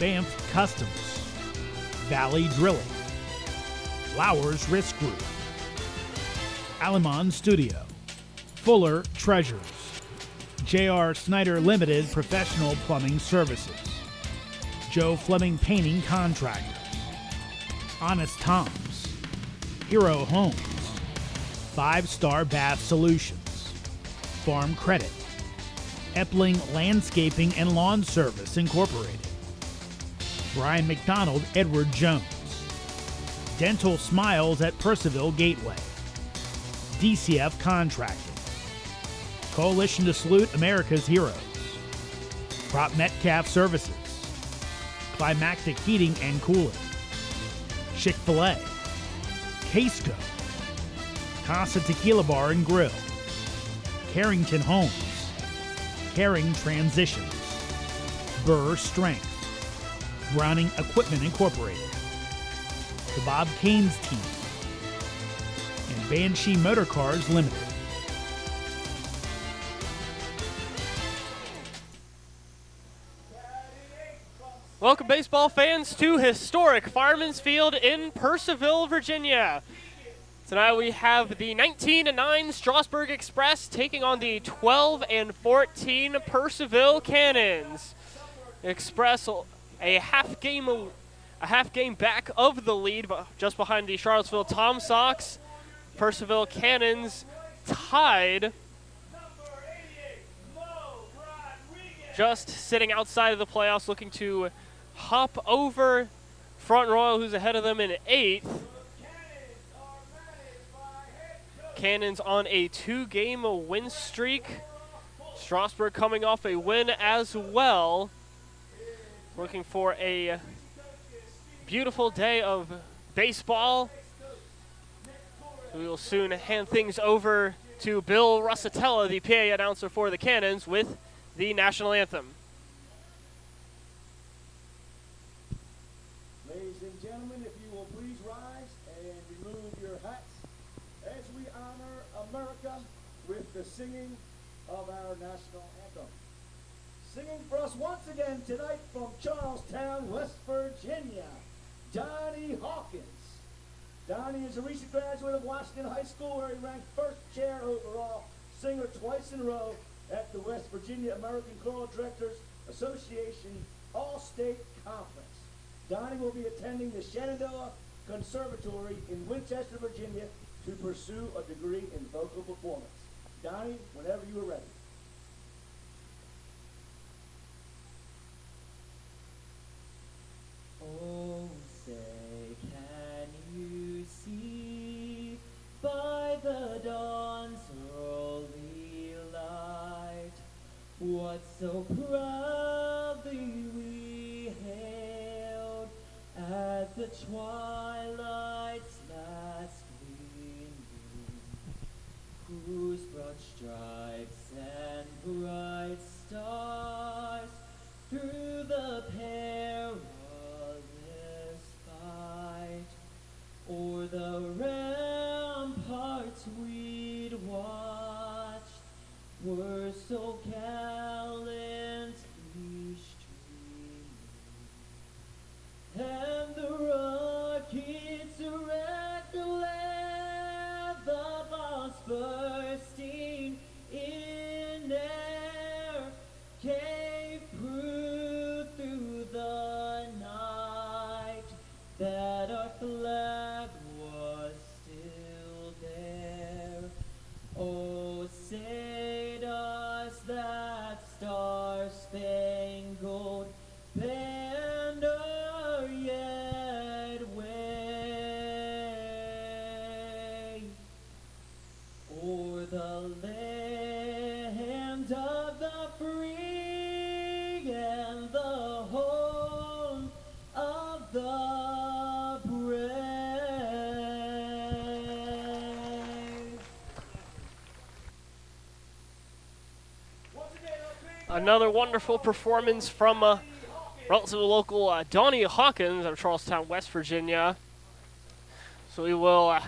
Banff Customs, Valley Drilling, Flowers Risk Group, Alamon Studio, Fuller Treasures, J.R. Snyder Limited Professional Plumbing Services, Joe Fleming Painting Contractors, Honest Tom's, Hero Homes, 5-Star Bath Solutions, Farm Credit, Epling Landscaping and Lawn Service Incorporated, Brian McDonald Edward Jones, Dental Smiles at Purcellville Gateway, DCF Contracting, Coalition to Salute America's Heroes, Prop Metcalf Services, Climactic Heating and Cooling, Chick-fil-A, Casco, Casa Tequila Bar and Grill, Carrington Homes, Caring Transitions, Burr Strength, Browning Equipment Incorporated, the Bob Caines Team, and Banshee Motor Cars Limited. Welcome, baseball fans, to historic Fireman's Field in Purcellville, Virginia. Tonight we have the 19-9 Strasburg Express taking on the 12-14 Purcellville Cannons. Express a half game back of the lead, just behind the Charlottesville Tom Sox. Purcellville Cannons tied, just sitting outside of the playoffs, looking to hop over Front Royal, who's ahead of them in 8th. Cannons on a 2-game win streak. Strasburg coming off a win as well. Looking for a beautiful day of baseball. We will soon hand things over to Bill Russatella, the PA announcer for the Cannons, with the national anthem. Ladies and gentlemen, if you will please rise and remove your hats as we honor America with the singing of our national anthem. Singing for us once again tonight from Charlestown, West Virginia, Donnie Hawkins. Donnie is a recent graduate of Washington High School, where he ranked first chair overall singer twice in a row at the West Virginia American Choral Directors Association All-State Conference. Donnie will be attending the Shenandoah Conservatory in Winchester, Virginia, to pursue a degree in vocal performance. Donnie, whenever you are ready. Oh, say, can you see by the dawn's early light what so proudly we hailed at the twilight's last gleaming, whose broad stripes and bright stars through the perilous fight o'er the ramparts we'd watched were so gallantly streaming, and the rockets wrecked the land, the bombs bursting in air gave proof through the night that our flag was still there. Oh, say does that star-spangled banner yet wave o'er the land of the free and the home of the brave. Another wonderful performance from relatively local Donnie Hawkins of Charlestown, West Virginia. So we will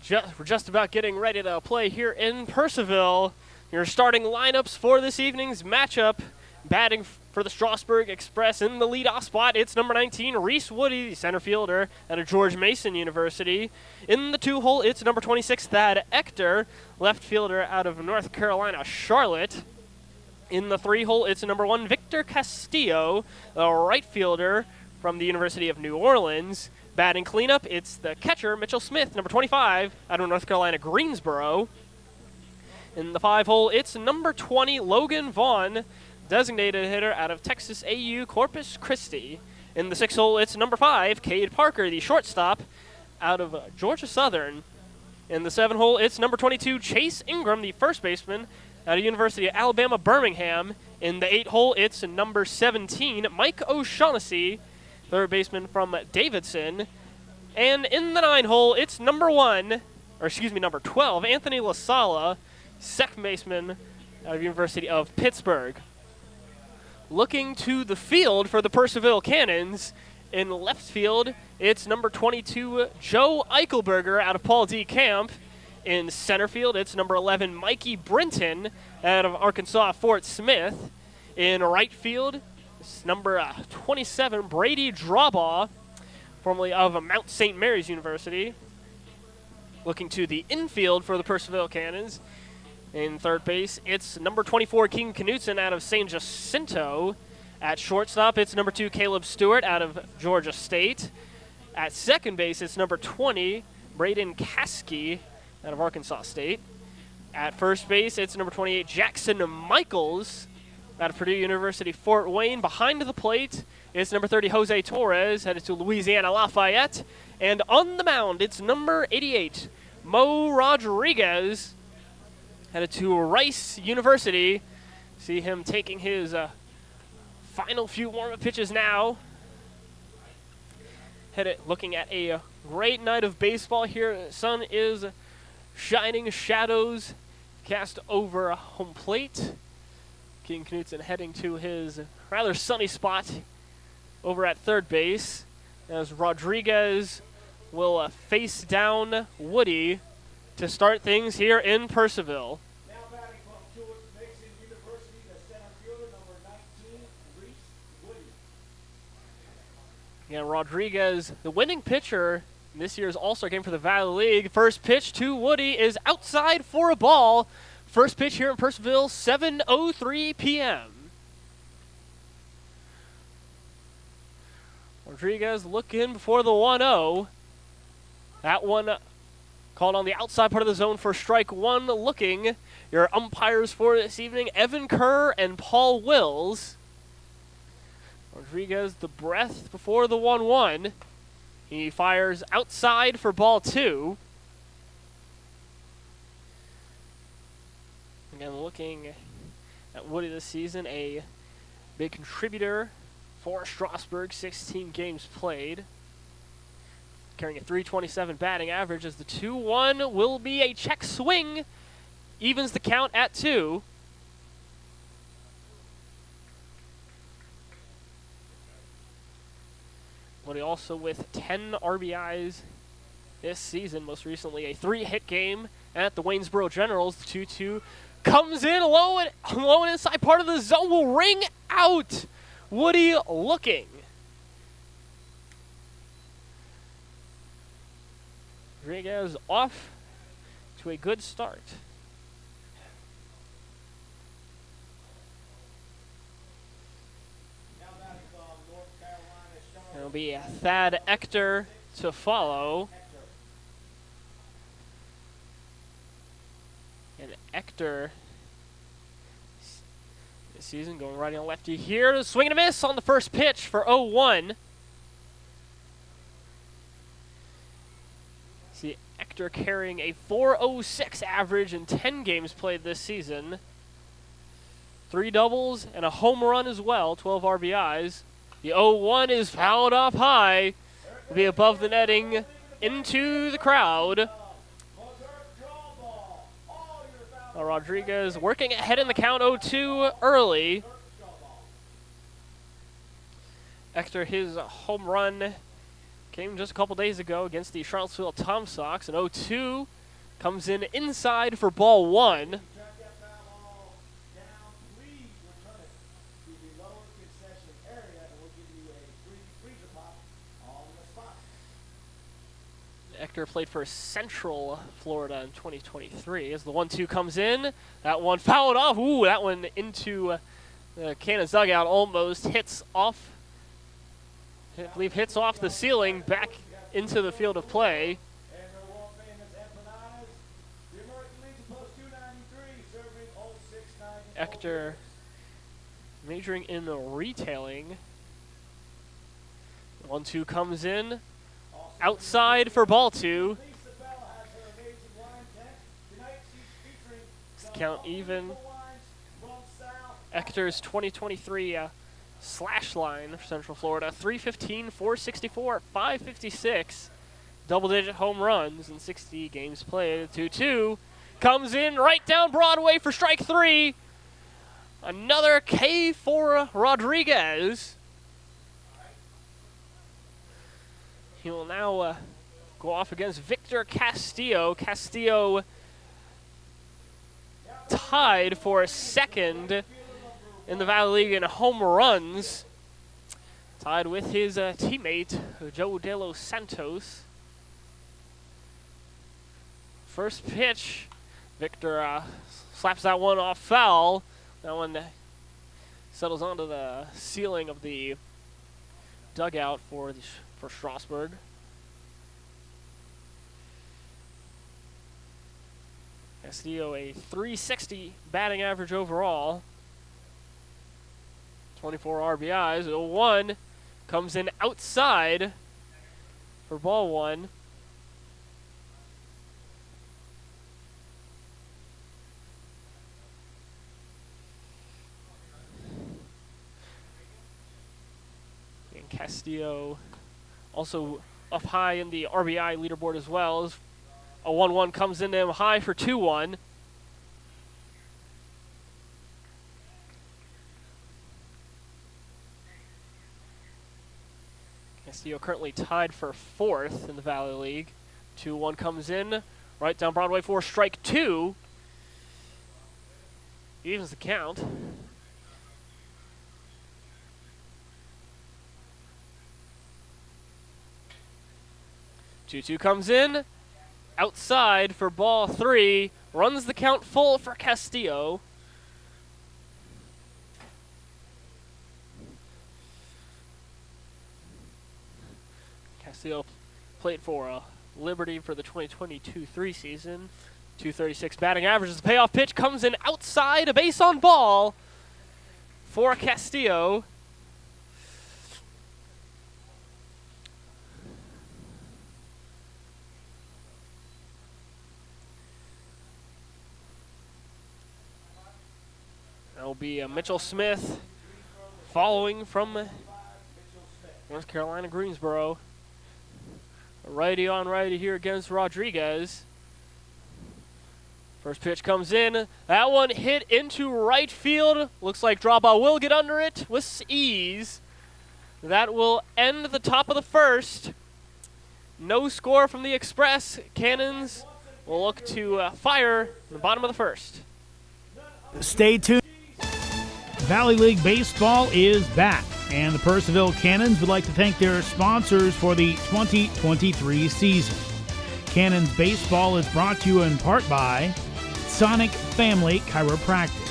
we're just about getting ready to play here in Purcellville. Your starting lineups for this evening's matchup Batting for the Strasburg Express in the leadoff spot, it's number 19, Reese Woody, the center fielder out of George Mason University. In the 2-hole, it's number 26, Thad Ector, left fielder out of North Carolina, Charlotte. In the 3-hole, it's number 1, Victor Castillo, the right fielder from the University of New Orleans. Batting cleanup, it's the catcher, Mitchell Smith, number 25, out of North Carolina, Greensboro. In the 5-hole, it's number 20, Logan Vaughn, designated hitter out of Texas AU Corpus Christi. In the 6-hole, it's number 5, Cade Parker, the shortstop out of Georgia Southern. In the 7-hole, it's number 22, Chase Ingram, the first baseman out of University of Alabama, Birmingham. In the 8-hole, it's number 17, Mike O'Shaughnessy, third baseman from Davidson. And in the 9-hole, it's number 12, Anthony LaSala, second baseman out of University of Pittsburgh. Looking to the field for the Purcellville Cannons, in left field, it's number 22, Joe Eichelberger out of Paul D. Camp. In center field, it's number 11, Mikey Brinton out of Arkansas Fort Smith. In right field, it's number 27, Brady Drawbaugh, formerly of Mount St. Mary's University. Looking to the infield for the Purcellville Cannons, in third base, it's number 24, King Knutson out of San Jacinto. At shortstop, it's number 2, Caleb Stewart out of Georgia State. At second base, it's number 20, Braden Caskey out of Arkansas State. At first base, it's number 28, Jackson Michaels out of Purdue University, Fort Wayne. Behind the plate, it's number 30, Jose Torres, headed to Louisiana Lafayette. And on the mound, it's number 88, Mo Rodriguez, headed to Rice University. See him taking his final few warm-up pitches now. Looking at a great night of baseball here. The sun is shining, shadows cast over home plate. King Knutson heading to his rather sunny spot over at third base, as Rodriguez will face down Woody to start things here in Purcellville. Now batting from George Mason University, the center fielder, number 19, Reese Woody. Yeah, Rodriguez, the winning pitcher in this year's All-Star game for the Valley League. First pitch to Woody is outside for a ball. First pitch here in Purcellville, 7:03 p.m. Rodriguez looking before the 1-0. That one called on the outside part of the zone for strike one. Looking, your umpires for this evening, Evan Kerr and Paul Wills. Rodriguez, the breath before the 1-1. He fires outside for ball 2. Again, looking at Woody this season, a big contributor for Strasburg, 16 games played. Carrying a .327 batting average, as the 2-1 will be a check swing. Evens the count at 2. Woody also with 10 RBIs this season, most recently a 3-hit game at the Waynesboro Generals. The 2-2 comes in low and inside part of the zone, will ring out. Woody looking. Rodriguez off to a good start. It'll be Thad Ector to follow. And Ector this season going right on lefty here. Swing and a miss on the first pitch for 0-1. See Ector carrying a .406 average in 10 games played this season. 3 doubles and a home run as well, 12 RBIs. The 0-1 is fouled off high. Will be above the netting into the crowd. Rodriguez working ahead in the count, 0-2 early. Ector, his home run came just a couple days ago against the Charlottesville Tom Sox. An 0-2 comes in inside for ball 1. Ector played for Central Florida in 2023. As the 1-2 comes in, that one fouled off. Ooh, that one into the Cannons dugout, almost hits off. I believe hits off the ceiling back into the field of play. And the world famous empanadas, the American Legion Post 293, serving 0690. Ector majoring in retailing. 1-2 comes in. Outside for ball 2. Lisa Bell has her amazing wine tent. Tonight she's featuring some Count even. wines from South. Ector's 2023 slash line for Central Florida. 315, 464, 556. Double-digit home runs in 60 games played. 2-2 comes in right down Broadway for strike 3. Another K for Rodriguez. He will now go off against Victor Castillo. Castillo tied for second in the Valley League in home runs. Tied with his teammate, Joe De Los Santos. First pitch, Victor slaps that one off foul. That one settles onto the ceiling of the dugout for Strasburg. Castillo a 360 batting average overall. 24 RBIs. 0-1 comes in outside for ball 1. And Castillo also up high in the RBI leaderboard as well. As a 1-1 comes in him high for 2-1. Castillo currently tied for 4th in the Valley League. 2-1 comes in, right down Broadway for strike 2. Evens the count. Two comes in, outside for ball 3, runs the count full for Castillo. Castillo played for Liberty for the 2022-3 season. 236 batting average. The payoff pitch comes in outside, a base on ball for Castillo. That'll be Mitchell Smith following from North Carolina Greensboro. A righty on righty here against Rodriguez. First pitch comes in. That one hit into right field. Looks like Drawball will get under it with ease. That will end the top of the first. No score from the Express. Cannons will look to fire in the bottom of the first. Stay tuned. Valley League Baseball is back, and the Purcellville Cannons would like to thank their sponsors for the 2023 season. Cannons Baseball is brought to you in part by Sonic Family Chiropractic,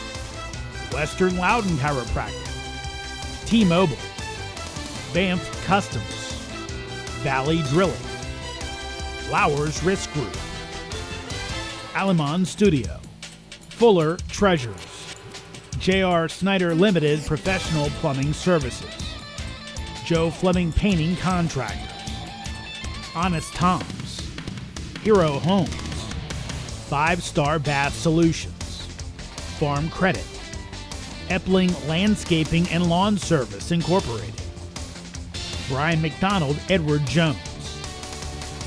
Western Loudon Chiropractic, T-Mobile, Banff Customs, Valley Drilling, Flowers Risk Group, Alamon Studio, Fuller Treasures, J.R. Snyder Limited Professional Plumbing Services, Joe Fleming Painting Contractors, Honest Tom's, Hero Homes, 5-Star Bath Solutions, Farm Credit, Epling Landscaping and Lawn Service Incorporated, Brian McDonald Edward Jones,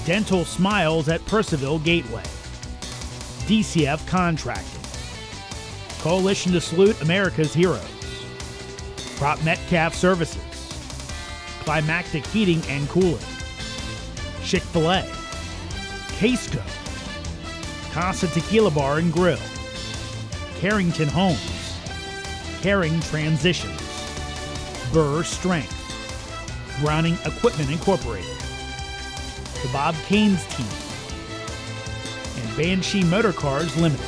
Dental Smiles at Purcellville Gateway, DCF Contracting, Coalition to Salute America's Heroes, Prop Metcalf Services, Climactic Heating and Cooling, Chick-fil-A, Casco, Casa Tequila Bar and Grill, Carrington Homes, Caring Transitions, Burr Strength, Browning Equipment Incorporated, the Bob Kane's team, and Banshee Motor Cars Limited.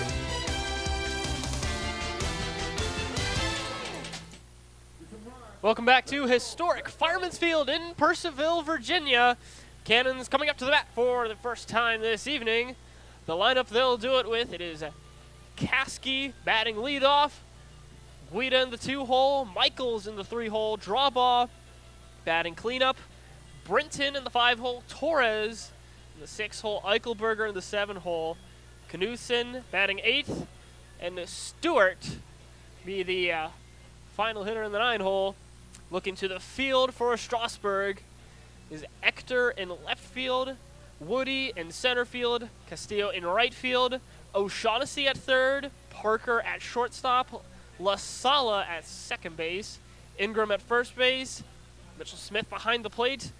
Welcome back to historic Fireman's Field in Purcellville, Virginia. Cannons coming up to the bat for the first time this evening. The lineup they'll do it with, it is Caskey batting leadoff, Guida in the 2-hole, Michaels in the 3-hole, Drawbaugh batting cleanup, Brinton in the 5-hole, Torres in the 6-hole, Eichelberger in the 7-hole, Knudsen batting 8th, and Stewart be the final hitter in the 9-hole. Looking to the field for Strasburg is Ector in left field, Woody in center field, Castillo in right field, O'Shaughnessy at third, Parker at shortstop, La Sala at second base, Ingram at first base, Mitchell Smith behind the plate,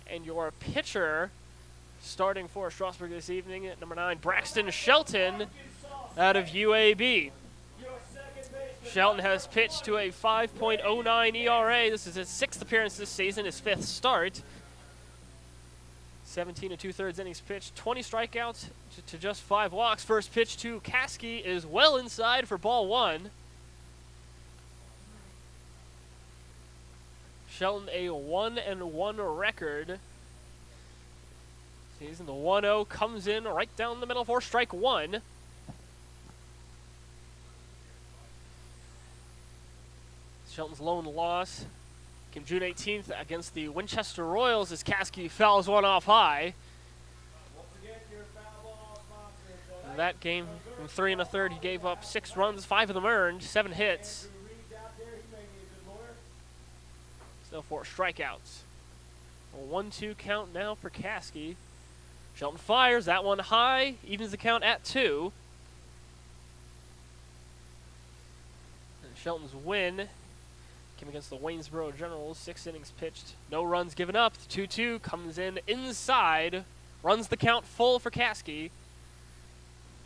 and your pitcher starting for Strasburg this evening at number 9, Braxton Shelton out of UAB. Shelton has pitched to a 5.09 ERA. This is his 6th appearance this season, his 5th start. 17 2/3 innings pitched, 20 strikeouts to just 5 walks. First pitch to Caskey is well inside for ball 1. Shelton a 1-1 record. Season the 1-0 comes in right down the middle for strike 1. Shelton's lone loss came June 18th against the Winchester Royals as Caskey fouls one off high. In that game, in 3 1/3, he gave up 6 runs, 5 of them earned, 7 hits. Still 4 strikeouts. A 1-2 count now for Caskey. Shelton fires, that one high, evens the count at 2. And Shelton's win came against the Waynesboro Generals, 6 innings pitched, no runs given up. The 2-2 comes in inside, runs the count full for Caskey.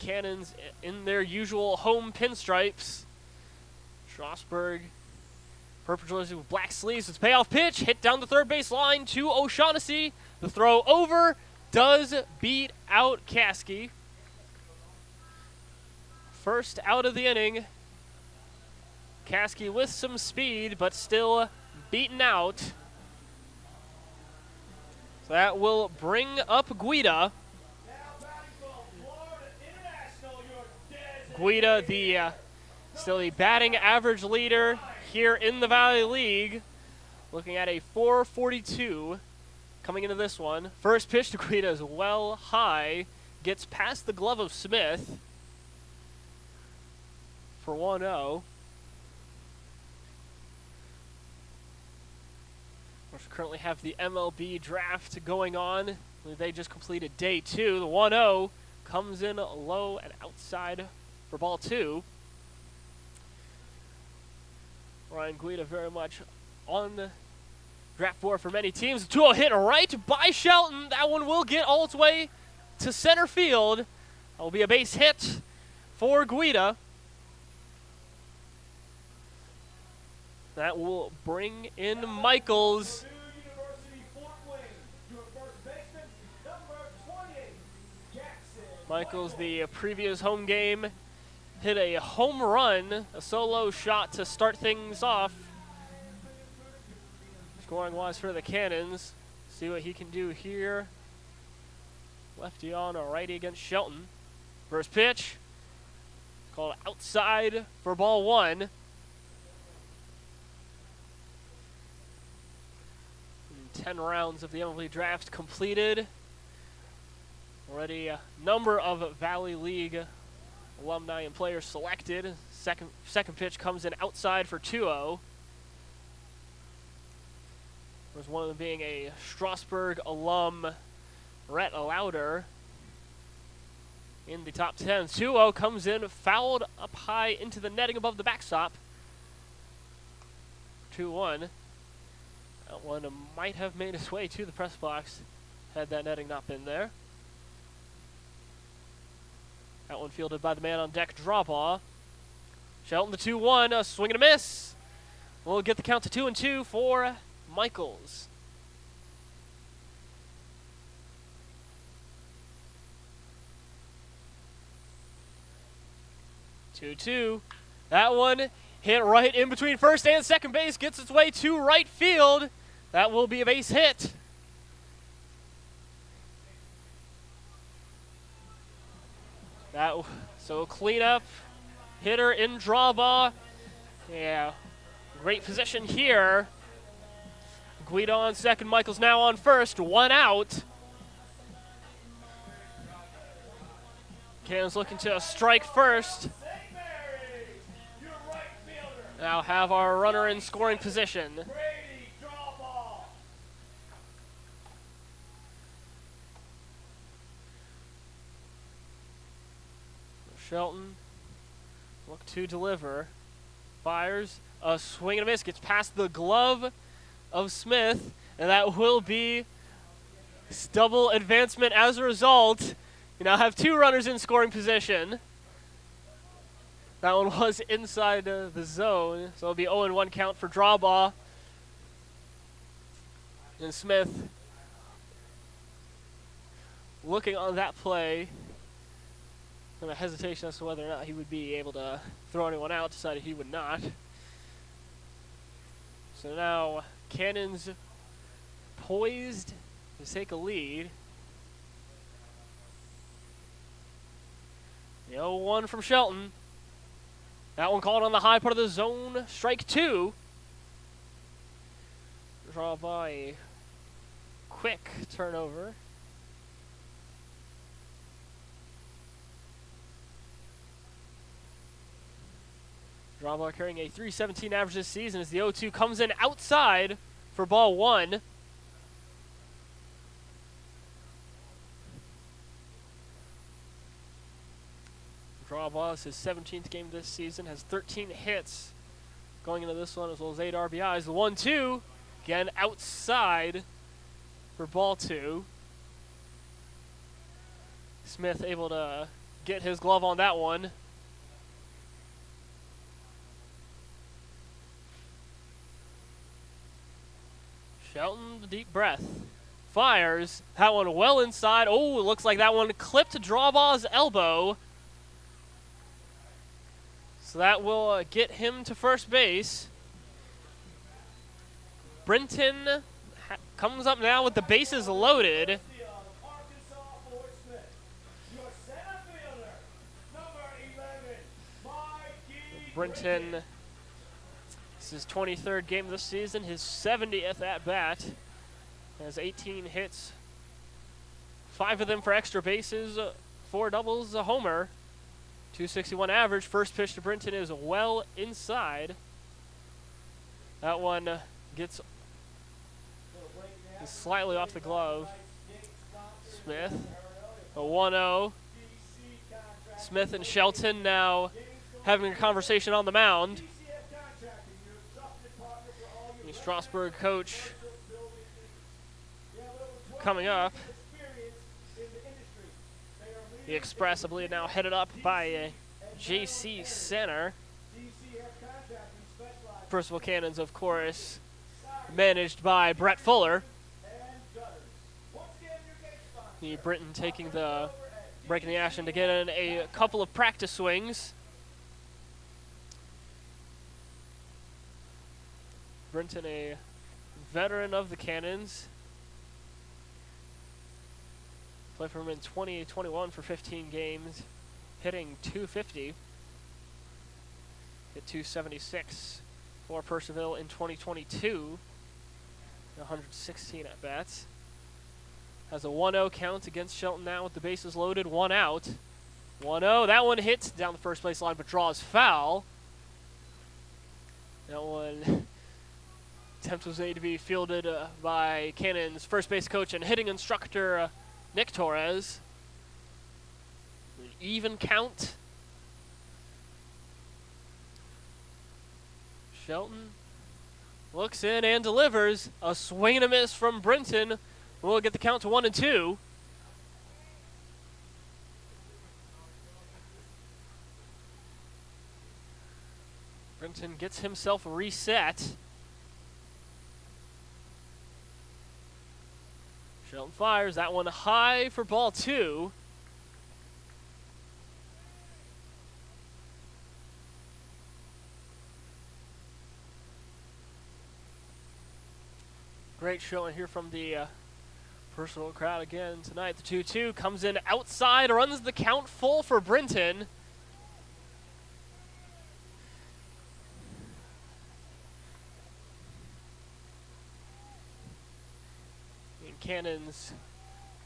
Cannons in their usual home pinstripes. Strasburg, purple jersey with black sleeves. It's payoff pitch, hit down the third base line to O'Shaughnessy. The throw over does beat out Caskey. First out of the inning. Caskey with some speed, but still beaten out. So that will bring up Guida. Guida, still the batting average leader here in the Valley League. Looking at a 442 coming into this one. First pitch to Guida is well high. Gets past the glove of Smith for 1-0. We currently have the MLB draft going on. They just completed day 2. The 1-0 comes in low and outside for ball 2. Ryan Guida very much on the draft board for many teams. 2-0 hit right by Shelton. That one will get all its way to center field. That will be a base hit for Guida. That will bring in Michaels. Michaels, the previous home game, hit a home run, a solo shot to start things off. Scoring-wise for the Cannons. See what he can do here. Lefty on a righty against Shelton. First pitch, called outside for ball 1. 10 rounds of the MLB draft completed. Already a number of Valley League alumni and players selected. Second pitch comes in outside for 2-0. There's one of them being a Strasburg alum, Rhett Lauder, in the top 10. 2-0 comes in, fouled up high into the netting above the backstop. 2-1. That one might have made its way to the press box had that netting not been there. That one fielded by the man on deck, Drawbaugh. Shelton the 2-1, a swing and a miss. We'll get the count to 2-2 for Michaels. 2-2. That one hit right in between first and second base, gets its way to right field. That will be a base hit. So cleanup, hitter in draw ball. Yeah, great position here. Guido on second, Michaels now on first, 1 out. Cannons looking to strike first. Now have our runner in scoring position. Shelton, look to deliver. Fires, a swing and a miss, gets past the glove of Smith, and that will be double advancement as a result. You now have 2 runners in scoring position. That one was inside the zone, so it'll be 0-1 count for draw ball. And Smith looking on that play. A hesitation as to whether or not he would be able to throw anyone out, decided he would not. So now Cannons poised to take a lead. The 0-1 from Shelton. That one called on the high part of the zone. Strike 2. Draw by a quick turnover. Draw ball carrying a .317 average this season as the 0-2 comes in outside for ball 1. Draw ball is his 17th game this season, has 13 hits going into this one as well as 8 RBIs. The 1-2, again outside for ball 2. Smith able to get his glove on that one. Shelton, deep breath. Fires. That one well inside. Oh, it looks like that one clipped draw ball's elbow. So that will get him to first base. Brenton comes up now with the bases loaded. Brenton, this is his 23rd game this season, his 70th at-bat. Has 18 hits, 5 of them for extra bases, 4 doubles, a homer. .261 average. First pitch to Brenton is well inside. That one gets slightly off the glove. Smith, a 1-0. Smith and Shelton now having a conversation on the mound. The Strasburg coach coming up. The Express, I believe, now headed up by J.C. Center. Purcellville Cannons, of course, managed by Brett Fuller. The Briton taking the breaking the action to get in a couple of practice swings. Brenton, a veteran of the Cannons. Played for him in 2021 for 15 games, hitting .250. Hit .276 for Purcellville in 2022. 116 at-bats. Has a 1-0 count against Shelton now with the bases loaded, 1 out. 1-0, that one hits down the first base line but draws foul. That one attempt was made to be fielded by Cannon's first base coach and hitting instructor Nick Torres. An even count. Shelton looks in and delivers. A swing and a miss from Brenton. We'll get the count to 1-2. Brenton gets himself reset. Shelton fires. That one high for ball 2. Great showing here from the Purcellville crowd again tonight. The 2-2 comes in outside, runs the count full for Brinton. And Cannons,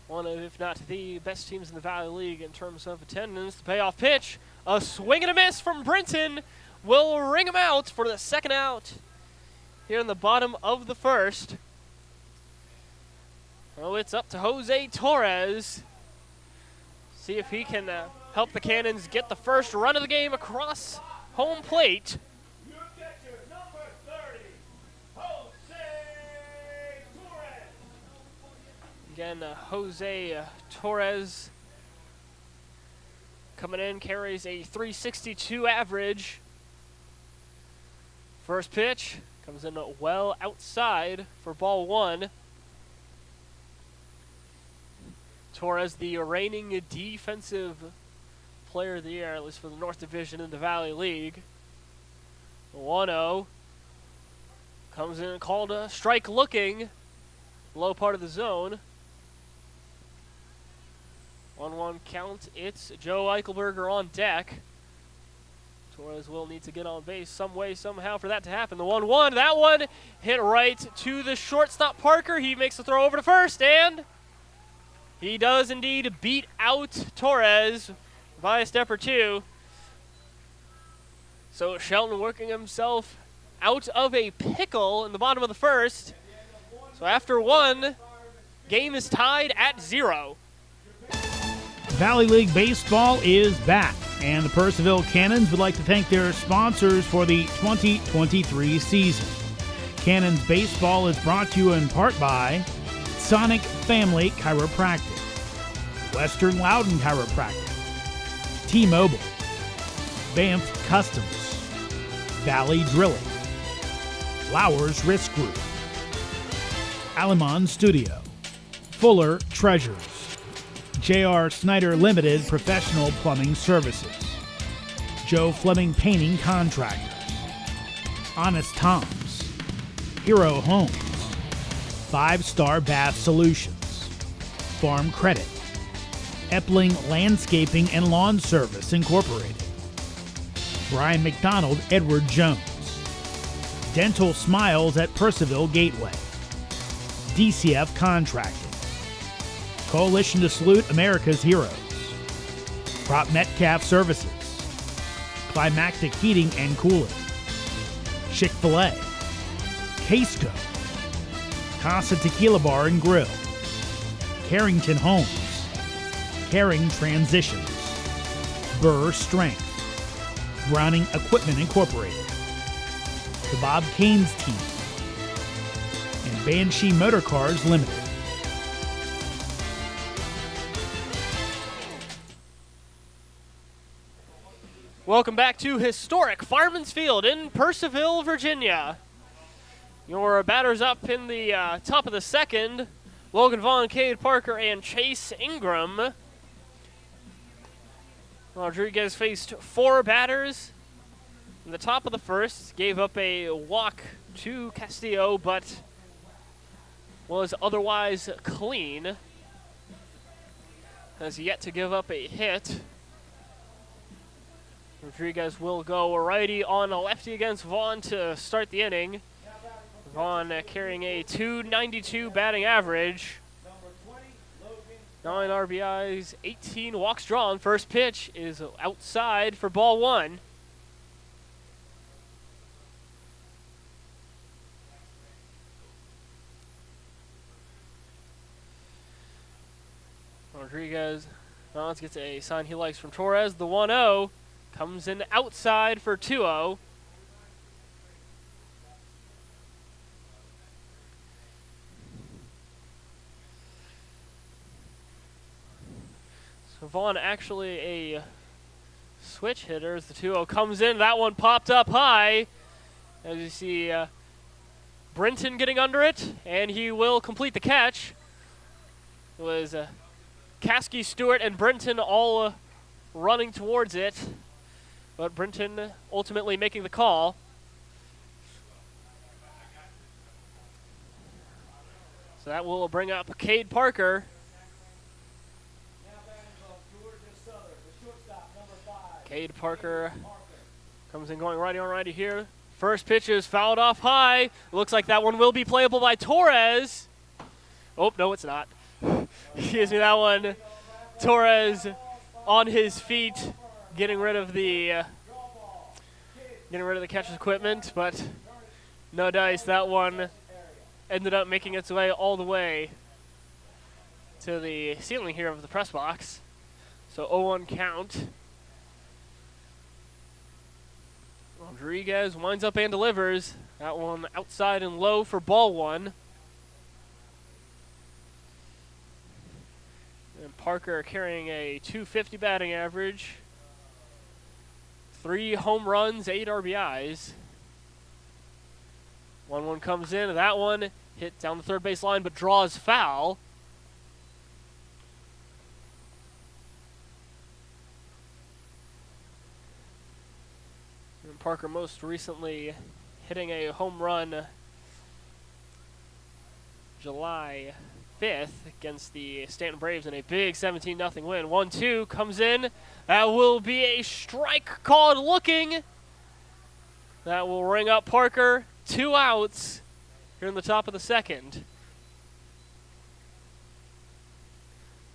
one of, if not the best teams in the Valley League in terms of attendance. The payoff pitch, a swing and a miss from Brinton, will ring him out for the second out here in the bottom of the first. Oh, it's up to Jose Torres. See if he can help the Cannons get the first run of the game across home plate. Your catcher, number 30, Jose Torres. Again, Jose Torres coming in, carries a .362 average. First pitch comes in well outside for ball one. Torres, the reigning defensive player of the year, at least for the North Division in the Valley League. 1-0. Comes in called a strike looking. Low part of the zone. 1-1 count. It's Joe Eichelberger on deck. Torres will need to get on base some way, somehow for that to happen. The 1-1, that one hit right to the shortstop Parker. He makes the throw over to first, and he does indeed beat out Torres by a step or two. So Shelton working himself out of a pickle in the bottom of the first. So after one, game is tied at 0. Valley League Baseball is back, and the Purcellville Cannons would like to thank their sponsors for the 2023 season. Cannons Baseball is brought to you in part by Sonic Family Chiropractic, Western Loudon Chiropractic, T-Mobile, Banff Customs, Valley Drilling, Flowers Risk Group, Alamon Studio, Fuller Treasures, J.R. Snyder Limited Professional Plumbing Services, Joe Fleming Painting Contractors, Honest Tom's, Hero Homes, 5-Star Bath Solutions, Farm Credit, Epling Landscaping and Lawn Service Incorporated, Brian McDonald Edward Jones, Dental Smiles at Purcellville Gateway, DCF Contracting, Coalition to Salute America's Heroes, Prop Metcalf Services, Climactic Heating and Cooling, Chick-fil-A, Casco, Casa Tequila Bar and Grill, Carrington Homes, Caring Transitions, Burr Strength, Browning Equipment Incorporated, the Bob Caines Team, and Banshee Motor Cars Limited. Welcome back to historic Fireman's Field in Purcellville, Virginia. Your batters up in the top of the second, Logan Vaughn, Cade Parker, and Chase Ingram. Rodriguez faced 4 batters in the top of the first, gave up a walk to Castillo, but was otherwise clean. Has yet to give up a hit. Rodriguez will go righty on a lefty against Vaughn to start the inning. Vaughn carrying a .292 batting average. 9 RBIs, 18 walks drawn. First pitch is outside for ball one. Rodriguez gets a sign he likes from Torres. The 1-0 comes in outside for 2-0. So Vaughn actually a switch hitter as the 2-0 comes in. That one popped up high. As you see Brinton getting under it, and he will complete the catch. It was Caskey, Stewart, and Brinton all running towards it, but Brinton ultimately making the call. So that will bring up Cade Parker. Now batting from Georgia Southern, the shortstop, number 5. Cade Parker comes in going righty on righty here. First pitch is fouled off high. Looks like that one will be playable by Torres. Oh, no, it's not. Excuse me, that one. Torres on his feet, getting rid of the catcher's equipment, but no dice. That one ended up making its way all the way to the ceiling here of the press box. So 0-1 count. Rodriguez winds up and delivers. That one outside and low for ball 1. And Parker carrying a .250 batting average. 3 home runs, 8 RBIs. 1-1 comes in. That one hit down the third base line but draws foul. And Parker most recently hitting a home run July 5th against the Stanton Braves in a big 17-0 win. 1-2 comes in. That will be a strike called looking. That will ring up Parker. 2 outs here in the top of the second.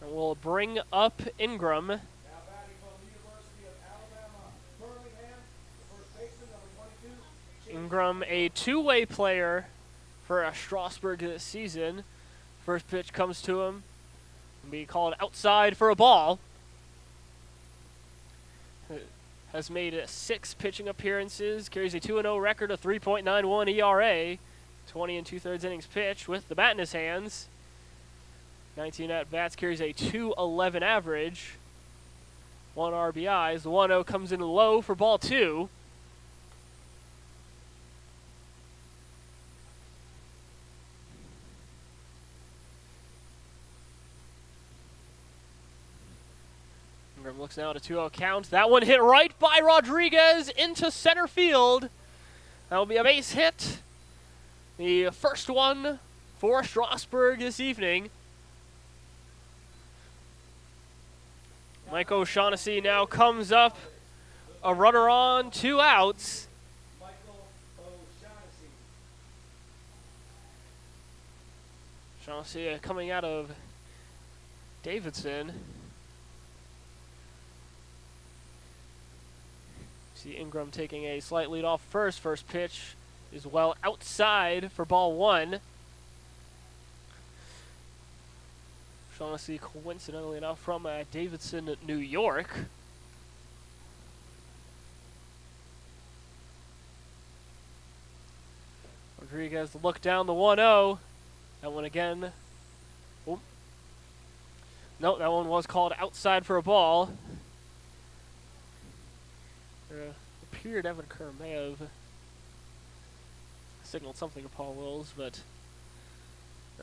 And we'll bring up Ingram. Now batting from the University of Alabama, Birmingham, the first baseman, number 22. Ingram, a two-way player for Strasburg this season. First pitch comes to him. Will be called outside for a ball. Has made 6 pitching appearances, carries a 2-0 record, a 3.91 ERA, 20 2/3 innings pitched with the bat in his hands. 19 at-bats, carries a 2.11 average, 1 RBIs. The 1-0 comes in low for ball 2. Ingram looks now at a 2-0 count. That one hit right by Rodriguez into center field. That will be a base hit. The first one for Strasburg this evening. Mike O'Shaughnessy now comes up. A runner on, 2 outs. Michael O'Shaughnessy. O'Shaughnessy coming out of Davidson. See Ingram taking a slight lead off first. First pitch is well outside for ball 1. Shaughnessy coincidentally enough from Davidson, New York. Rodriguez look down the 1-0. That one again. Oh. No, that one was called outside for a ball. Appeared Evan Kerr may have signaled something to Paul Wills, but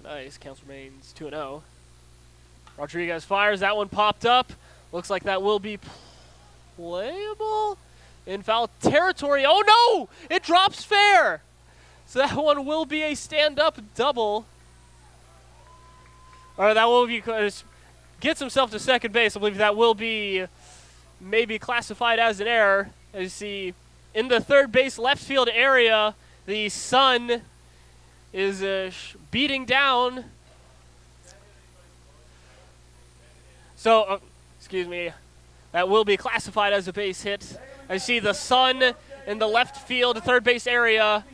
nice. Counts remains 2-0. Rodriguez fires. That one popped up. Looks like that will be playable in foul territory. Oh no! It drops fair. So that one will be a stand-up double. Or that will be gets himself to second base. I believe that will be maybe classified as an error. As you see, in the third base left field area, the sun is beating down. So, excuse me, that will be classified as a base hit. I see the sun in the left field third base area.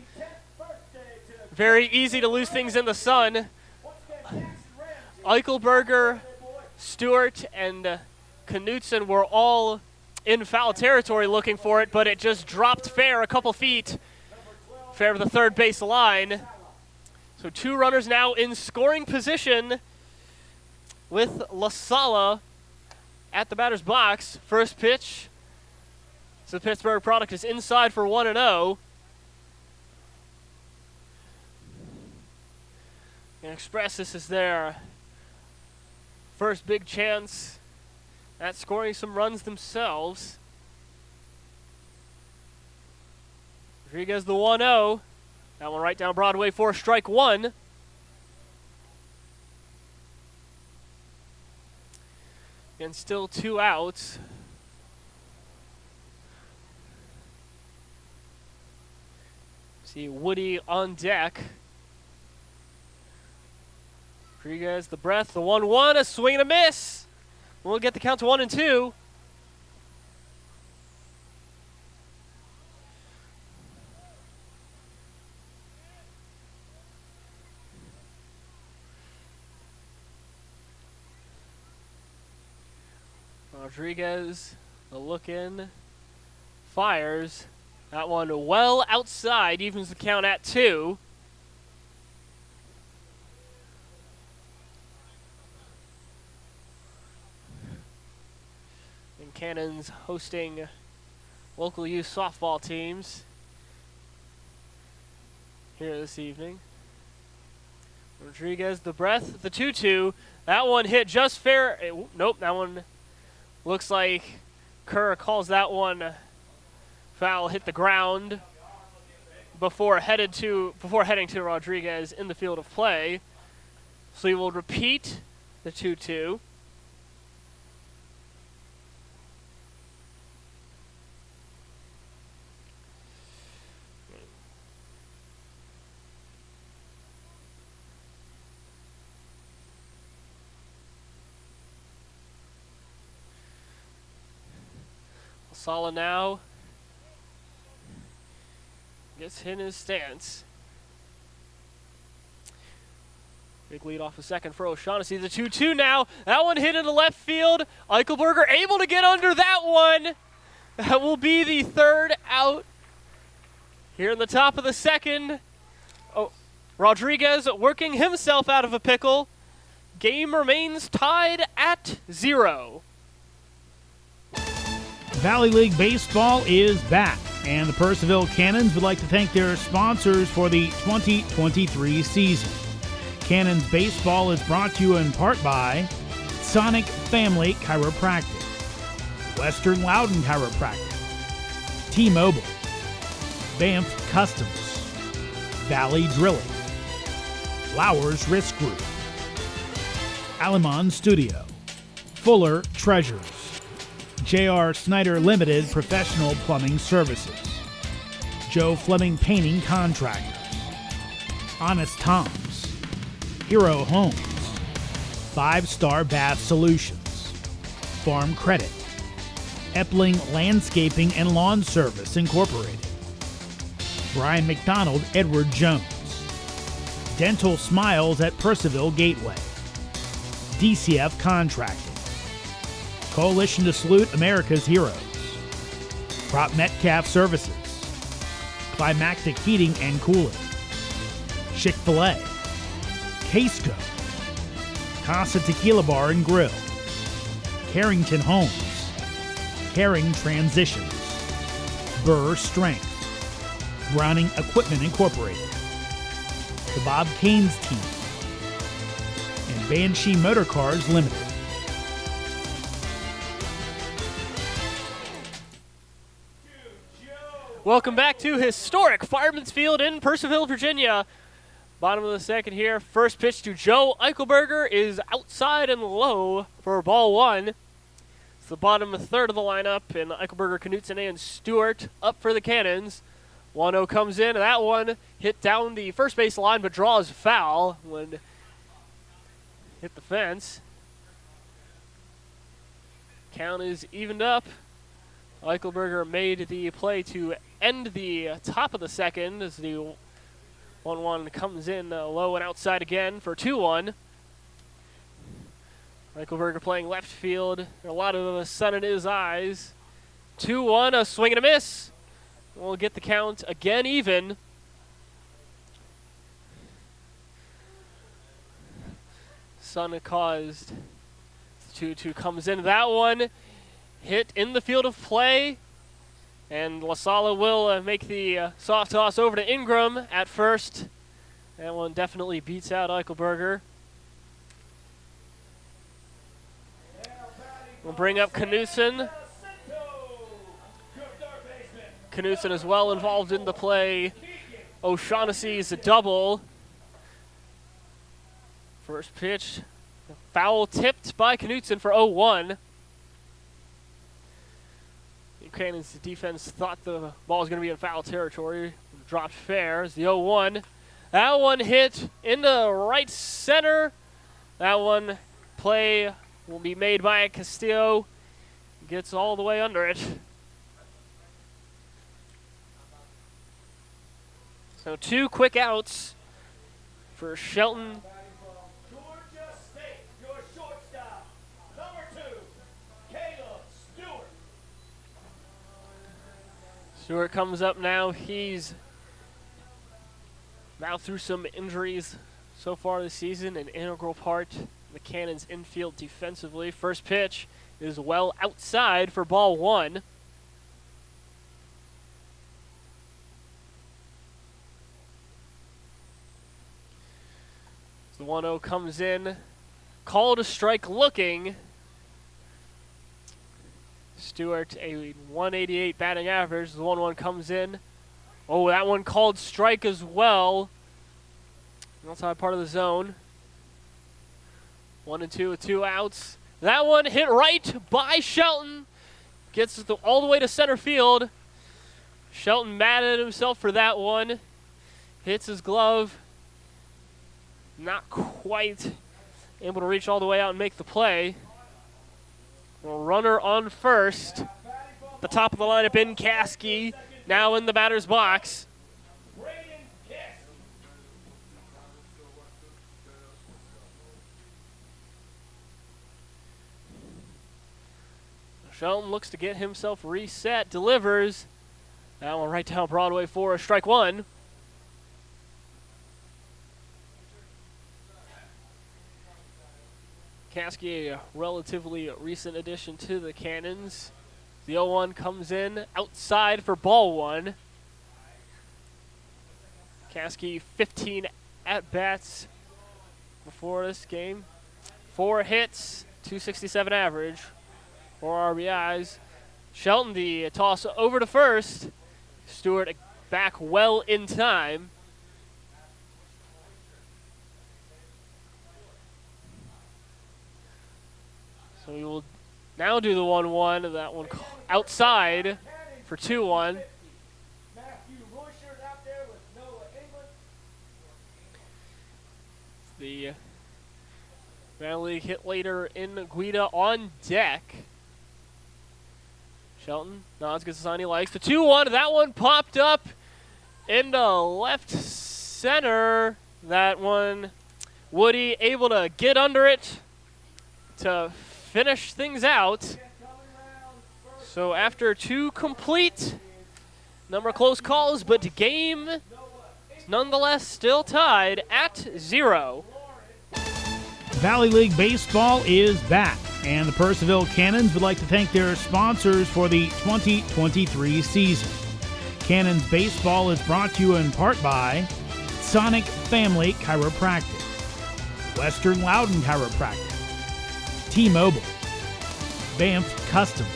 Very easy to lose things in the sun. Eichelberger, Stewart, and Knutson were all in foul territory looking for it, but it just dropped fair a couple feet. Fair to the third base line. So 2 runners now in scoring position with La Sala at the batter's box. First pitch. So the Pittsburgh product is inside for 1-0. And Express, this is their first big chance at scoring some runs themselves. Rodriguez the 1-0. That one right down Broadway for strike 1. And still 2 outs. See Woody on deck. Rodriguez, the breath, the 1-1, a swing and a miss. We'll get the count to 1-2. Rodriguez, the look in, fires. That one well outside, evens the count at 2. And Cannons hosting local youth softball teams here this evening. Rodriguez, the breath, the 2-2. That one hit just fair. Nope, that one looks like Kerr calls that one foul, hit the ground before heading to Rodriguez in the field of play. So we will repeat the 2-2. Sala now gets in his stance. Big lead off the second for O'Shaughnessy. The 2-2 now. That one hit into left field. Eichelberger able to get under that one. That will be the 3rd out here in the top of the second. Oh, Rodriguez working himself out of a pickle. Game remains tied at 0. Valley League Baseball is back, and the Purcellville Cannons would like to thank their sponsors for the 2023 season. Cannons Baseball is brought to you in part by Sonic Family Chiropractic, Western Loudon Chiropractic, T-Mobile, Banff Customs, Valley Drilling, Flowers Risk Group, Alamon Studio, Fuller Treasures, J.R. Snyder Limited Professional Plumbing Services, Joe Fleming Painting Contractors, Honest Tom's, Hero Homes, 5-Star Bath Solutions, Farm Credit, Epling Landscaping and Lawn Service Incorporated, Brian McDonald Edward Jones, Dental Smiles at Purcellville Gateway, DCF Contracting, Coalition to Salute America's Heroes, Prop Metcalf Services, Climactic Heating and Cooling, Chick-fil-A, Casco, Casa Tequila Bar and Grill, Carrington Homes, Caring Transitions, Burr Strength, Browning Equipment Incorporated, the Bob Caines Team, and Banshee Motor Cars Limited. Welcome back to historic Fireman's Field in Purcellville, Virginia. Bottom of the second here. First pitch to Joe Eichelberger is outside and low for ball 1. It's the bottom third of the lineup, and Eichelberger, Knutson, and Stewart up for the Cannons. 1-0 comes in, and that one hit down the first base line but draws foul when hit the fence. Count is evened up. Eichelberger made the play to end the top of the second as the 1-1 comes in low and outside again for 2-1. Eichelberger playing left field. A lot of sun in his eyes. 2-1, a swing and a miss. We'll get the count again even. Sun caused 2-2 comes in. That one hit in the field of play, and La Sala will make the soft toss over to Ingram at first. That one definitely beats out Eichelberger. We'll bring up Knutson. Knutson is well involved in the play. O'Shaughnessy's a double. First pitch, foul tipped by Knutson for 0-1. Cannons defense thought the ball was going to be in foul territory. Dropped fair as the 0-1. That one hit into right center. That one play will be made by Castillo. Gets all the way under it. So 2 quick outs for Shelton. Georgia State, your shortstop, number 2, Caleb Stewart. Stewart comes up now. He's now through some injuries so far this season, an integral part of the Cannons infield defensively. First pitch is well outside for ball 1. The 1-0 comes in. Called a strike looking. Stewart, a 188 batting average. The 1-1 comes in. Oh, that one called strike as well. Outside part of the zone. 1-2 with 2 outs. That one hit right by Shelton. Gets all the way to center field. Shelton mad at himself for that one. Hits his glove. Not quite able to reach all the way out and make the play. Runner on first. The top of the lineup in Caskey. Now in the batter's box. Shelton looks to get himself reset. Delivers. That one right down Broadway for a strike 1. Caskey, a relatively recent addition to the Cannons. The 0-1 comes in outside for ball 1. Caskey 15 at-bats before this game. 4 hits, 267 average, 4 RBIs. Shelton, the toss over to first. Stewart back well in time. So we will now do the 1-1. That one outside for 2-1. Matthew Royshard out there with Noah England. The Valley League hit later in Guida on deck. Shelton nods, gets the sign he likes. The 2-1, that one popped up into left center. That one, Woody able to get under it to finish things out. So after 2 complete, number of close calls, but the game is nonetheless still tied at 0. Valley League Baseball is back, and the Purcellville Cannons would like to thank their sponsors for the 2023 season. Cannons Baseball is brought to you in part by Sonic Family Chiropractic, Western Loudon Chiropractic, T-Mobile, Banff Customs,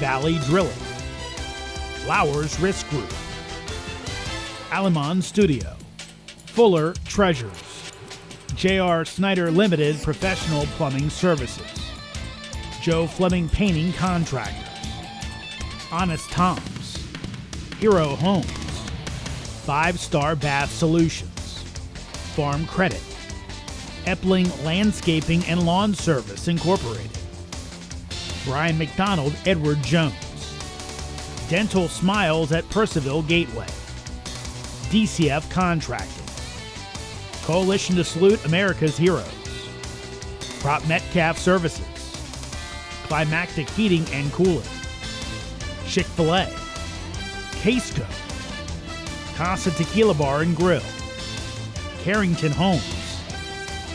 Valley Drilling, Flowers Risk Group, Alamon Studio, Fuller Treasures, J.R. Snyder Limited Professional Plumbing Services, Joe Fleming Painting Contractors, Honest Tom's, Hero Homes, 5-Star Bath Solutions, Farm Credit, Epling Landscaping and Lawn Service Incorporated, Brian McDonald Edward Jones, Dental Smiles at Purcellville Gateway, DCF Contracting, Coalition to Salute America's Heroes, Prop Metcalf Services, Climactic Heating and Cooling, Chick-fil-A, Casco, Casa Tequila Bar and Grill, Carrington Homes,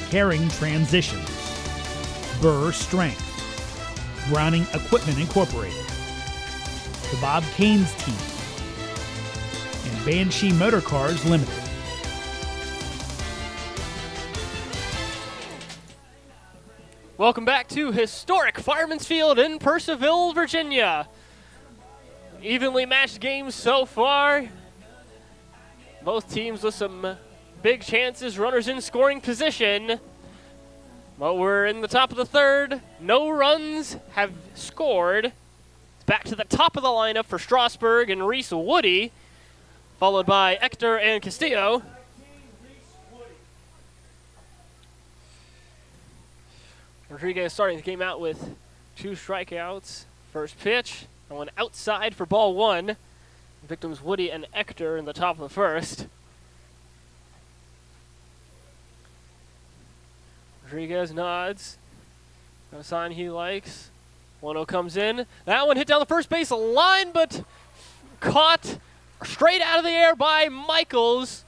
Caring Transitions, Burr Strength, Browning Equipment Incorporated, the Bob Canes Team, and Banshee Motor Cars Limited. Welcome back to historic Fireman's Field in Purcellville, Virginia. Evenly matched games so far. Both teams with some big chances, runners in scoring position. But we're in the top of the third. No runs have scored. back to the top of the lineup for Strasburg and Reese Woody, followed by Ector and Castillo. Rodriguez starting the game out with 2 strikeouts. First pitch, and one outside for ball 1. Victims Woody and Ector in the top of the first. Rodriguez nods. A sign he likes. 1-0 comes in. That one hit down the first base line, but caught straight out of the air by Michaels.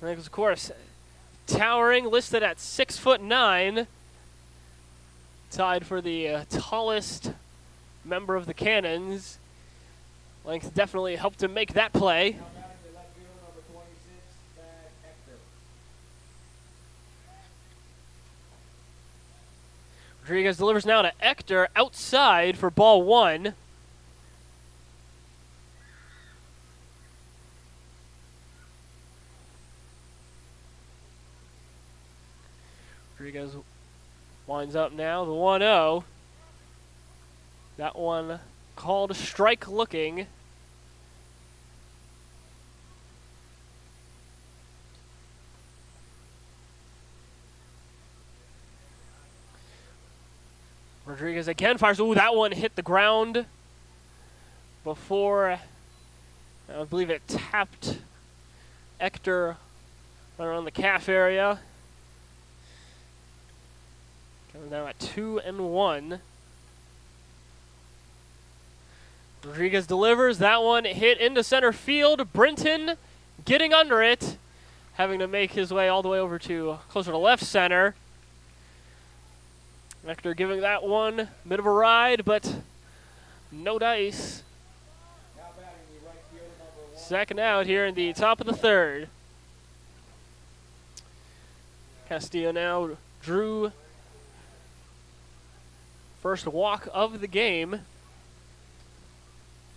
Michaels, of course, towering, listed at 6'9". Tied for the tallest member of the Cannons. Length definitely helped him make that play. Rodriguez delivers now to Ector outside for ball 1. Rodriguez winds up now, the 1-0. That one called strike looking. Rodriguez again fires. Ooh, that one hit the ground before, I believe it tapped Ector around the calf area. Coming down at 2-1. Rodriguez delivers. That one hit into center field. Brinton getting under it, having to make his way all the way over to closer to left center. Ector giving that one a bit of a ride, but no dice. Second out here in the top of the third. Castillo now drew first walk of the game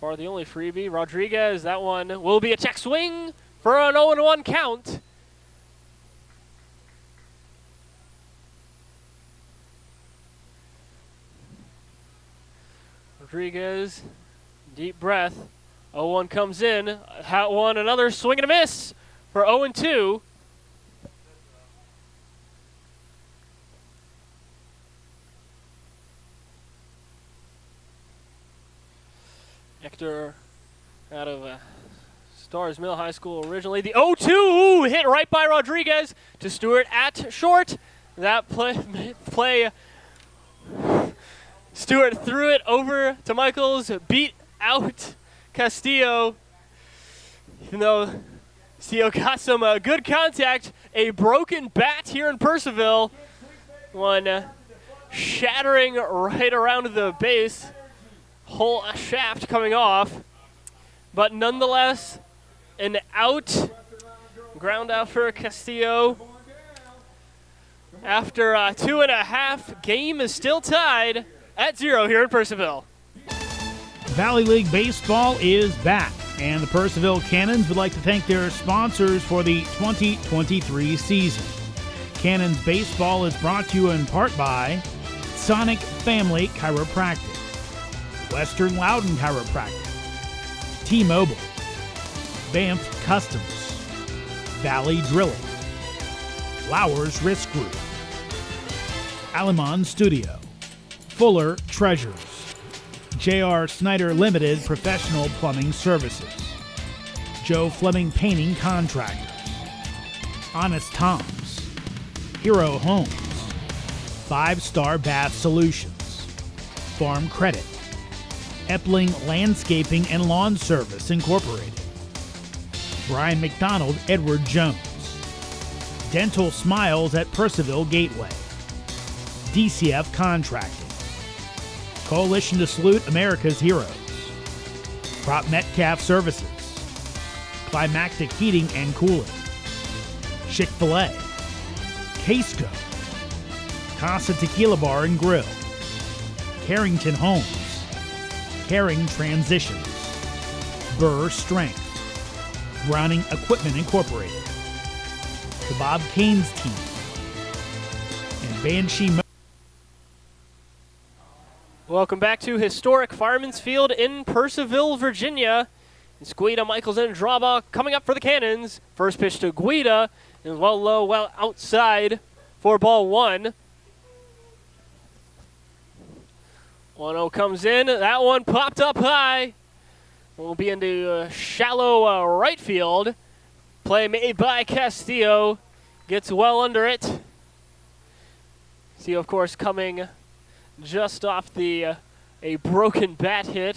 for the only freebie. Rodriguez, that one will be a check swing for an 0-1 count. Rodriguez, deep breath. 0-1 comes in. Hat one, another swing and a miss for 0-2. Ector out of Stars Mill High School originally. The 0-2 hit right by Rodriguez to Stewart at short. That play Stewart threw it over to Michaels, beat out Castillo. Even though Castillo got some good contact, a broken bat here in Purcellville. One shattering right around the base. Whole shaft coming off. But nonetheless, an out. Ground out for Castillo. After 2.5, game is still tied at 0 here in Purcellville. Valley League Baseball is back, and the Purcellville Cannons would like to thank their sponsors for the 2023 season. Cannons Baseball is brought to you in part by Sonic Family Chiropractic, Western Loudon Chiropractic, T-Mobile, Banff Customs, Valley Drilling, Flowers Risk Group, Alamon Studio, Fuller Treasures, J.R. Snyder Limited Professional Plumbing Services, Joe Fleming Painting Contractors, Honest Tom's, Hero Homes, 5-Star Bath Solutions, Farm Credit, Epling Landscaping and Lawn Service Incorporated, Brian McDonald Edward Jones, Dental Smiles at Purcellville Gateway, DCF Contracting, Coalition to Salute America's Heroes, Prop Metcalf Services, Climactic Heating and Cooling, Chick-fil-A, Casco, Casa Tequila Bar and Grill, Carrington Homes, Caring Transitions, Burr Strength, Browning Equipment Incorporated, the Bob Caines Team, and Banshee Welcome back to historic Fireman's Field in Purcellville, Virginia. It's Guida, Michaels, and Draba coming up for the Cannons. First pitch to Guida is well low, well outside for ball one. 1-0 comes in. That one popped up high. Will be into shallow right field. Play made by Castillo. Gets well under it. Castillo, of course, coming just off the a broken bat hit,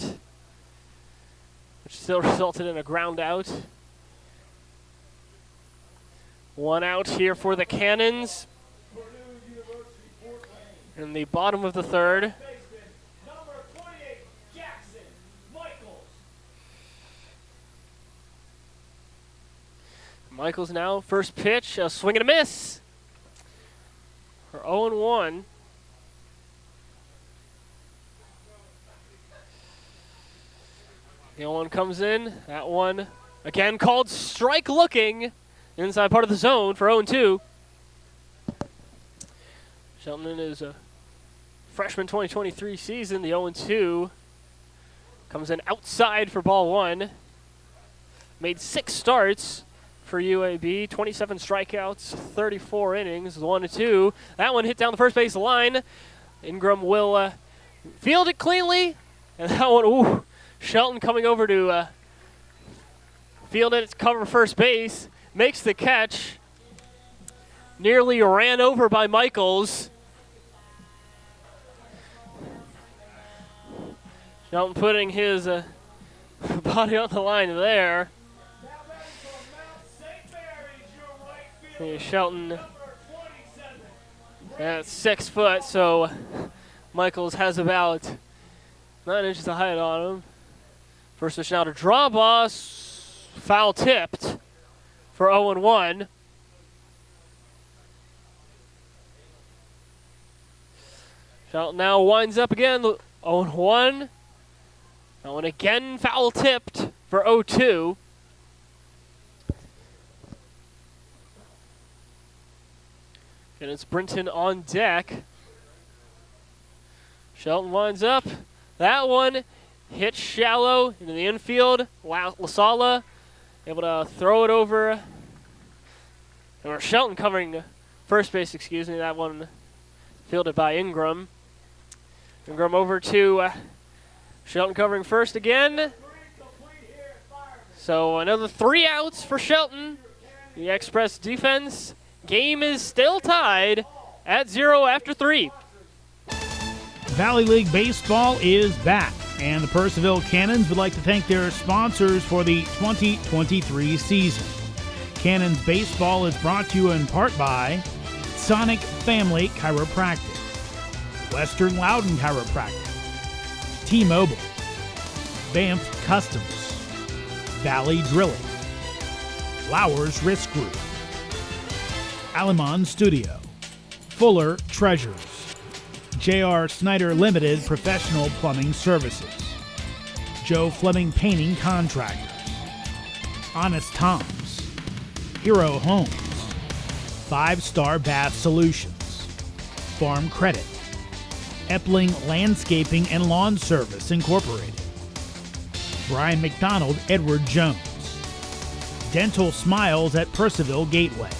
which still resulted in a ground out. 1 out here for the Cannons. In the bottom of the third. Michaels now, first pitch, a swing and a miss. For 0-1. The 0-1 comes in. That one, again, called strike looking. Inside part of the zone for 0-2. Shelton in his freshman 2023 season, the 0-2. Comes in outside for ball one. Made 6 starts for UAB, 27 strikeouts, 34 innings, 1-2. That one hit down the first base line. Ingram will field it cleanly. And that one, ooh, Shelton coming over to field it, cover first base, makes the catch. Nearly ran over by Michaels. Shelton putting his body on the line there. Shelton at 6 foot, so Michaels has about 9 inches of height on him. First pitch now to draw boss, foul tipped for 0-1. Shelton now winds up again, 0-1. That one again foul tipped for 0-2. And it's Brinton on deck. Shelton winds up. That one hit shallow into the infield. LaSala able to throw it over. Or Shelton covering first base, excuse me. That one fielded by Ingram. Ingram over to Shelton covering first again. So another 3 outs for Shelton. The Express defense. Game is still tied at 0 after 3. Valley League Baseball is back, and the Purcellville Cannons would like to thank their sponsors for the 2023 season. Cannons Baseball is brought to you in part by Sonic Family Chiropractic, Western Loudon Chiropractic, T-Mobile, Banff Customs, Valley Drilling, Flowers Risk Group, Alamon Studio, Fuller Treasures, J.R. Snyder Limited Professional Plumbing Services, Joe Fleming Painting Contractors, Honest Tom's, Hero Homes, 5-Star Bath Solutions, Farm Credit, Epling Landscaping and Lawn Service Incorporated, Brian McDonald Edward Jones, Dental Smiles at Purcellville Gateway,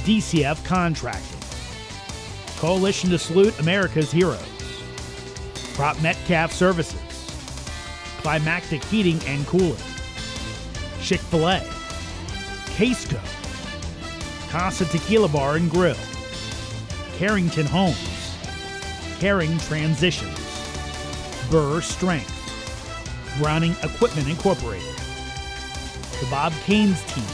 DCF Contracting, Coalition to Salute America's Heroes, Prop Metcalf Services, Climactic Heating and Cooling, Chick-fil-A, Casco, Casa Tequila Bar and Grill, Carrington Homes, Caring Transitions, Burr Strength, Browning Equipment Incorporated, the Bob Caines Team,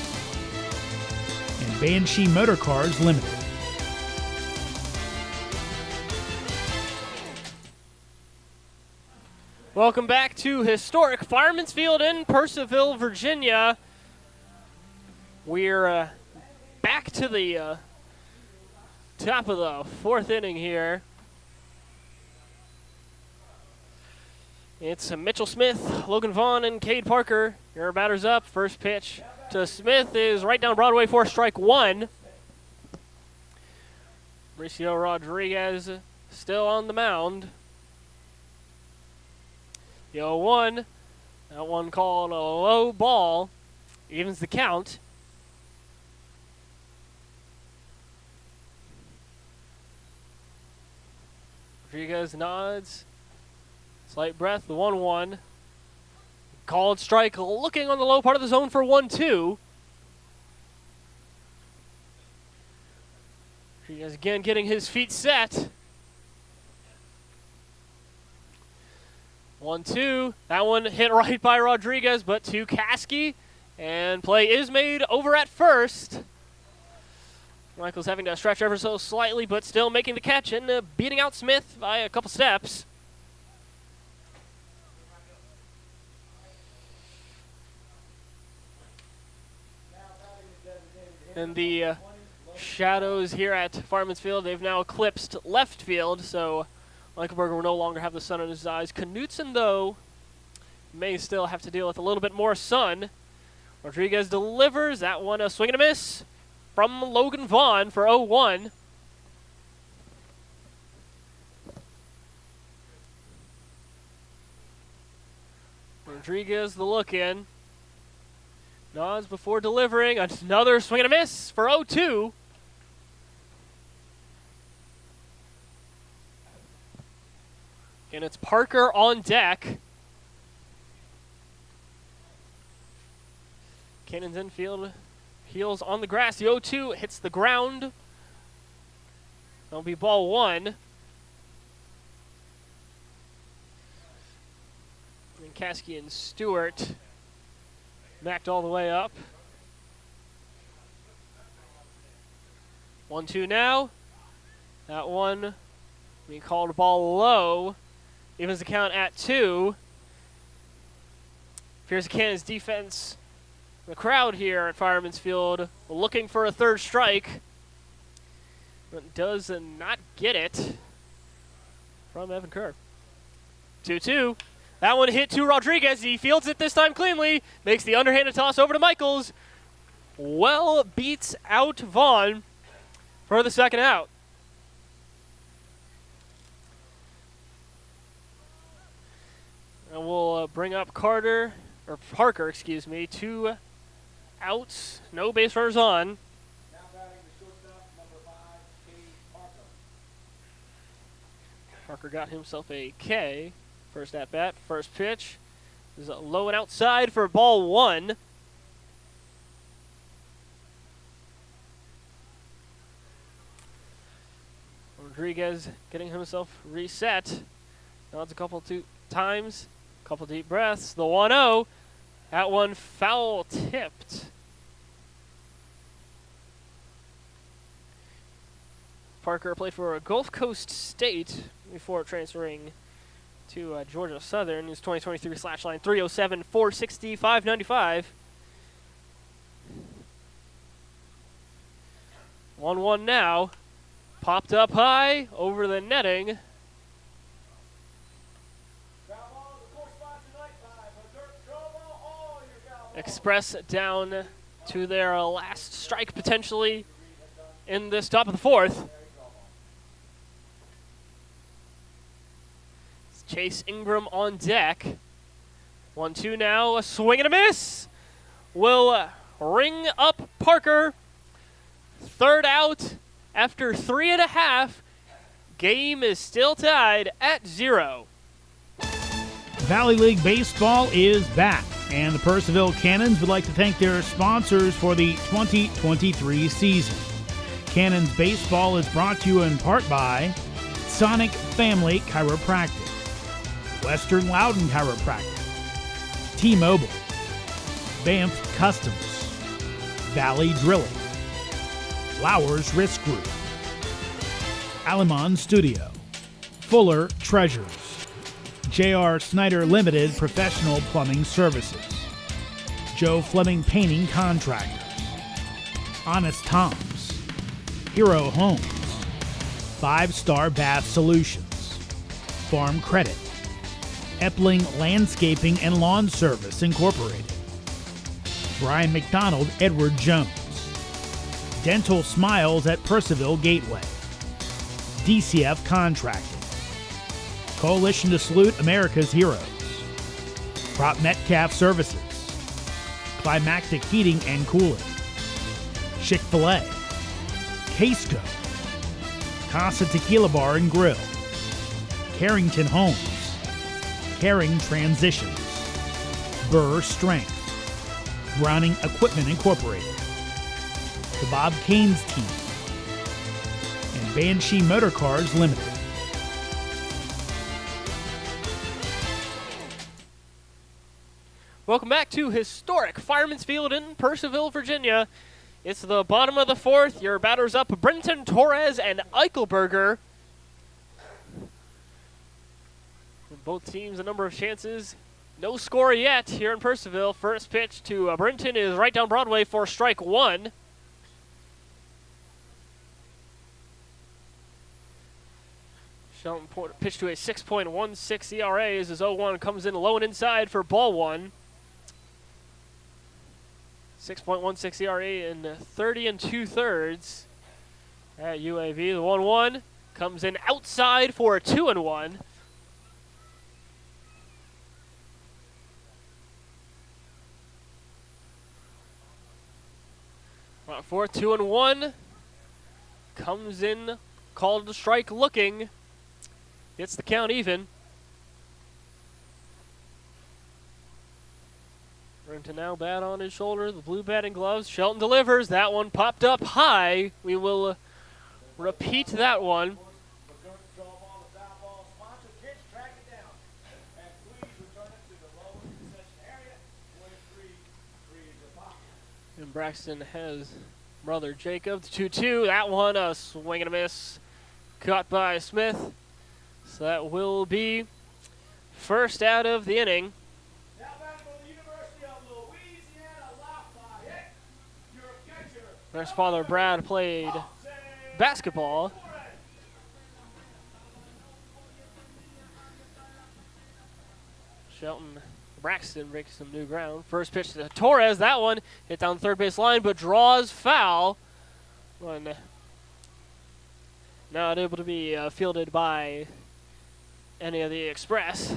and Banshee Motor Cars Limited. Welcome back to historic Fireman's Field in Purcellville, Virginia. We're back to the top of the 4th inning here. It's Mitchell Smith, Logan Vaughn, and Cade Parker. Your batters up. First pitch to Smith is right down Broadway for strike 1. Mauricio Rodriguez still on the mound. The 0-1. That one called a low ball. Evens the count. Rodriguez nods. Slight breath. The 1-1. Called strike, looking on the low part of the zone for 1-2. Rodriguez again getting his feet set. 1-2. That one hit right by Rodriguez, but to Kasky. And play is made over at first. Michael's having to stretch ever so slightly, but still making the catch and beating out Smith by a couple steps. And the shadows here at Fireman's Field, they've now eclipsed left field, so Michael Berger will no longer have the sun in his eyes. Knutson, though, may still have to deal with a little bit more sun. Rodriguez delivers. That one a swing and a miss from Logan Vaughn for 0-1. Rodriguez the look in. Nods before delivering. Another swing and a miss for 0-2. And it's Parker on deck. Cannons infield. Heels on the grass. The 0-2 hits the ground. That'll be ball 1. And Kasky and Stewart backed all the way up. 1-2 now. That one being called a ball low. Evens the count at 2. Here's the Cannons defense. The crowd here at Fireman's Field looking for a third strike. But does not get it from Evan Kerr. 2-2. That one hit to Rodriguez. He fields it this time cleanly. Makes the underhanded toss over to Michaels. Well beats out Vaughn for the second out. And we'll bring up Parker, 2 outs, no base runners on. Now batting the shortstop, number 5, Cade Parker. Parker got himself a K. First at bat, first pitch. This is a low and outside for ball 1. Rodriguez getting himself reset. Nods a couple times, couple deep breaths. The 1-0. That one foul tipped. Parker played for Gulf Coast State before transferring to Georgia Southern. His 2023 slash line 307 460 595. 1-1 now. Popped up high over the netting. Express down to their last strike potentially in this top of the 4th. Chase Ingram on deck. 1-2 now, a swing and a miss. Will ring up Parker. Third out after 3.5. Game is still tied at 0. Valley League Baseball is back, and the Purcellville Cannons would like to thank their sponsors for the 2023 season. Cannons Baseball is brought to you in part by Sonic Family Chiropractic, Western Loudon Chiropractic, T-Mobile, Banff Customs, Valley Drilling, Flowers Risk Group, Alamon Studio, Fuller Treasures, J.R. Snyder Limited Professional Plumbing Services, Joe Fleming Painting Contractors, Honest Tom's, Hero Homes, 5-Star Bath Solutions, Farm Credit, Epling Landscaping and Lawn Service Incorporated, Brian McDonald Edward Jones, Dental Smiles at Purcellville Gateway, DCF Contracting, Coalition to Salute America's Heroes, Prop Metcalf Services, Climactic Heating and Cooling, Chick-fil-A, Casco, Casa Tequila Bar and Grill, Carrington Homes, Caring Transitions, Burr Strength, Browning Equipment Incorporated, the Bob Canes Team, and Banshee Motor Cars Limited. Welcome back to historic Fireman's Field in Purcellville, Virginia. It's the bottom of the fourth. Your batters up, Brenton, Torres, and Eichelberger. Both teams a number of chances. No score yet here in Purcellville. First pitch to Brenton is right down Broadway for strike one. Shelton pitched to a 6.16 ERA as his 0-1 comes in low and inside for ball one. 6.16 ERA in 30 2/3 at UAV. The 1-1 comes in outside for a 2-1. For 2-1 comes in, called the strike looking. Gets the count even. To now bat on his shoulder, the blue batting gloves. Shelton delivers. That one popped up high. We will repeat that one. And Braxton has brother Jacob. 2-2. That one a swing and a miss. Caught by Smith. So that will be first out of the inning. Their father, Brad, played basketball. Shelton Braxton breaks some new ground. First pitch to Torres. That one hit down the third base line, but draws foul. One not able to be fielded by any of the Express.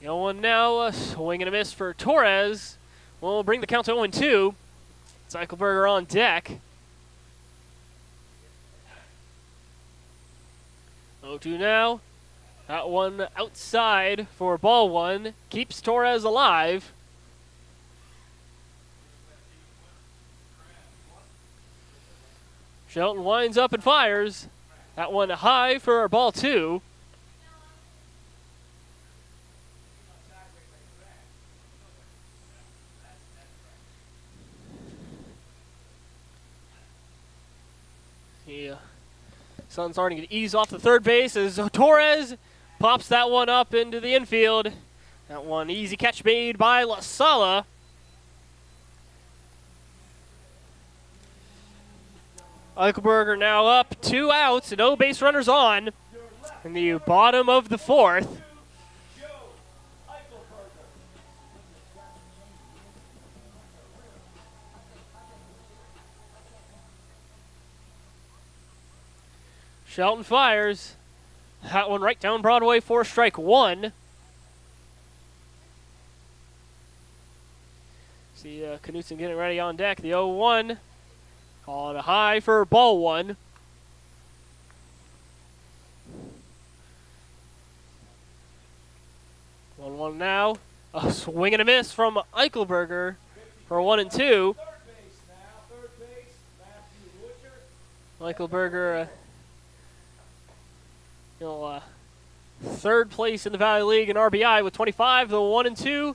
The 0-1 now, a swing and a miss for Torres. We'll bring the count to 0-2. Eichelberger on deck. 0-2 now. That one outside for ball one. Keeps Torres alive. Shelton winds up and fires. That one high for ball two. Sun's starting to ease off the third base as Torres pops that one up into the infield. That one easy catch made by La Sala. Eichelberger now up, 2 outs, no base runners on in the bottom of the fourth. Shelton fires. That one right down Broadway for strike one. See Knutson getting ready on deck. The 0-1. Calling a high for ball one. One now. A swing and a miss from Eichelberger for 1-2. Eichelberger third place in the Valley League in RBI with 25. The 1-2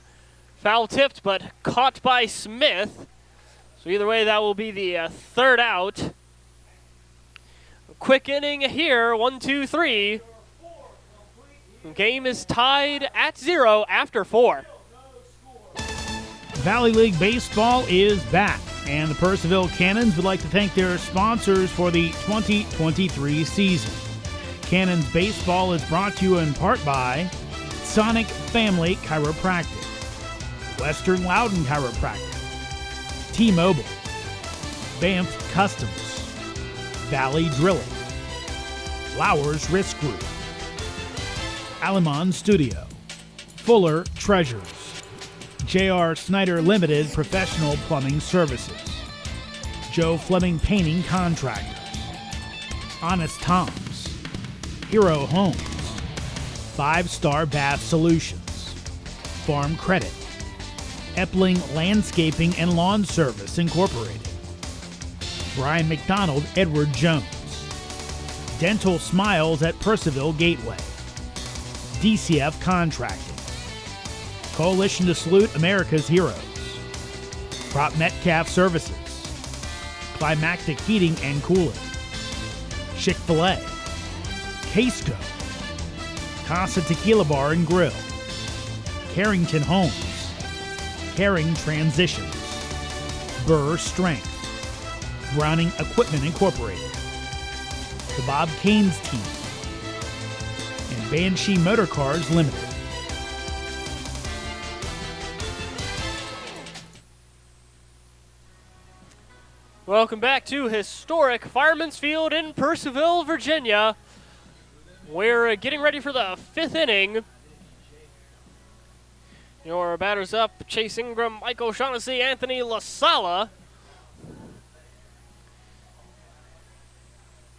foul tipped, but caught by Smith. So either way, that will be the third out. A quick inning here, 1-2-3. Game is tied at 0 after 4. Valley League Baseball is back, and the Purcellville Cannons would like to thank their sponsors for the 2023 season. Cannons Baseball is brought to you in part by Sonic Family Chiropractic, Western Loudon Chiropractic, T-Mobile, Banff Customs, Valley Drilling, Flowers Risk Group, Alamon Studio, Fuller Treasures, J.R. Snyder Limited Professional Plumbing Services, Joe Fleming Painting Contractors, Honest Tom's, Hero Homes, 5-Star Bath Solutions, Farm Credit, Epling Landscaping and Lawn Service Incorporated, Brian McDonald Edward Jones, Dental Smiles at Purcellville Gateway, DCF Contracting, Coalition to Salute America's Heroes, Prop Metcalf Services, Climactic Heating and Cooling, Chick-fil-A, Casco, Casa Tequila Bar and Grill, Carrington Homes, Caring Transitions, Burr Strength, Browning Equipment Incorporated, the Bob Caines Team, and Banshee Motor Cars Limited. Welcome back to historic Fireman's Field in Purcellville, Virginia. We're getting ready for the 5th inning. Your batters up: Chase Ingram, Mike O'Shaughnessy, Anthony LaSala.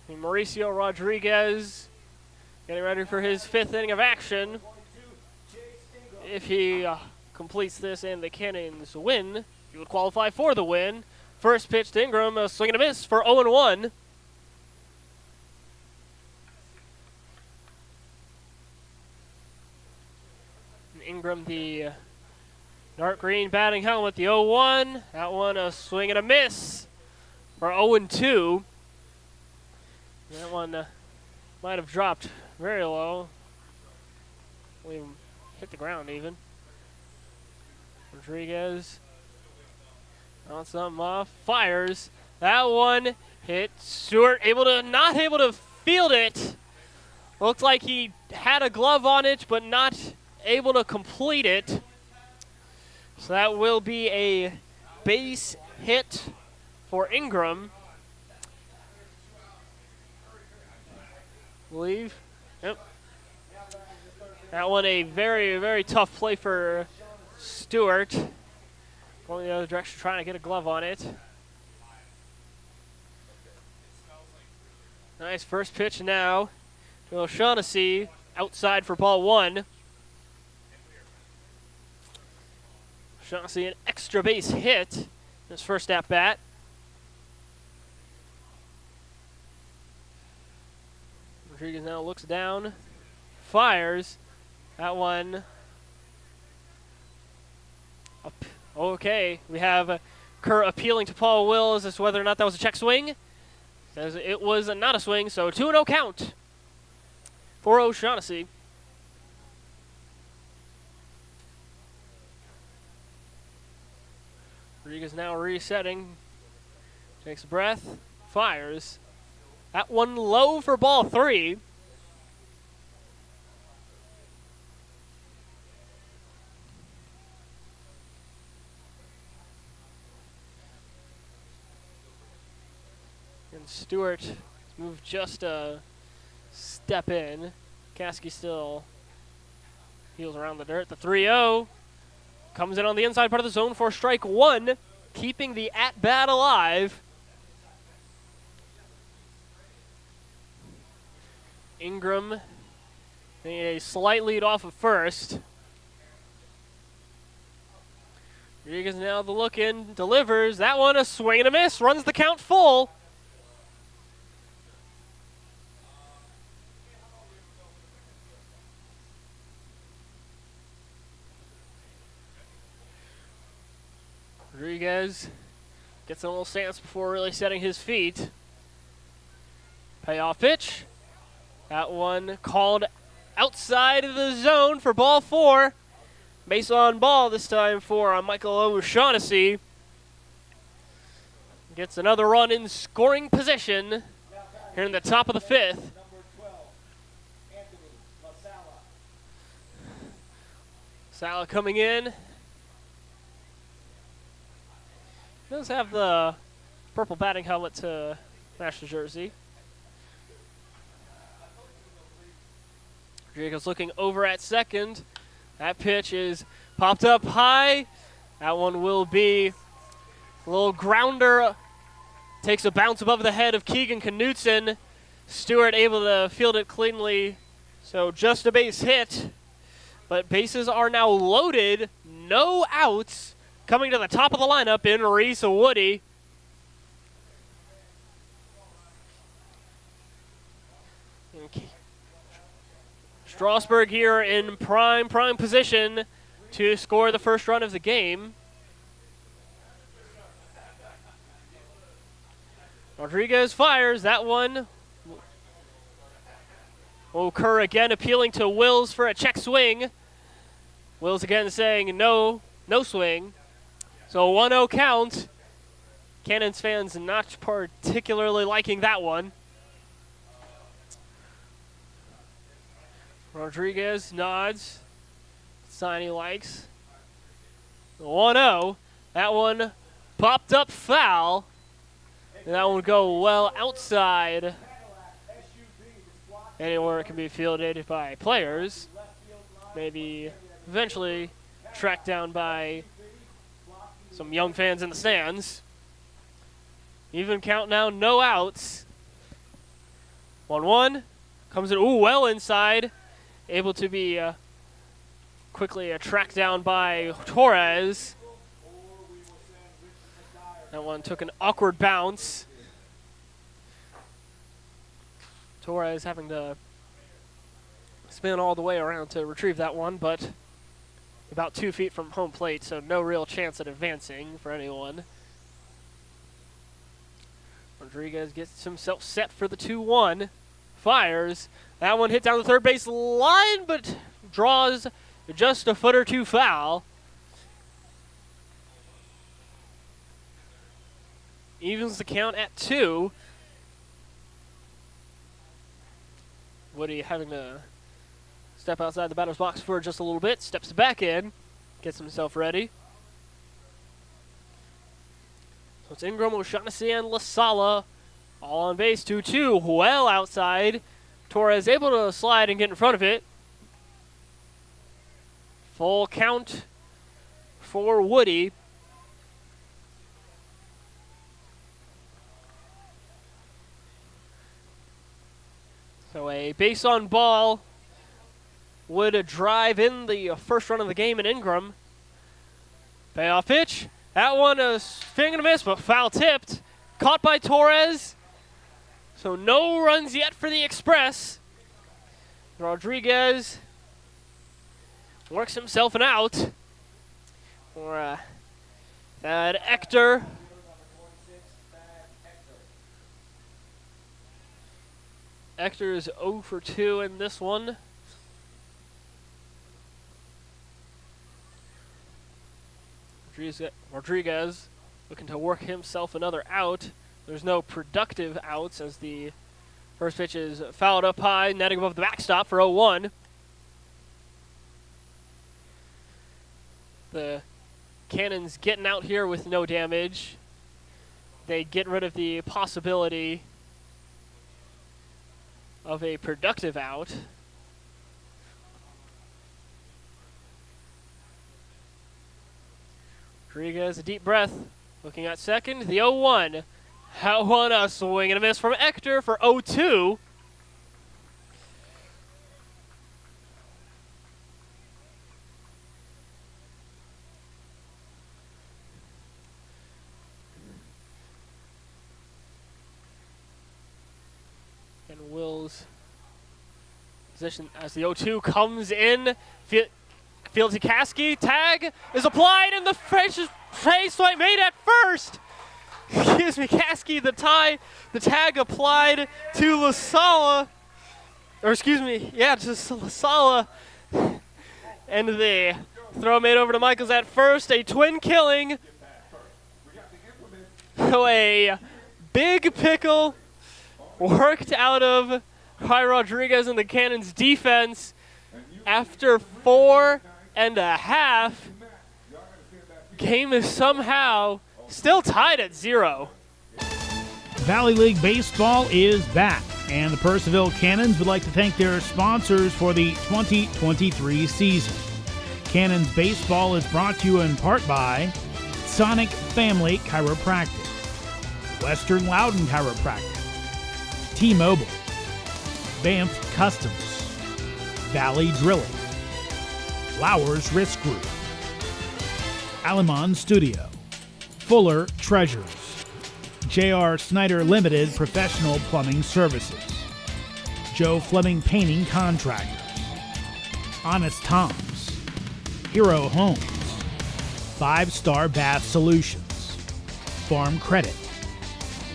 Mauricio Rodriguez getting ready for his 5th inning of action. If he completes this and the Cannons win, he would qualify for the win. First pitch to Ingram, a swing and a miss for 0-1. Ingram, the dark green batting helmet, the 0-1. That one, a swing and a miss for 0-2. That one might have dropped very low. We hit the ground even. Rodriguez on something off, fires. That one hit Stewart, not able to field it. Looked like he had a glove on it, but not able to complete it. So that will be a base hit for Ingram. I believe. Yep. That one a very, very tough play for Stewart. Going the other direction, trying to get a glove on it. Nice first pitch now to O'Shaughnessy, outside for ball 1. O'Shaughnessy, an extra base hit in his first at bat. Rodriguez now looks down, fires. That one up. Okay, we have Kerr appealing to Paul Wills as to whether or not that was a check swing. Says it was not a swing, so 2-0 count for O'Shaughnessy. Rodriguez now resetting, takes a breath, fires. That one low for ball 3. And Stewart moved just a step in. Caskey still heels around the dirt. The 3-0 comes in on the inside part of the zone for strike 1, keeping the at-bat alive. Ingram a slight lead off of first. Rodriguez now the look in, delivers. That one a swing and a miss, runs the count full. Rodriguez gets a little stance before really setting his feet. Payoff pitch. That one called outside of the zone for ball 4. Base on ball this time for Michael O'Shaughnessy. Gets another run in scoring position here in the top of the 5th. Sala coming in. Does have the purple batting helmet to match the jersey. Rodriguez looking over at second. That pitch is popped up high. That one will be a little grounder. Takes a bounce above the head of Keegan Knutson. Stewart able to field it cleanly. So just a base hit. But bases are now loaded. No outs. Coming to the top of the lineup in Reese Woody. Strasburg here in prime position to score the first run of the game. Rodriguez fires. That one will occur again, appealing to Wills for a check swing. Wills again saying no swing. So 1-0 count. Cannons fans not particularly liking that one. Rodriguez nods. Sign he likes. 1-0. That one popped up foul. And that one would go well outside. Anywhere it can be fielded by players. Maybe eventually tracked down by some young fans in the stands. Even count now, no outs. 1-1. Comes in, well inside. Able to be quickly tracked down by Torres. That one took an awkward bounce. Torres having to spin all the way around to retrieve that one, but about 2 feet from home plate, so no real chance at advancing for anyone. Rodriguez gets himself set for the 2-1. Fires. That one hit down the third base line, but draws just a foot or two foul. Evens the count at 2. Woody having to step outside the batter's box for just a little bit. Steps back in. Gets himself ready. So it's Ingram, O'Shaughnessy, and LaSala. All on base, 2-2. Well outside. Torres able to slide and get in front of it. Full count for Woody. So a base on ball would drive in the first run of the game in Ingram. Payoff pitch. That one is swing and a miss, but foul tipped. Caught by Torres. So no runs yet for the Express. Rodriguez works himself an out. For Thad Ector. Ector is 0 for 2 in this one. Rodriguez looking to work himself another out. There's no productive outs as the first pitch is fouled up high, netting above the backstop for 0-1. The Cannons getting out here with no damage. They get rid of the possibility of a productive out. Rodriguez, a deep breath, looking at second, the 0-1. That one, a swing and a miss from Ector for 0-2. And Will's position as the 0-2 comes in. Fields to Kasky. Tag is applied, and the face made at first. Excuse me, Kasky, the tag applied to LaSala. Or excuse me, yeah, to LaSala. And the throw made over to Michaels at first. A twin killing. So a big pickle worked out of by Rodriguez and the Cannons defense after 4.5. Game is somehow still tied at 0. Valley League Baseball is back, And the Purcellville Cannons would like to thank their sponsors for the 2023 season. Cannons Baseball is brought to you in part by Sonic Family Chiropractic, Western Loudon Chiropractic, T-Mobile, Banff Customs, Valley Drilling, Flowers Risk Group, Alamon Studio, Fuller Treasures, J.R. Snyder Limited Professional Plumbing Services, Joe Fleming Painting Contractors, Honest Tom's, Hero Homes, 5-Star Bath Solutions, Farm Credit,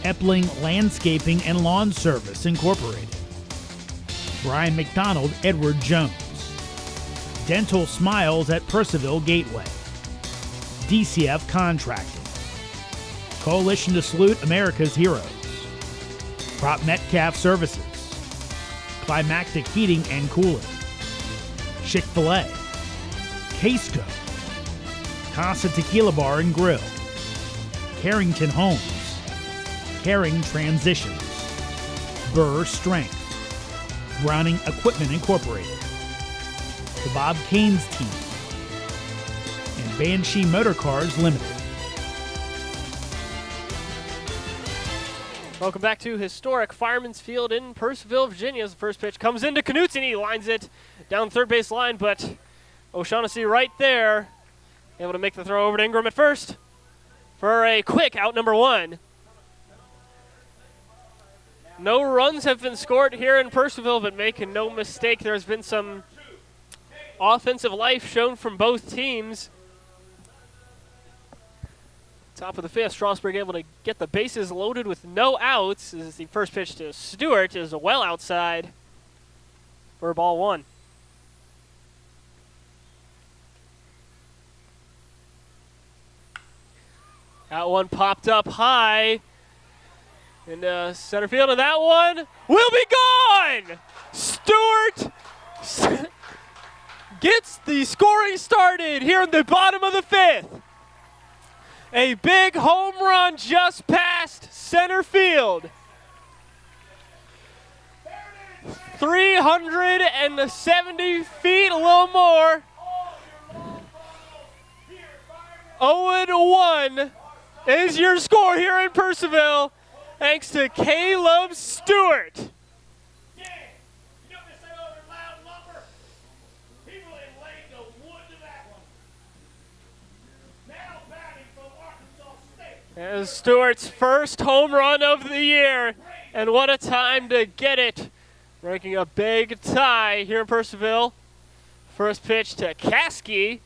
Epling Landscaping and Lawn Service Incorporated, Brian McDonald Edward Jones, Dental Smiles at Purcellville Gateway, DCF Contracting, Coalition to Salute America's Heroes, Prop Metcalf Services, Climactic Heating and Cooling, Chick-fil-A, Casco, Casa Tequila Bar and Grill, Carrington Homes, Caring Transitions, Burr Strength, Browning Equipment Incorporated, the Bob Canes Team, and Banshee Motor Cars Limited. Welcome back to historic Fireman's Field in Purcellville, Virginia. As the first pitch comes into Knutson, he lines it down the third base line, but O'Shaughnessy right there, able to make the throw over to Ingram at first for a quick out number one. No runs have been scored here in Purcellville, but making no mistake, there's been some offensive life shown from both teams. Top of the fifth, Strasburg able to get the bases loaded with no outs. This is the first pitch to Stewart, is well outside for ball one. That one popped up high in center field, and that one will be gone! Stewart gets the scoring started here in the bottom of the fifth. A big home run just past center field. 370 feet, a little more. 0-1 is your score here in Purcellville, thanks to Caleb Stewart. As Stewart's first home run of the year, and what a time to get it. Breaking a big tie here in Purcellville. First pitch to Caskey.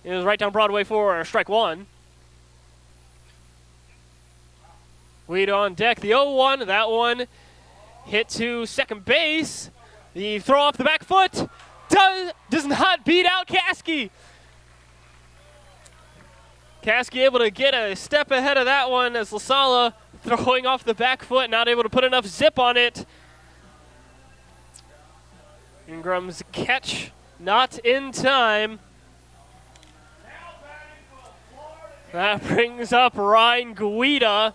It was right down Broadway for strike one. Weed on deck, the 0-1, that one hit to second base. The throw off the back foot does not beat out Caskey. Caskey able to get a step ahead of that one as LaSala throwing off the back foot, not able to put enough zip on it. Ingram's catch not in time. That brings up Ryan Guida.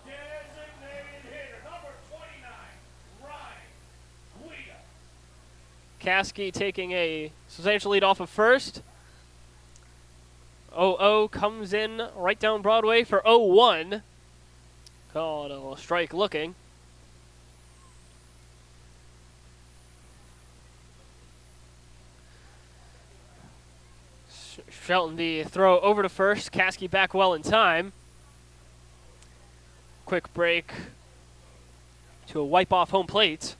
Caskey taking a substantial lead off of first. 0-0 comes in right down Broadway for 0-1. Called a strike looking. Shelton the throw over to first. Caskey back well in time. Quick break to a wipe off home plate.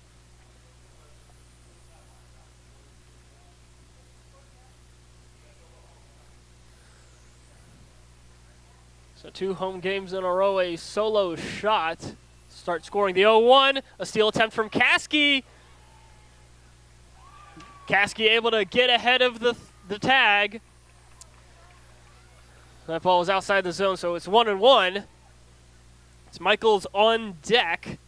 So 2 home games in a row, a solo shot. Start scoring the 0-1. A steal attempt from Caskey. Caskey able to get ahead of the tag. That ball was outside the zone, so it's 1-1. It's Michaels on deck.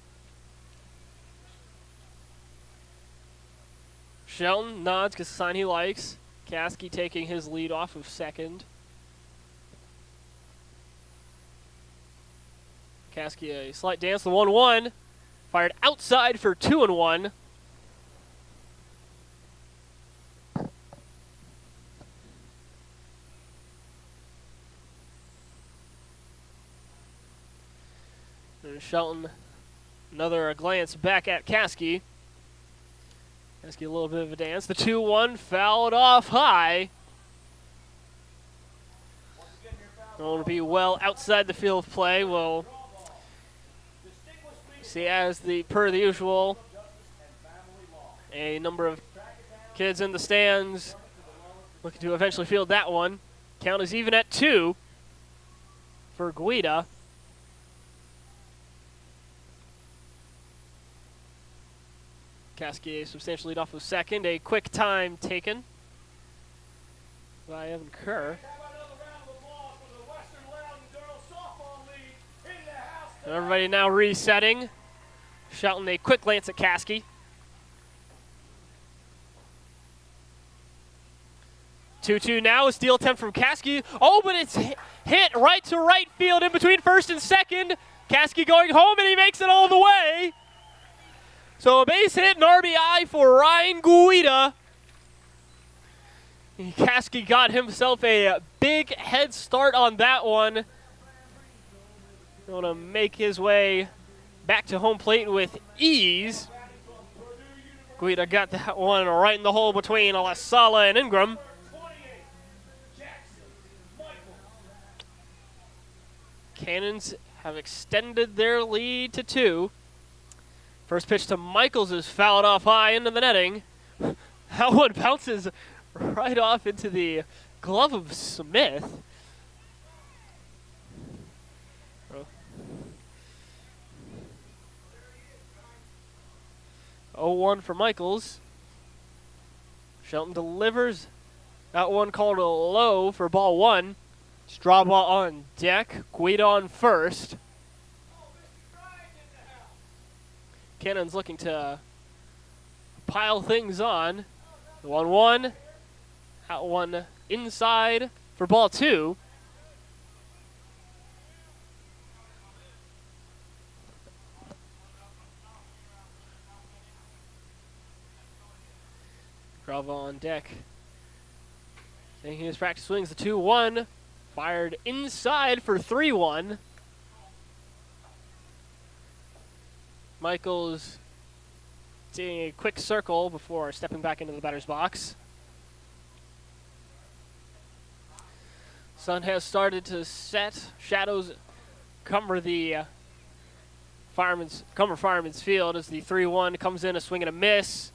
Shelton nods because it's a sign he likes. Caskey taking his lead off of second. Caskey a slight dance, the 1-1. Fired outside for 2-1. And Shelton, another glance back at Caskey. Caskey a little bit of a dance. The 2-1 fouled off high. Going to be well outside the field of play. We'll see as per the usual, a number of kids in the stands looking to eventually field that one. Count is even at 2 for Guida. Caskey substantial lead off of second. A quick time taken by Evan Kerr. Everybody now resetting. Shelton a quick glance at Caskey. 2-2 now, a steal attempt from Caskey. Oh, but it's hit right to right field in between first and second. Caskey going home, and he makes it all the way. So a base hit and RBI for Ryan Guida. Caskey got himself a big head start on that one. Going to make his way back to home plate with ease. Guida got that one right in the hole between Alasala and Ingram. Cannons have extended their lead to 2. First pitch to Michaels is fouled off high into the netting. That one bounces right off into the glove of Smith. 0-1 for Michaels. Shelton delivers. That one called a low for ball 1. Straw ball on deck. Guida on first. Cannons looking to pile things on. 1-1. That one inside for ball 2. Bravo on deck. Taking his practice swings, the 2-1. Fired inside for 3-1. Michaels doing a quick circle before stepping back into the batter's box. Sun has started to set. Shadows cover the Fireman's Field as the 3-1 comes in, a swing and a miss.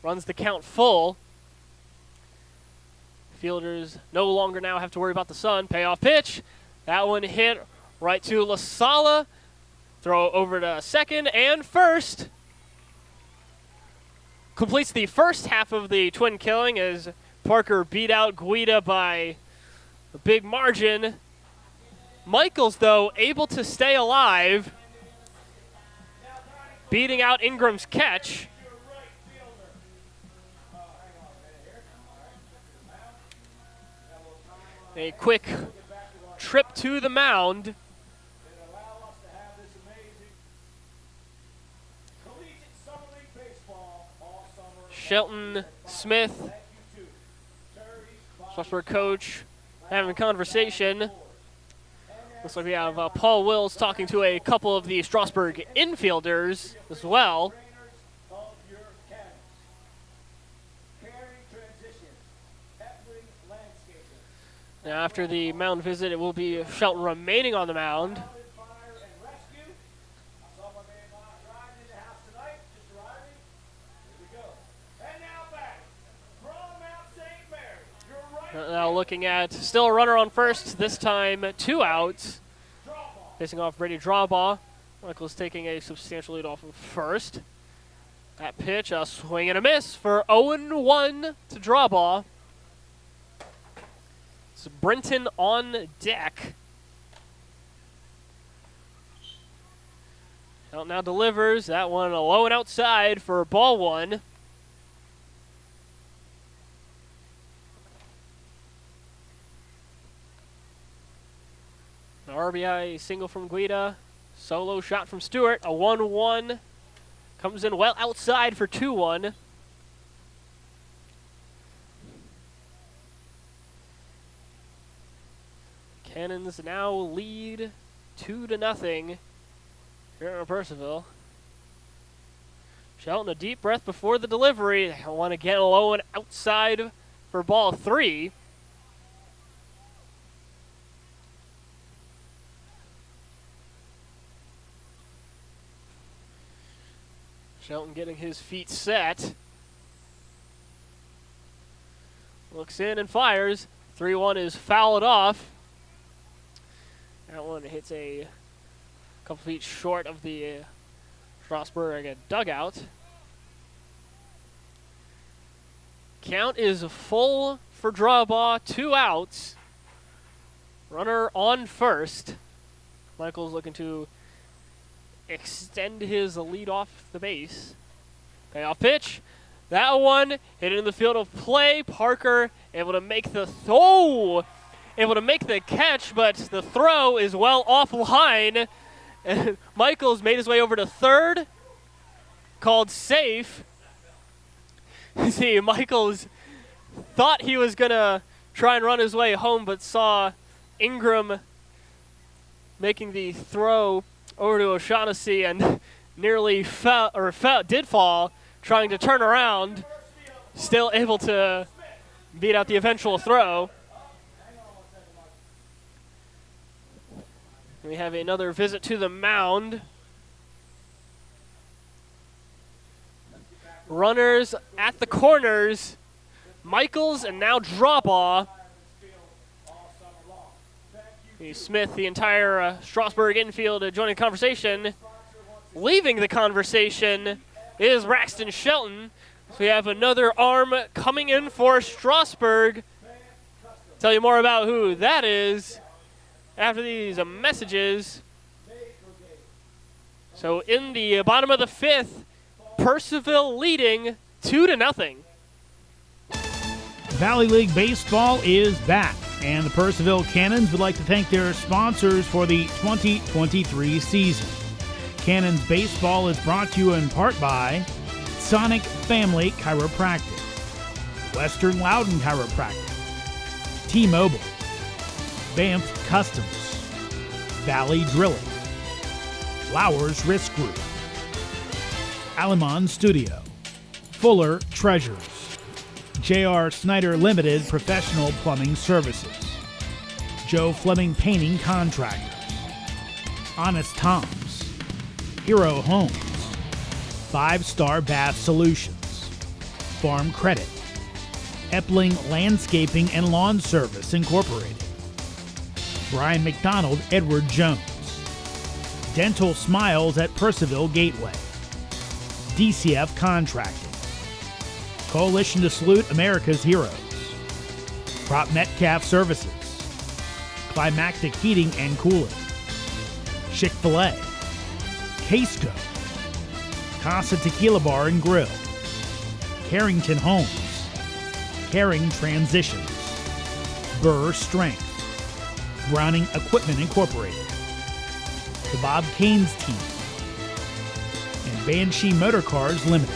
Runs the count full. Fielders no longer now have to worry about the sun. Payoff pitch. That one hit right to LaSala. Throw over to second and first. Completes the first half of the twin killing as Parker beat out Guida by a big margin. Michaels, though, able to stay alive, beating out Ingram's catch. A quick trip to the mound. Shelton Smith, Strasburg coach, having a conversation. Looks like we have Paul Wills talking to a couple of the Strasburg infielders as well. Now after the mound visit, it will be Shelton remaining on the mound. Now looking at still a runner on first, this time 2 outs. Facing off Brady Drawbaugh. Michael's taking a substantial lead off of first. That pitch, a swing and a miss for 0-1 to Drawbaugh. It's Brenton on deck. Shelton now delivers. That one low and outside for ball 1. An RBI single from Guida. Solo shot from Stewart, a 1-1. Comes in well outside for 2-1. Cannons now lead 2-0 here in Purcellville. Shelton, a deep breath before the delivery. They want to get low and outside for ball 3. Shelton getting his feet set. Looks in and fires. 3-1 is fouled off. That one hits a couple feet short of the Strasburg dugout. Count is full for draw ball, 2 outs. Runner on first. Michael's looking to extend his lead off the base. Payoff pitch. That one hit in the field of play. Parker able to make the able to make the catch, but the throw is well offline. And Michaels made his way over to third. Called safe. See, Michaels thought he was going to try and run his way home, but saw Ingram making the throw over to O'Shaughnessy and nearly did fall, trying to turn around, still able to beat out the eventual throw. We have another visit to the mound. Runners at the corners. Michaels and now Drawbaugh. Smith, the entire Strasburg infield joining the conversation. Leaving the conversation is Braxton Shelton. So we have another arm coming in for Strasburg. Tell you more about who that is after these messages. So in the bottom of the 5th, Purcellville leading 2-0. Valley League Baseball is back, and the Purcellville Cannons would like to thank their sponsors for the 2023 season. Cannons Baseball is brought to you in part by Sonic Family Chiropractic, Western Loudon Chiropractic, T-Mobile, Banff Customs, Valley Drilling, Flowers Risk Group, Alamon Studio, Fuller Treasures, J.R. Snyder Limited Professional Plumbing Services, Joe Fleming Painting Contractors, Honest Tom's, Hero Homes, 5-Star Bath Solutions, Farm Credit, Epling Landscaping and Lawn Service Incorporated, Brian McDonald Edward Jones, Dental Smiles at Purcellville Gateway, DCF Contracting, Coalition to Salute America's Heroes, Prop Metcalf Services, Climactic Heating and Cooling, Chick-fil-A, Casco, Casa Tequila Bar and Grill, Carrington Homes, Caring Transitions, Burr Strength, Browning Equipment Incorporated, the Bob Canes Team, and Banshee Motor Cars Limited.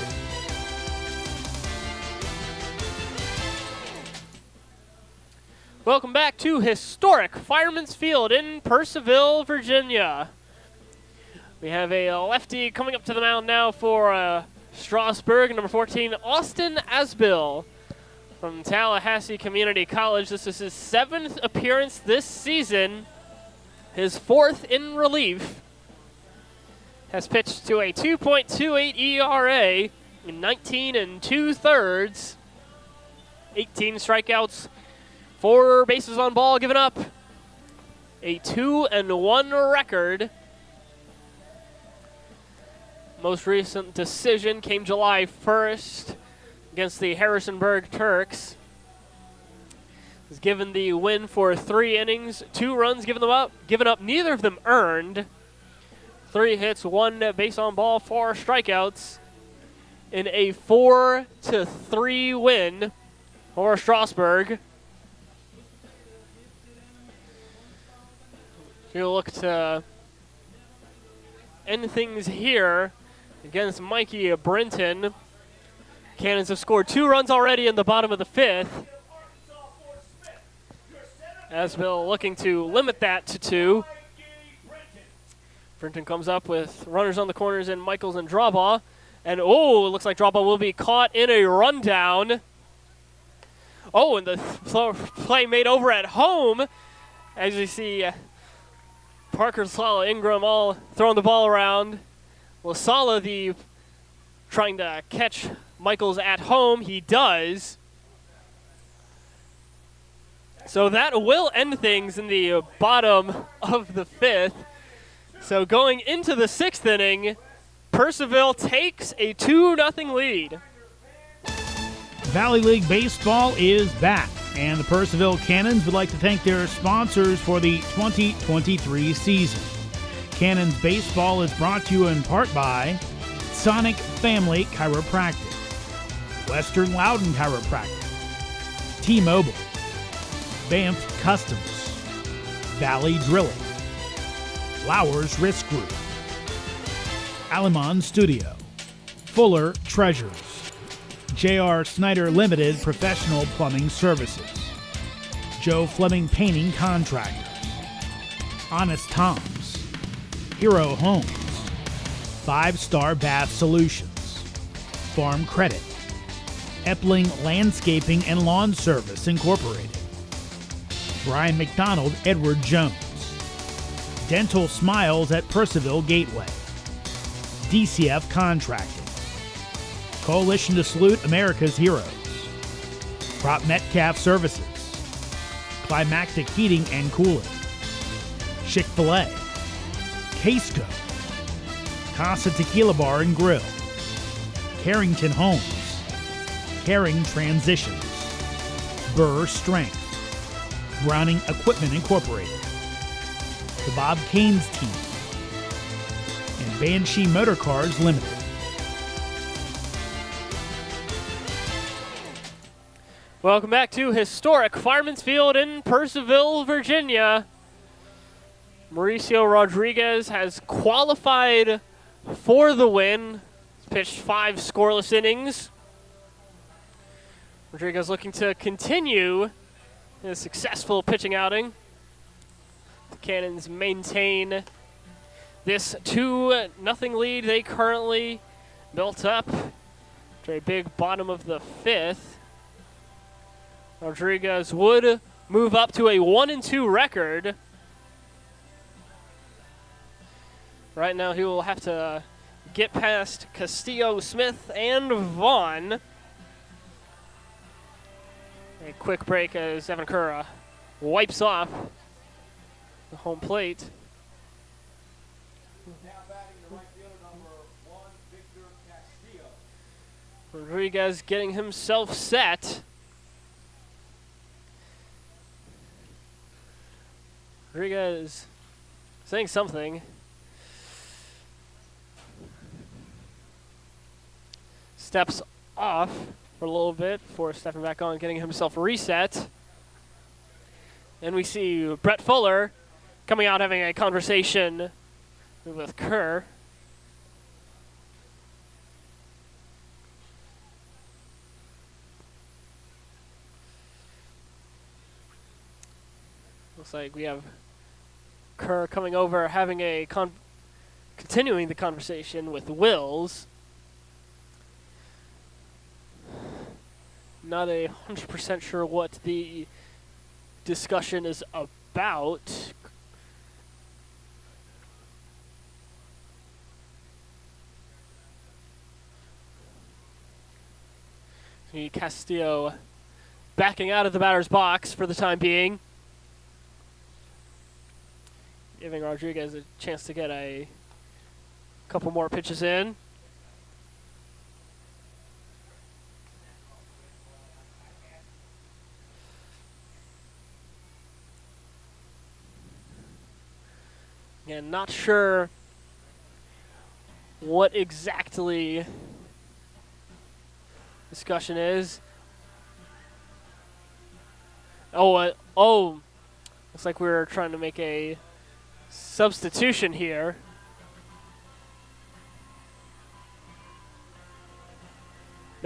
Welcome back to historic Fireman's Field in Purcellville, Virginia. We have a lefty coming up to the mound now for Strasburg, number 14, Austin Asbill from Tallahassee Community College. This is his 7th appearance this season, his 4th in relief. Has pitched to a 2.28 ERA in 19 2/3, 18 strikeouts, 4 bases on ball given up, a 2-1 record. Most recent decision came July 1st against the Harrisonburg Turks. He's given the win for 3 innings, 2 runs given up, neither of them earned. 3 hits, 1 base on ball, 4 strikeouts in a 4-3 win for Strasburg. You look to end things here against Mikey Brenton. Cannons have scored 2 runs already in the bottom of the 5th. Asbill looking to limit that to 2. Brenton comes up with runners on the corners and Michaels and Drawbaugh. And, oh, it looks like Drawbaugh will be caught in a rundown. Oh, and the play made over at home. As you see, Parker, Lasala, Ingram all throwing the ball around. Lasala trying to catch Michaels at home. He does. So that will end things in the bottom of the 5th. So going into the 6th inning, Purcellville takes a 2-0 lead. Valley League Baseball is back, and the Purcellville Cannons would like to thank their sponsors for the 2023 season. Cannons Baseball is brought to you in part by Sonic Family Chiropractic, Western Loudon Chiropractic, T-Mobile, Banff Customs, Valley Drilling, Flowers Risk Group, Alamon Studio, Fuller Treasures, J.R. Snyder Limited Professional Plumbing Services, Joe Fleming Painting Contractors, Honest Tom's, Hero Homes, 5-Star Bath Solutions, Farm Credit, Epling Landscaping and Lawn Service Incorporated, Brian McDonald Edward Jones, Dental Smiles at Purcellville Gateway, DCF Contracting, Coalition to Salute America's Heroes, Prop Metcalf Services, Climactic Heating and Cooling, Chick-fil-A, Casco, Casa Tequila Bar and Grill, Carrington Homes, Caring Transitions, Burr Strength, Browning Equipment Incorporated, the Bob Canes Team, and Banshee Motor Cars Limited. Welcome back to historic Fireman's Field in Purcellville, Virginia. Mauricio Rodriguez has qualified for the win. He's pitched 5 scoreless innings. Rodriguez looking to continue his successful pitching outing. The Cannons maintain this 2-0 lead they currently built up after a big bottom of the 5th. Rodriguez would move up to a 1-2 record. Right now he will have to get past Castillo, Smith, and Vaughn. A quick break as Evan Kerr wipes off the home plate. Now batting the right fielder, number 1, Victor Castillo. Rodriguez getting himself set. Rodriguez saying something. Steps off for a little bit before stepping back on, getting himself reset. And we see Brett Fuller coming out having a conversation with Kerr. Looks like we have Kerr coming over having a continuing the conversation with Wills. Not 100% sure what the discussion is about. Castillo backing out of the batter's box for the time being, giving Rodriguez a chance to get a couple more pitches in. And not sure what exactly discussion is. Looks like we're trying to make a substitution here.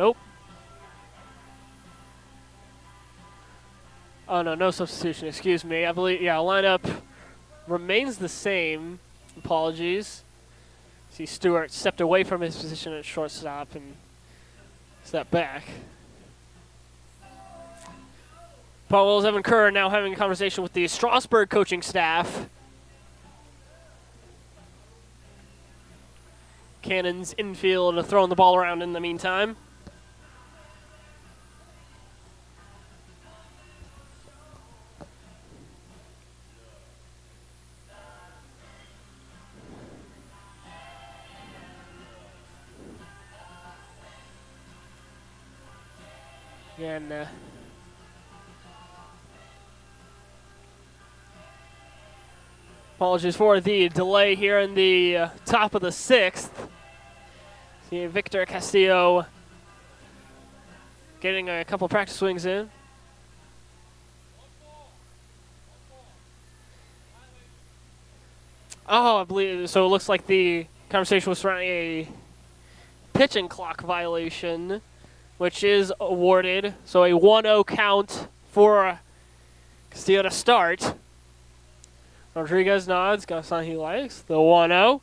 Nope. Oh, no, no substitution. Excuse me. I believe, yeah, lineup remains the same. Apologies. See, Stewart stepped away from his position at shortstop and stepped back. Paul Wills, Evan Kerr now having a conversation with the Strasburg coaching staff. Cannons infield throwing the ball around in the meantime. And apologies for the delay here in the top of the 6th. See Victor Castillo getting a couple practice swings in. Oh, I believe so. It looks like the conversation was surrounding a pitching clock violation, which is awarded. So a 1-0 count for Castillo to start. Rodriguez nods, got a sign he likes. The 1-0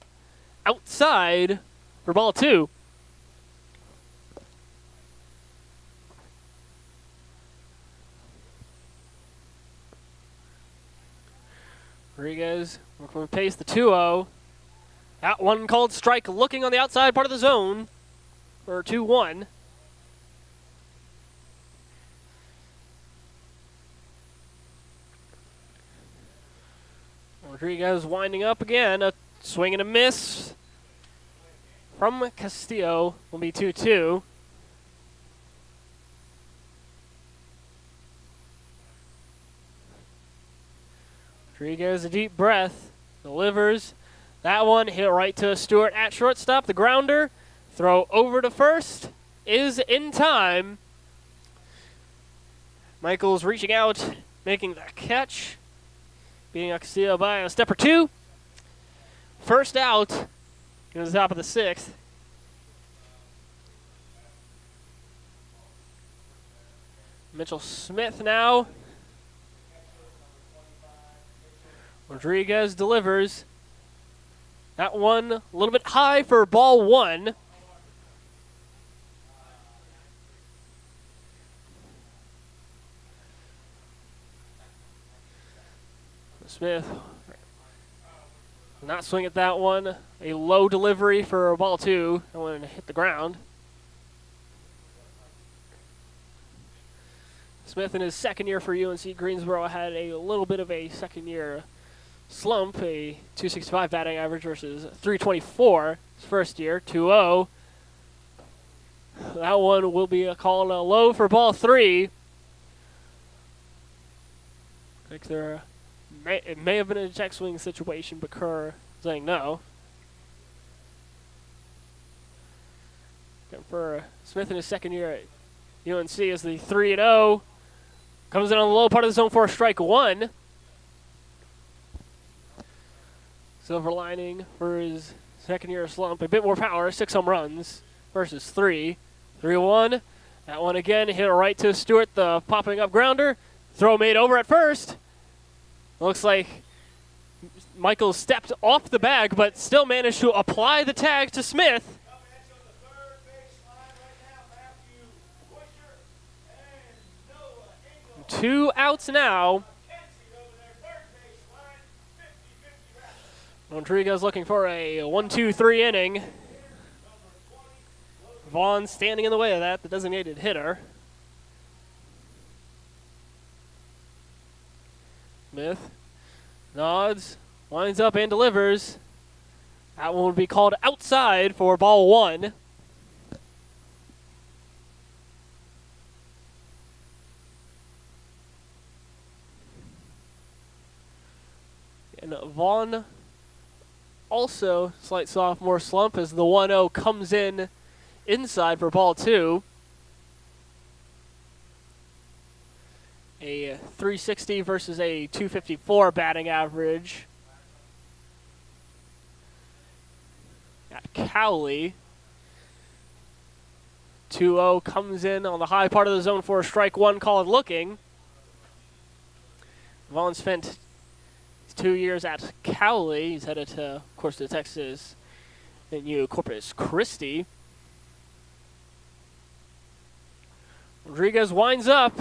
outside for ball 2. Rodriguez working with pace, the 2-0. That one called strike, looking on the outside part of the zone for 2-1. Rodriguez winding up again. A swing and a miss from Castillo will be 2-2. Rodriguez, a deep breath, delivers. That one hit right to Stewart at shortstop. The grounder, throw over to first, is in time. Michaels reaching out, making the catch. Beating Castillo by a step or two. First out in the top of the 6th. Mitchell Smith now. Rodriguez delivers. That one a little bit high for ball 1. Smith not swing at that one. A low delivery for ball 2. That one hit the ground. Smith in his second year for UNC Greensboro had a little bit of a second year slump, a 265 batting average versus 324 his first year. 2-0. That one will be called a low for ball 3. I think it may have been a check swing situation, but Kerr saying no. For Smith in his second year at UNC is the 3-0. Comes in on the low part of the zone for a strike 1. Silver lining for his second year slump. A bit more power, 6 home runs versus 3. 3-1. That one again hit right to Stewart, the popping up grounder. Throw made over at first. Looks like Michaels stepped off the bag, but still managed to apply the tag to Smith. 2 outs now. Rodriguez looking for a 1-2-3 inning. Vaughn standing in the way of that, the designated hitter. Smith nods, winds up and delivers. That one would be called outside for ball 1. And Vaughn also slight sophomore slump as the 1-0 comes in inside for ball 2. A 360 versus a 254 batting average. Got Cowley. 2-0 comes in on the high part of the zone for a strike one called looking. Vaughn spent 2 years at Cowley. He's headed to, of course, to Texas and Corpus Christi. Rodriguez winds up.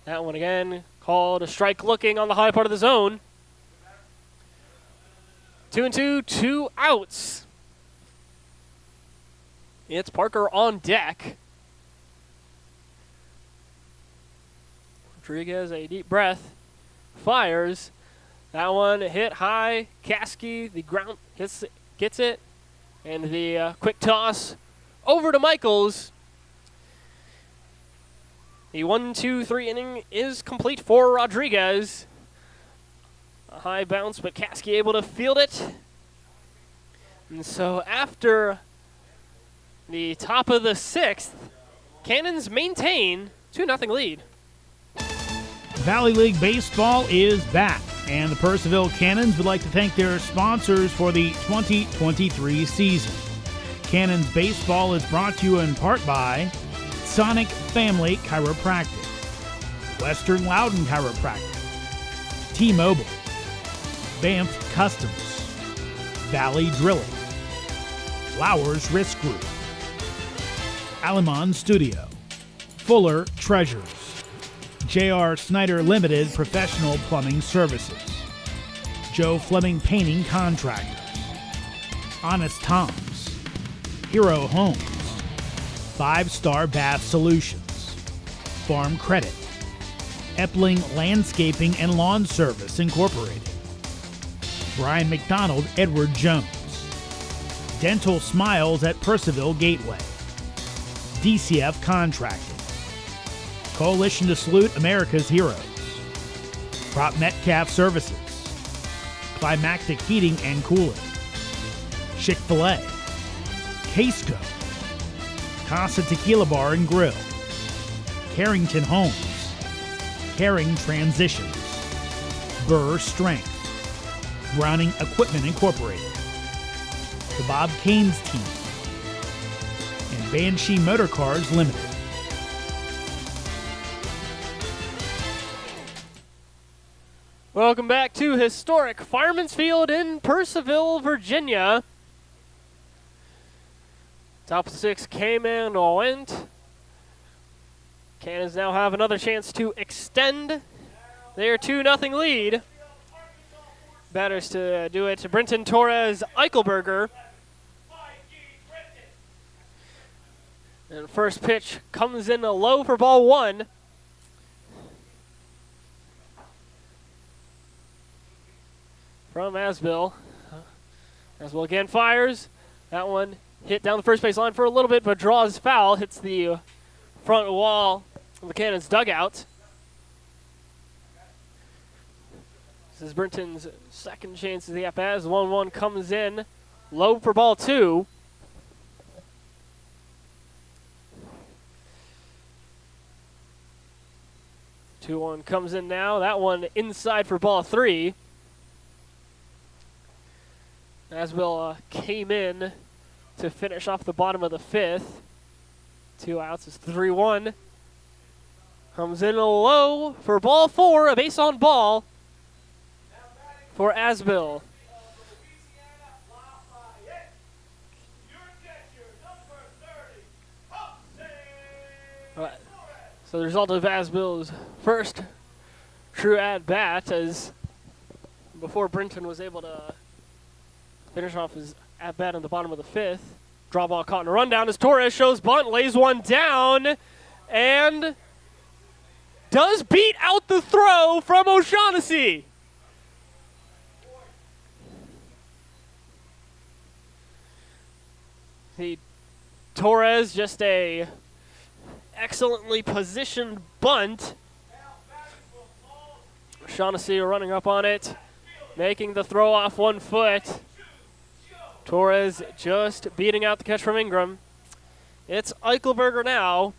That one again called a strike looking on the high part of the zone. 2-2, 2 outs. It's Parker on deck. Rodriguez, a deep breath, fires. That one hit high. Caskey, the ground gets it, and the quick toss over to Michaels. The 1-2-3 inning is complete for Rodriguez. A high bounce, but Caskey able to field it. And so after the top of the 6th, Cannons maintain 2-0 lead. Valley League Baseball is back, and the Purcellville Cannons would like to thank their sponsors for the 2023 season. Cannons Baseball is brought to you in part by Sonic Family Chiropractic, Western Loudon Chiropractic, T-Mobile, Banff Customs, Valley Drilling, Flowers Risk Group, Alamon Studio, Fuller Treasures, J.R. Snyder Limited Professional Plumbing Services, Joe Fleming Painting Contractors, Honest Tom's, Hero Homes, 5-Star Bath Solutions, Farm Credit, Epling Landscaping and Lawn Service Incorporated, Brian McDonald Edward Jones, Dental Smiles at Purcellville Gateway, DCF Contracting, Coalition to Salute America's Heroes, Prop Metcalf Services, Climactic Heating and Cooling, Chick-fil-A, Casco, Casa Tequila Bar and Grill, Carrington Homes, Caring Transitions, Burr Strength, Browning Equipment Incorporated, the Bob Canes Team, and Banshee Motor Cars Limited. Welcome back to historic Fireman's Field in Purcellville, Virginia. Top of the 6 came and went. Cannons now have another chance to extend their 2-0 lead. Batters to do it to Brenton Torres Eichelberger. And first pitch comes in low for ball 1. From Asbill. Asbill again fires. That one hit down the first base line for a little bit, but draws foul. Hits the front wall of the Cannons dugout. This is Brenton's second chance at the at-bat. 1-1 comes in. Low for ball 2. Two 2-1 comes in now. That one inside for ball 3. Asbill came in to finish off the bottom of the 5th. 2 outs is 3-1. Comes in low for ball 4, a base on ball for Asbill. So the result of Asbill's first true at-bat, as before Brenton was able to finish off his at-bat in the bottom of the 5th. Draw ball caught in a rundown as Torres shows bunt, lays one down, and does beat out the throw from O'Shaughnessy. Torres, just a excellently positioned bunt. O'Shaughnessy running up on it, making the throw off 1 foot. Torres just beating out the catch from Ingram. It's Eichelberger now.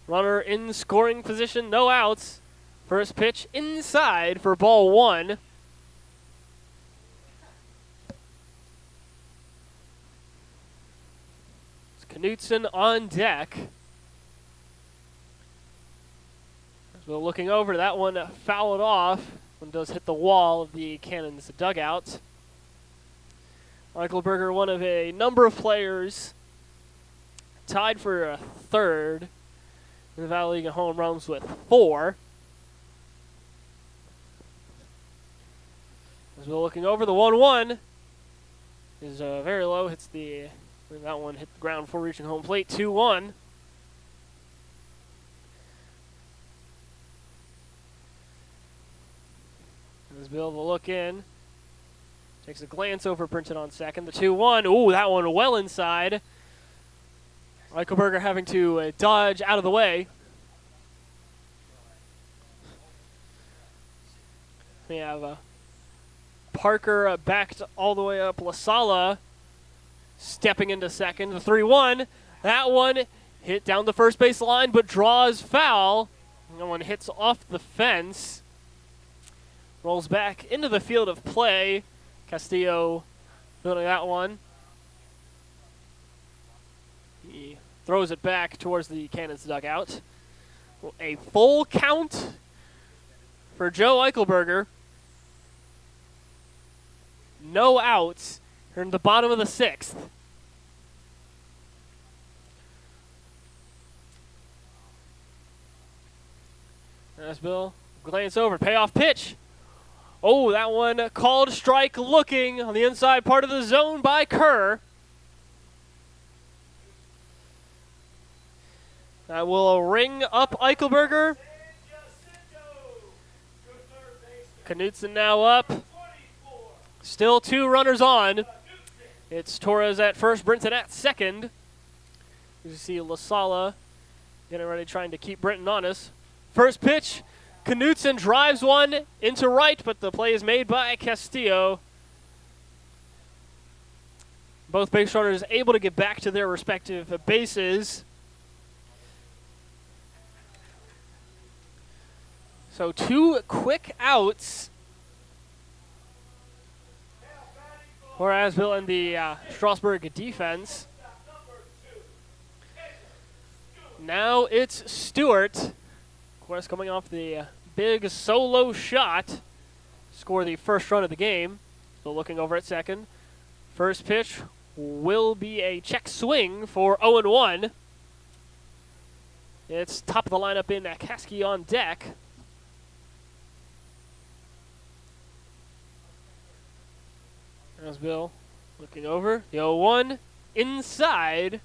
Runner in scoring position, no outs. First pitch inside for ball 1. Knutson on deck. So looking over, that one fouled off. One does hit the wall of the Cannons dugout. Eichelberger, one of a number of players, tied for a third in the Valley League in home runs with 4. As we're looking over, the 1-1 is very low. Hits the that one hit the ground before reaching home plate. 2-1. As Bill will look in, takes a glance over Brinton on second. The 2-1. Ooh, that one well inside. Eichelberger having to dodge out of the way. We have Parker backed all the way up. LaSala stepping into second. The 3-1. That one hit down the first base line but draws foul. That one hits off the fence. Rolls back into the field of play. Castillo fielding that one. He throws it back towards the Cannons dugout. A full count for Joe Eichelberger. No outs. Here in the bottom of the 6th. As Bill glance over, payoff pitch. Oh, that one called strike looking on the inside part of the zone by Kerr. That will ring up Eichelberger. Knutson now up. Still 2 runners on. It's Torres at first, Brinton at second. You see LaSala getting ready, trying to keep Brinton honest. First pitch, Knutson drives one into right, but the play is made by Castillo. Both base runners able to get back to their respective bases. So 2 quick outs for Asbill and the Strasburg defense. Now it's Stewart. Of course, coming off the big solo shot, score the first run of the game. So looking over at second. First pitch will be a check swing for 0-1. It's top of the lineup in Kasky on deck. There's Bill looking over. The 0-1 inside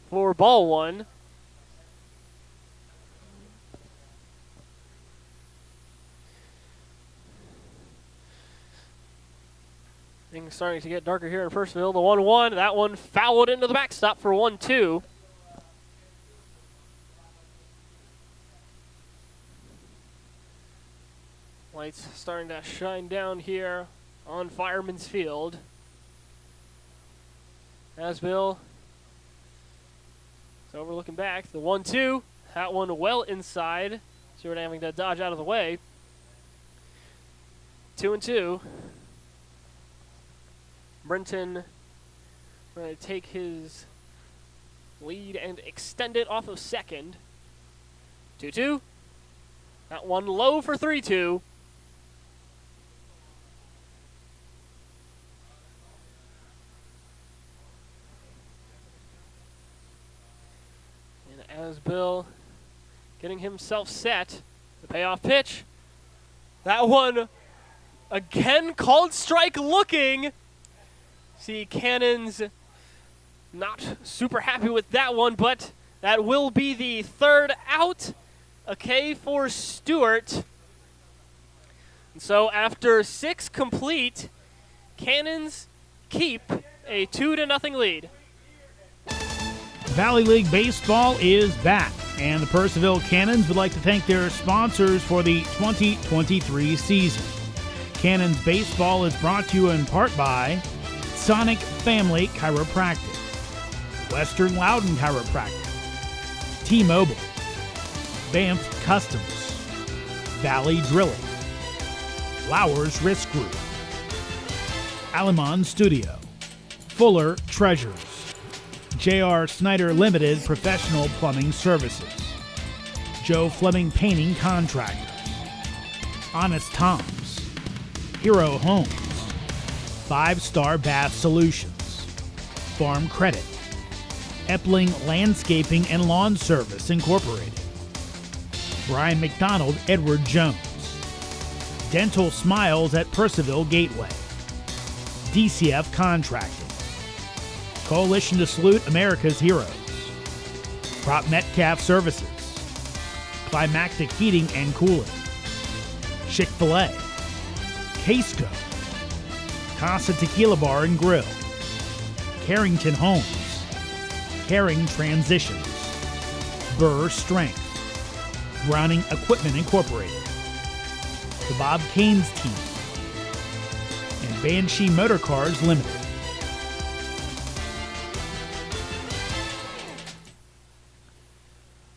for ball 1. Things starting to get darker here in Purcellville. The 1-1, that one fouled into the backstop for 1-2. Lights starting to shine down here on Fireman's Field. Asbill is over looking back. The 1-2, that one well inside. Stewart having to dodge out of the way. 2-2. Brinton going to take his lead and extend it off of second. 2-2. That one low for 3-2. And Asbill getting himself set. The payoff pitch. That one again called strike looking. See, Cannons not super happy with that one, but that will be the 3rd out. A K for Stewart. And so after 6 complete, Cannons keep a 2-0 lead. Valley League Baseball is back, and the Purcellville Cannons would like to thank their sponsors for the 2023 season. Cannons Baseball is brought to you in part by Sonic Family Chiropractic, Western Loudon Chiropractic, T-Mobile, Banff Customs, Valley Drilling, Flowers Risk Group, Alamon Studio, Fuller Treasures, J.R. Snyder Limited Professional Plumbing Services, Joe Fleming Painting Contractors, Honest Tom's, Hero Homes, 5-Star Bath Solutions, Farm Credit, Epling Landscaping and Lawn Service Incorporated, Brian McDonald Edward Jones, Dental Smiles at Purcellville Gateway, DCF Contracting, Coalition to Salute America's Heroes, Prop Metcalf Services, Climactic Heating and Cooling, Chick-fil-A, Casco, Casa Tequila Bar and Grill, Carrington Homes, Caring Transitions, Burr Strength, Browning Equipment Incorporated, the Bob Caines Team, and Banshee Motor Cars Limited.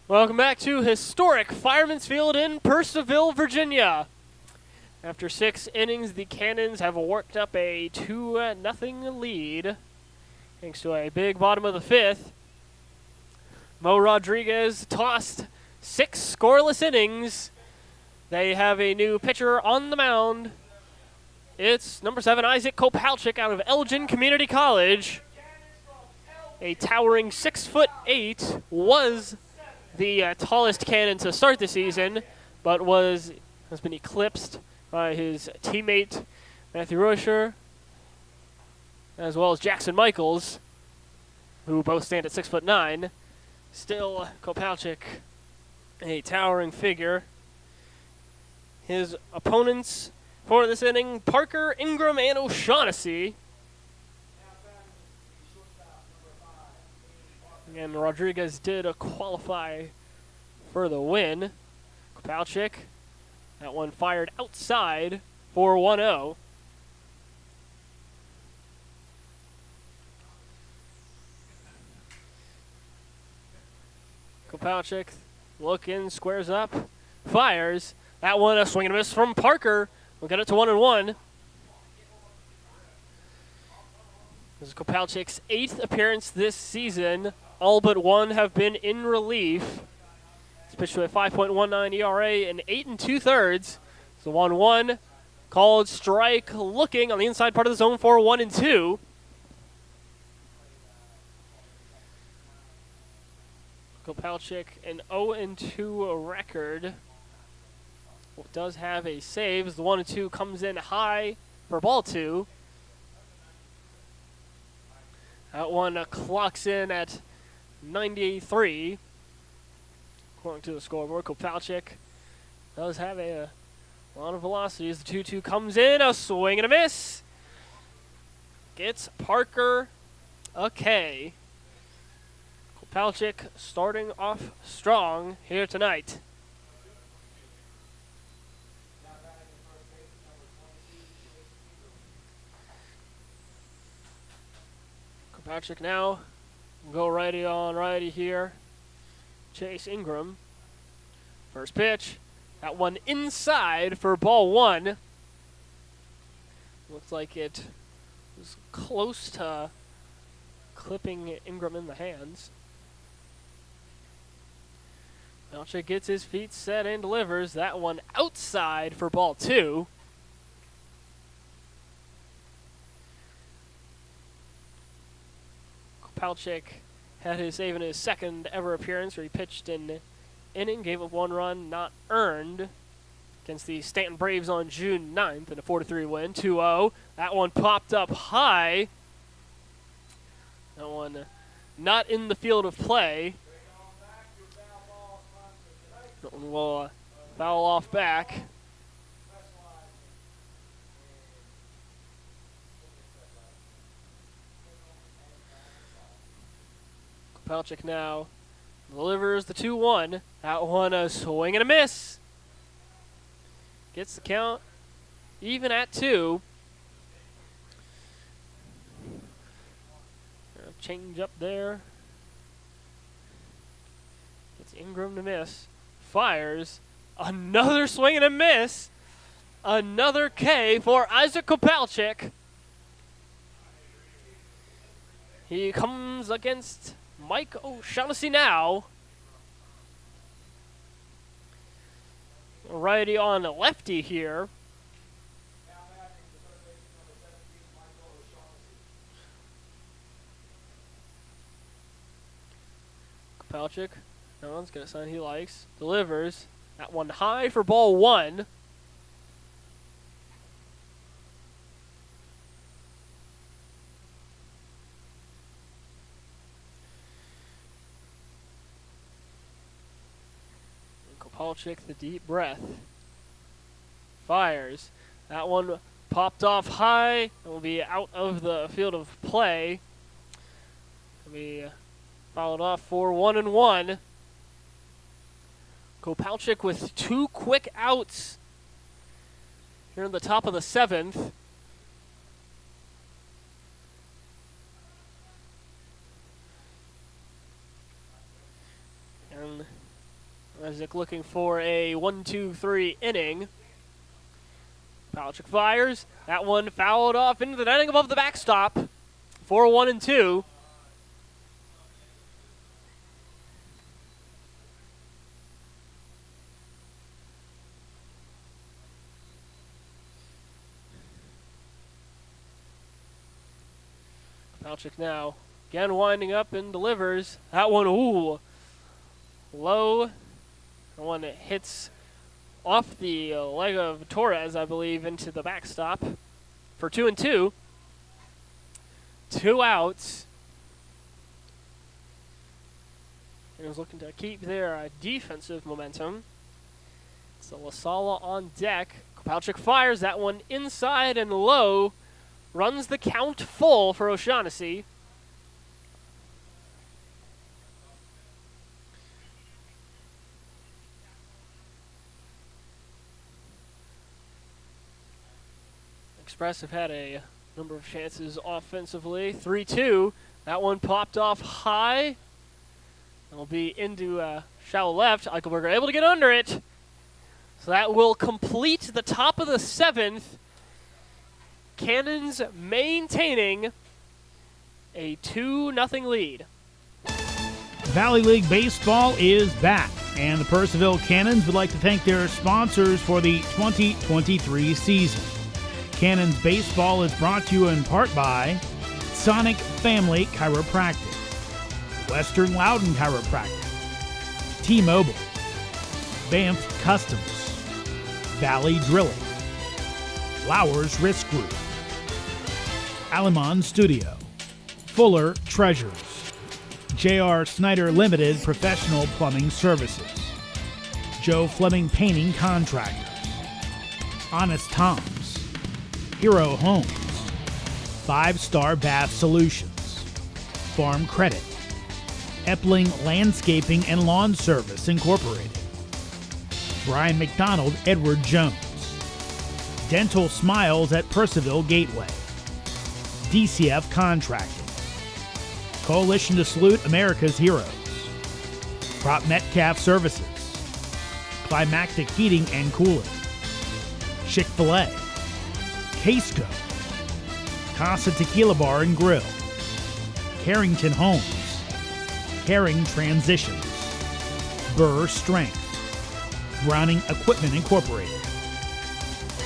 Welcome back to historic Fireman's Field in Purcellville, Virginia. After 6 innings, the Cannons have worked up a 2-0 lead, thanks to a big bottom of the 5th. Mo Rodriguez tossed 6 scoreless innings. They have a new pitcher on the mound. It's number 7, Isaac Kopalchik out of Elgin Community College. A towering 6'8", was the tallest Cannon to start the season, but has been eclipsed by his teammate Matthew Rocher, as well as Jackson Michaels, who both stand at 6'9". Still, Kopalchik, a towering figure. His opponents for this inning, Parker, Ingram, and O'Shaughnessy. And Rodriguez did qualify for the win. Kopalchik, that one fired outside for 1-0. Kopalchik looking, squares up, fires. That one a swing and a miss from Parker. We'll get it to 1-1. This is Kopalchik's 8th appearance this season. All but one have been in relief. It's pitched to a 5.19 ERA and 8 2/3. It's the 1-1. Called strike, looking on the inside part of the zone for 1-2. Kopalchik, an 0-2 record. Does have a save as the 1-2 comes in high for ball 2. That one clocks in at 93. According to the scoreboard, Kopalchik does have a lot of velocity as the 2-2 comes in. A swing and a miss. Gets Parker a K. Kopalchik starting off strong here tonight. Kopalchik now go righty on righty here. Chase Ingram. First pitch. That one inside for ball 1. Looks like it was close to clipping Ingram in the hands. Kopalchik gets his feet set and delivers. That one outside for ball 2. Kopalchik had his save in his 2nd ever appearance where he pitched an inning, gave up 1 run, not earned, against the Stanton Braves on June 9th in a 4-3 win, 2-0. That one popped up high. That one not in the field of play. That one will foul off back. Kopalchik now delivers the 2-1. That one a swing and a miss. Gets the count even at 2. Change up there. Gets Ingram to miss. Fires. Another swing and a miss. Another K for Isaac Kopalchik. He comes Cannons against Mike O'Shaughnessy now. Righty on lefty here. Kopalchik, no one's got a sign he likes. Delivers. That one high for ball one. Kopalchik, the deep breath. Fires. That one popped off high. It will be out of the field of play. Will be fouled off for 1-1. Kopalchik with 2 quick outs here in the top of the 7th. And Isaac looking for a 1-2-3 inning. Kopalchik fires. That one fouled off into the netting above the backstop for 1-2. Kopalchik now again winding up and delivers. That one, ooh, low. That one hits off the leg of Torres, I believe, into the backstop for 2-2. 2 outs. And is looking to keep their defensive momentum. So Lasala on deck. Kopalchik fires that one inside and low. Runs the count full for O'Shaughnessy. Express have had a number of chances offensively. 3-2. That one popped off high. It'll be into shallow left. Eichelberger able to get under it. So that will complete the top of the 7th. Cannons maintaining a 2-0 lead. Valley League Baseball is back, and the Purcellville Cannons would like to thank their sponsors for the 2023 season. Cannons Baseball is brought to you in part by Sonic Family Chiropractic, Western Loudon Chiropractic, T-Mobile, Banff Customs, Valley Drilling, Flowers Risk Group, Alamon Studio, Fuller Treasures, J.R. Snyder Limited Professional Plumbing Services, Joe Fleming Painting Contractors, Honest Tom's, Hero Homes, 5-Star Bath Solutions, Farm Credit, Epling Landscaping and Lawn Service Incorporated, Brian McDonald Edward Jones, Dental Smiles at Purcellville Gateway, DCF Contracting, Coalition to Salute America's Heroes, Prop Metcalf Services, Climactic Heating and Cooling, Chick-fil-A, Casco, Casa Tequila Bar and Grill, Carrington Homes, Caring Transitions, Burr Strength, Browning Equipment Incorporated,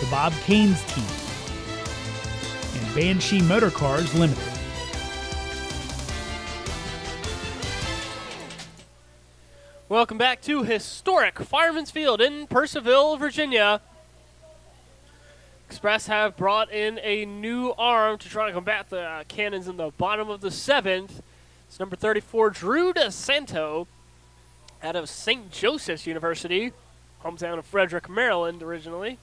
the Bob Caines Team, and Banshee Motor Cars Limited. Welcome back to historic Fireman's Field in Purcellville, Virginia. Express have brought in a new arm to try to combat the Cannons in the bottom of the 7th. It's number 34, Drew DeSanto, out of St. Joseph's University, hometown of Frederick, Maryland, originally.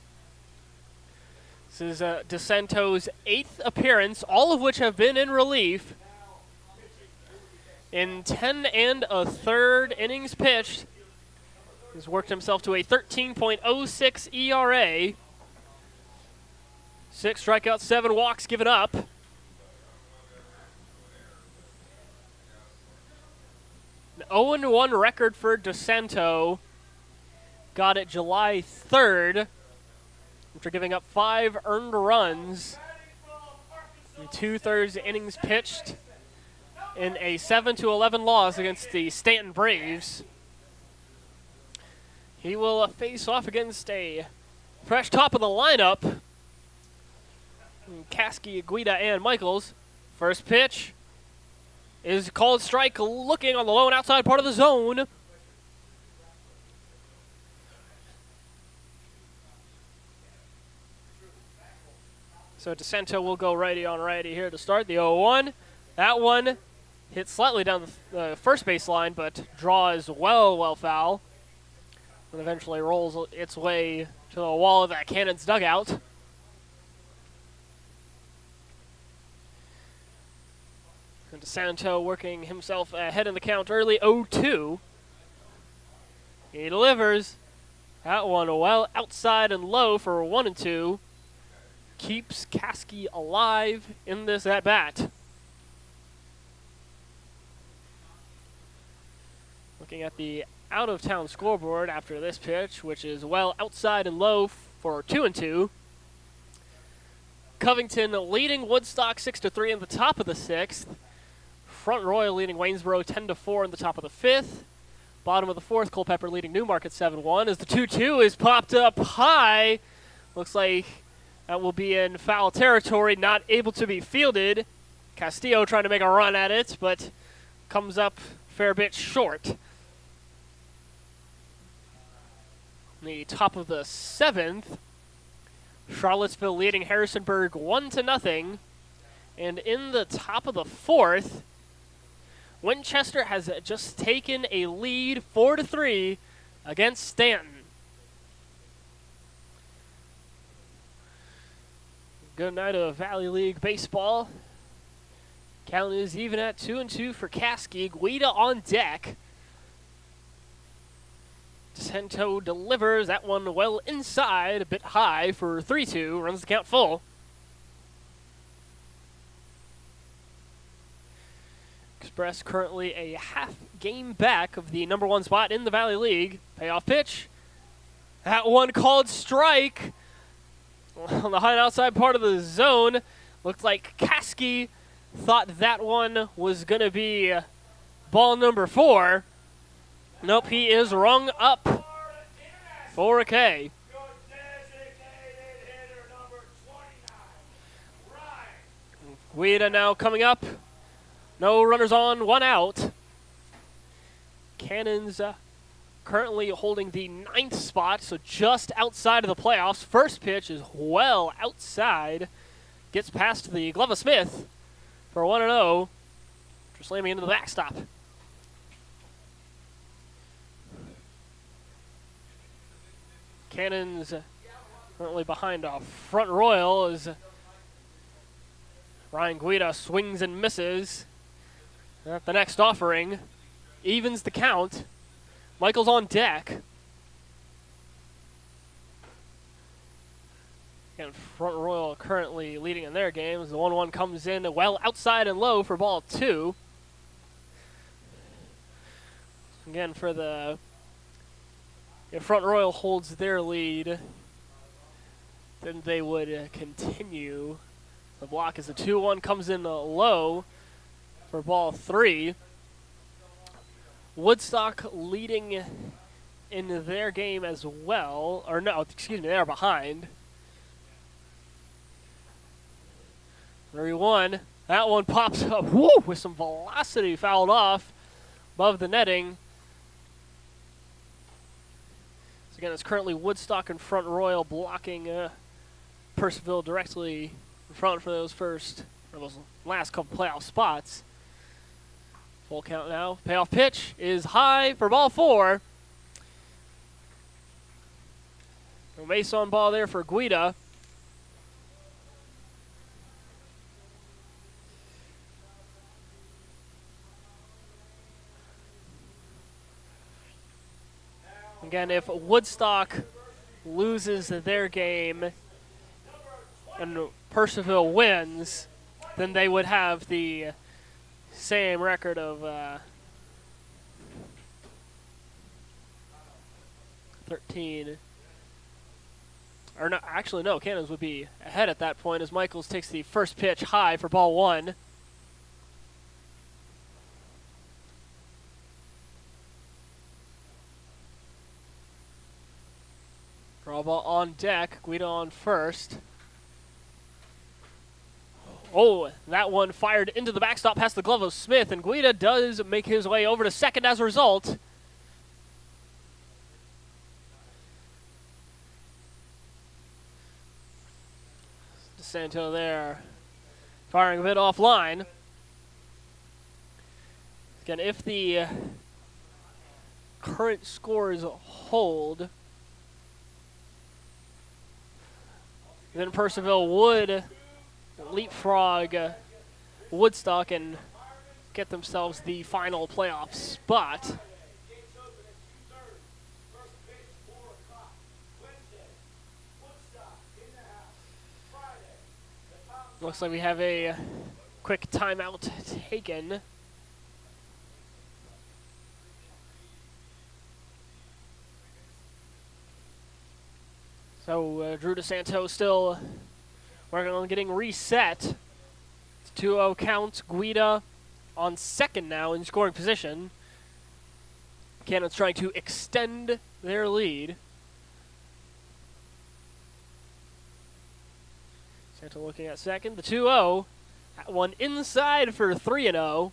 This is DeSanto's 8th appearance, all of which have been in relief. In 10 1/3 innings pitched, he's worked himself to a 13.06 ERA. 6 strikeouts, 7 walks given up. An 0-1 record for DeSanto. Got it July 3rd. After giving up 5 earned runs in 2/3 innings pitched. in a 7-11 loss against the Stanton Braves. He will face off against a fresh top of the lineup. Caskey, Guida, and Michaels. First pitch is called strike, looking on the low and outside part of the zone. So DeSanto will go righty on righty here to start the 0-1. That one hit slightly down the first base line, but draws well foul. And eventually rolls its way to the wall of that Cannons dugout. And DeSanto working himself ahead in the count early, 0-2. He delivers. That one well outside and low for 1-2. Keeps Caskey alive in this at-bat. Looking at the out-of-town scoreboard after this pitch, which is well outside and low for 2-2. Covington leading Woodstock 6-3 in the top of the 6th. Front Royal leading Waynesboro 10-4 in the top of the 5th. Bottom of the 4th, Culpeper leading Newmarket 7-1 as the 2-2 is popped up high. Looks like that will be in foul territory, not able to be fielded. Castillo trying to make a run at it, but comes up a fair bit short. The top of the 7th, Charlottesville leading Harrisonburg 1-0. And in the top of the 4th, Winchester has just taken a lead 4-3 against Stanton. Good night of Valley League baseball. Count is even at 2-2 for Caskey. Guida on deck. DeSanto delivers that one well inside, a bit high for 3-2. Runs the count full. Express currently a half game back of the number 1 spot in the Valley League. Payoff pitch. That one called strike. On the high and outside part of the zone. Looked like Caskey thought that one was going to be ball number 4. Nope, he is rung up for a K. Guida now coming up. No runners on, 1 out. Cannons currently holding the 9th spot, so just outside of the playoffs. First pitch is well outside. Gets past the glove of Smith for 1-0. Just slamming into the backstop. Cannons currently behind a Front Royal as Ryan Guida swings and misses. At the next offering, evens the count. Michael's on deck. And Front Royal currently leading in their games. The 1-1 comes in well outside and low for ball 2. Again, for the if Front Royal holds their lead, then they would continue the block as the 2-1 comes in low for ball 3. Woodstock leading in their game as well. Or no, excuse me, they're behind. 3-1. That one pops up with some velocity, fouled off above the netting. So again, it's currently Woodstock and Front Royal blocking Purcellville directly in front for those last couple playoff spots. Full count now. Payoff pitch is high for ball 4. No base on ball there for Guida. Again, if Woodstock loses their game and Purcellville wins, then they would have the same record of 13. Or no, actually no, Cannons would be ahead at that point as Michaels takes the first pitch high for ball 1. Draw ball on deck. Guido on first. Oh, that one fired into the backstop past the glove of Smith, and Guida does make his way over to second as a result. DeSanto there, firing a bit offline. Again, if the current scores hold, then Purcellville would leapfrog Woodstock and get themselves the final playoff spot. Looks like we have a quick timeout taken. So Drew DeSanto still working on getting reset. It's 2-0 count. Guida on second now in scoring position. Cannons trying to extend their lead. DeSanto looking at second. The 2-0. That one inside for 3-0.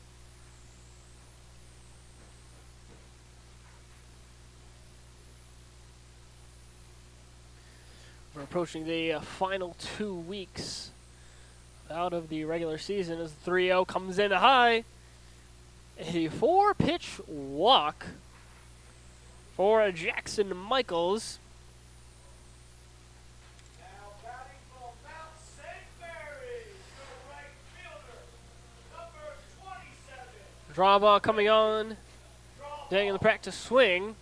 We're approaching the final 2 weeks out of the regular season as the 3-0 comes in high. A 4-pitch walk for Jackson Michaels. Now batting from Mount St. Mary, your right fielder, number 27. Draw ball coming on, staying in the practice swing.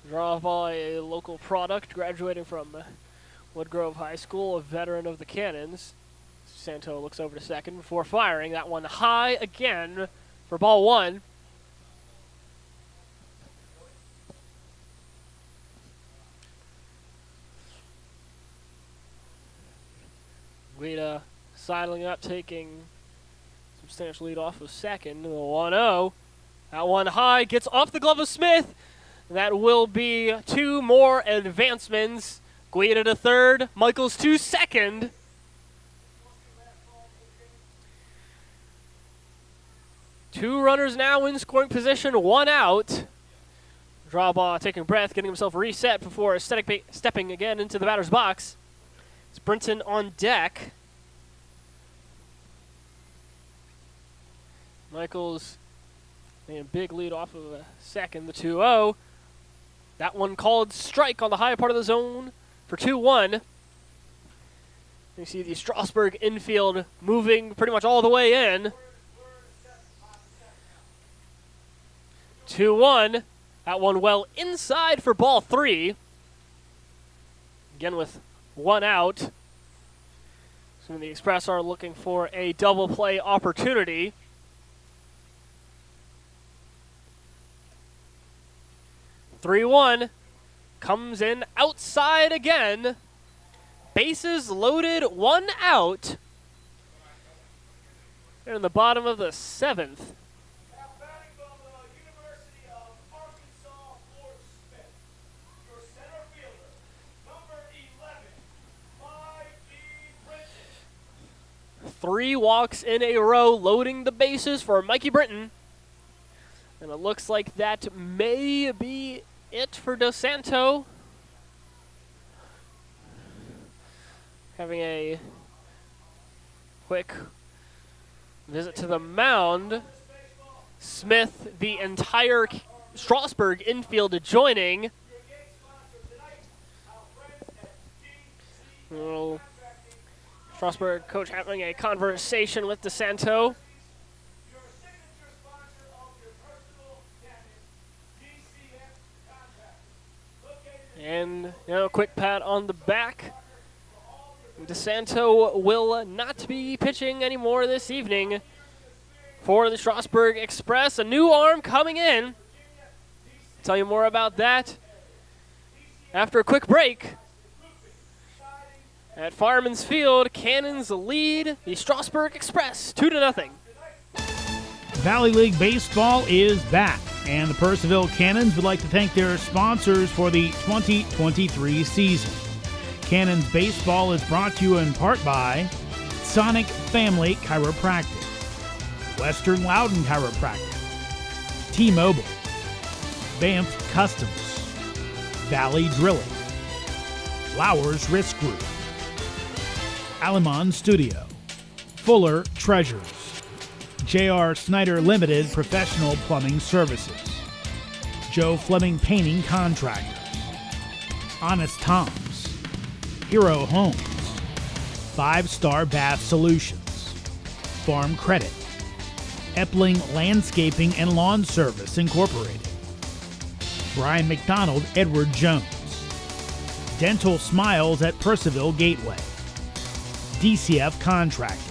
Draw ball, a local product, graduating from Woodgrove High School, a veteran of the Cannons. Santo looks over to second before firing. That one high again for ball one. Guida sidling up, taking substantial lead off of second. The 1-0. That one high gets off the glove of Smith. That will be 2 more advancements. Guida to third, Michaels to second. Two runners now in scoring position, 1 out. Draw ball, taking a breath, getting himself reset before stepping again into the batter's box. It's Brinton on deck. Michaels taking a big lead off of second, the 2-0. That one called strike on the high part of the zone for 2-1. You see the Strasburg infield moving pretty much all the way in. 2-1. That one well inside for ball 3. Again with 1 out. So the Express are looking for a double play opportunity. (3-1) comes in outside again. Bases loaded, 1 out. They're in the bottom of the 7th. Now batting from the University of Arkansas, Fort Smith, your center fielder, number 11, 5B Brinton. 3 walks in a row, loading the bases for Mikey Brinton. And it looks like that may be it for DeSanto. Having a quick visit to the mound. Smith, the entire Strasburg infield joining. Little Strasburg coach having a conversation with DeSanto. And, a quick pat on the back. DeSanto will not be pitching anymore this evening for the Strasburg Express. A new arm coming in. Tell you more about that after a quick break. At Fireman's Field, Cannons lead the Strasburg Express 2-0. Valley League Baseball is back, And the Purcellville Cannons would like to thank their sponsors for the 2023 season. Cannons Baseball is brought to you in part by Sonic Family Chiropractic, Western Loudon Chiropractic, T-Mobile, Banff Customs, Valley Drilling, Flowers Risk Group, Alamon Studio, Fuller Treasures, J.R. Snyder Limited Professional Plumbing Services, Joe Fleming Painting Contractors, Honest Tom's, Hero Homes, 5-Star Bath Solutions, Farm Credit, Epling Landscaping and Lawn Service Incorporated, Brian McDonald Edward Jones, Dental Smiles at Purcellville Gateway, DCF Contracting,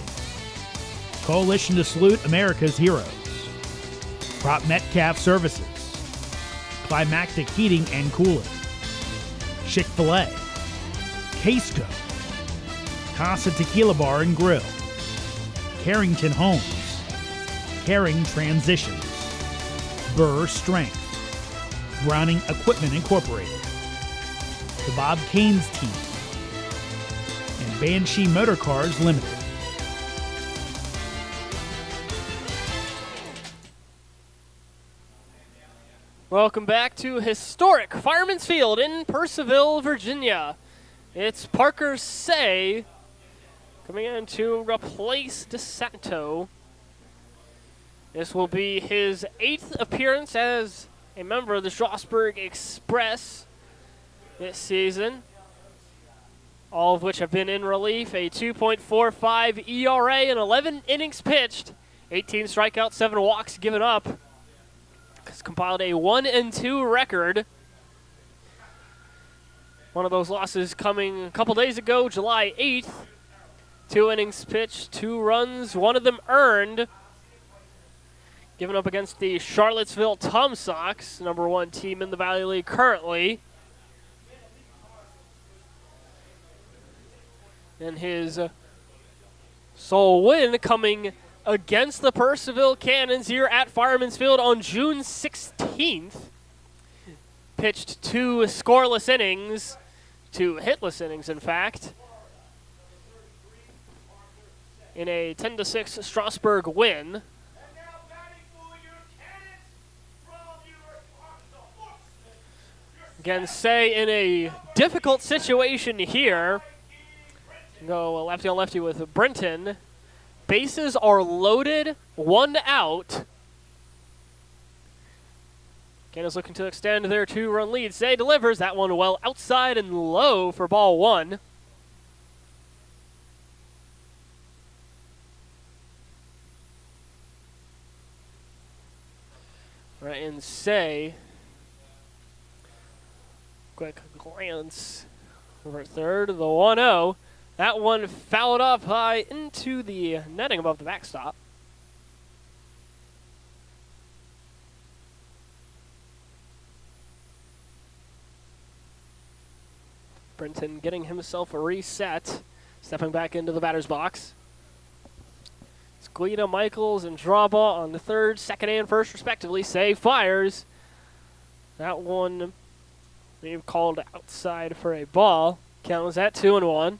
Coalition to Salute America's Heroes, Prop Metcalf Services, Climactic Heating and Cooling, Chick-fil-A, Casco, Casa Tequila Bar and Grill, Carrington Homes, Caring Transitions, Burr Strength, Browning Equipment Incorporated, the Bob Caines Team, and Banshee Motor Cars Limited. Welcome back to historic Fireman's Field in Purcellville, Virginia. It's Parker Say coming in to replace DeSanto. This will be his 8th appearance as a member of the Strasburg Express this season, all of which have been in relief. A 2.45 ERA and 11 innings pitched, 18 strikeouts, 7 walks given up. Has compiled a 1-2 record. One of those losses coming a couple days ago, July 8th. 2 innings pitched, 2 runs, 1 of them earned. Given up against the Charlottesville Tom Sox, number 1 team in the Valley League currently. And his sole win coming against the Purcellville Cannons here at Fireman's Field on June 16th. Pitched 2 scoreless innings, 2 hitless innings, in fact, in a 10-6 Strasburg win. Again, Say in a difficult situation here. Go lefty on lefty with Brenton. Bases are loaded, 1 out. Cannons looking to extend their 2-run lead. Say delivers that one well outside and low for ball 1. Right, and Say, quick glance over at third, the 1-0. That one fouled off high into the netting above the backstop. Brenton getting himself a reset, stepping back into the batter's box. It's Guida, Michaels, and Draba on the third, second, and first, respectively. Say fires. That one they've called outside for a ball. Count was at 2-1.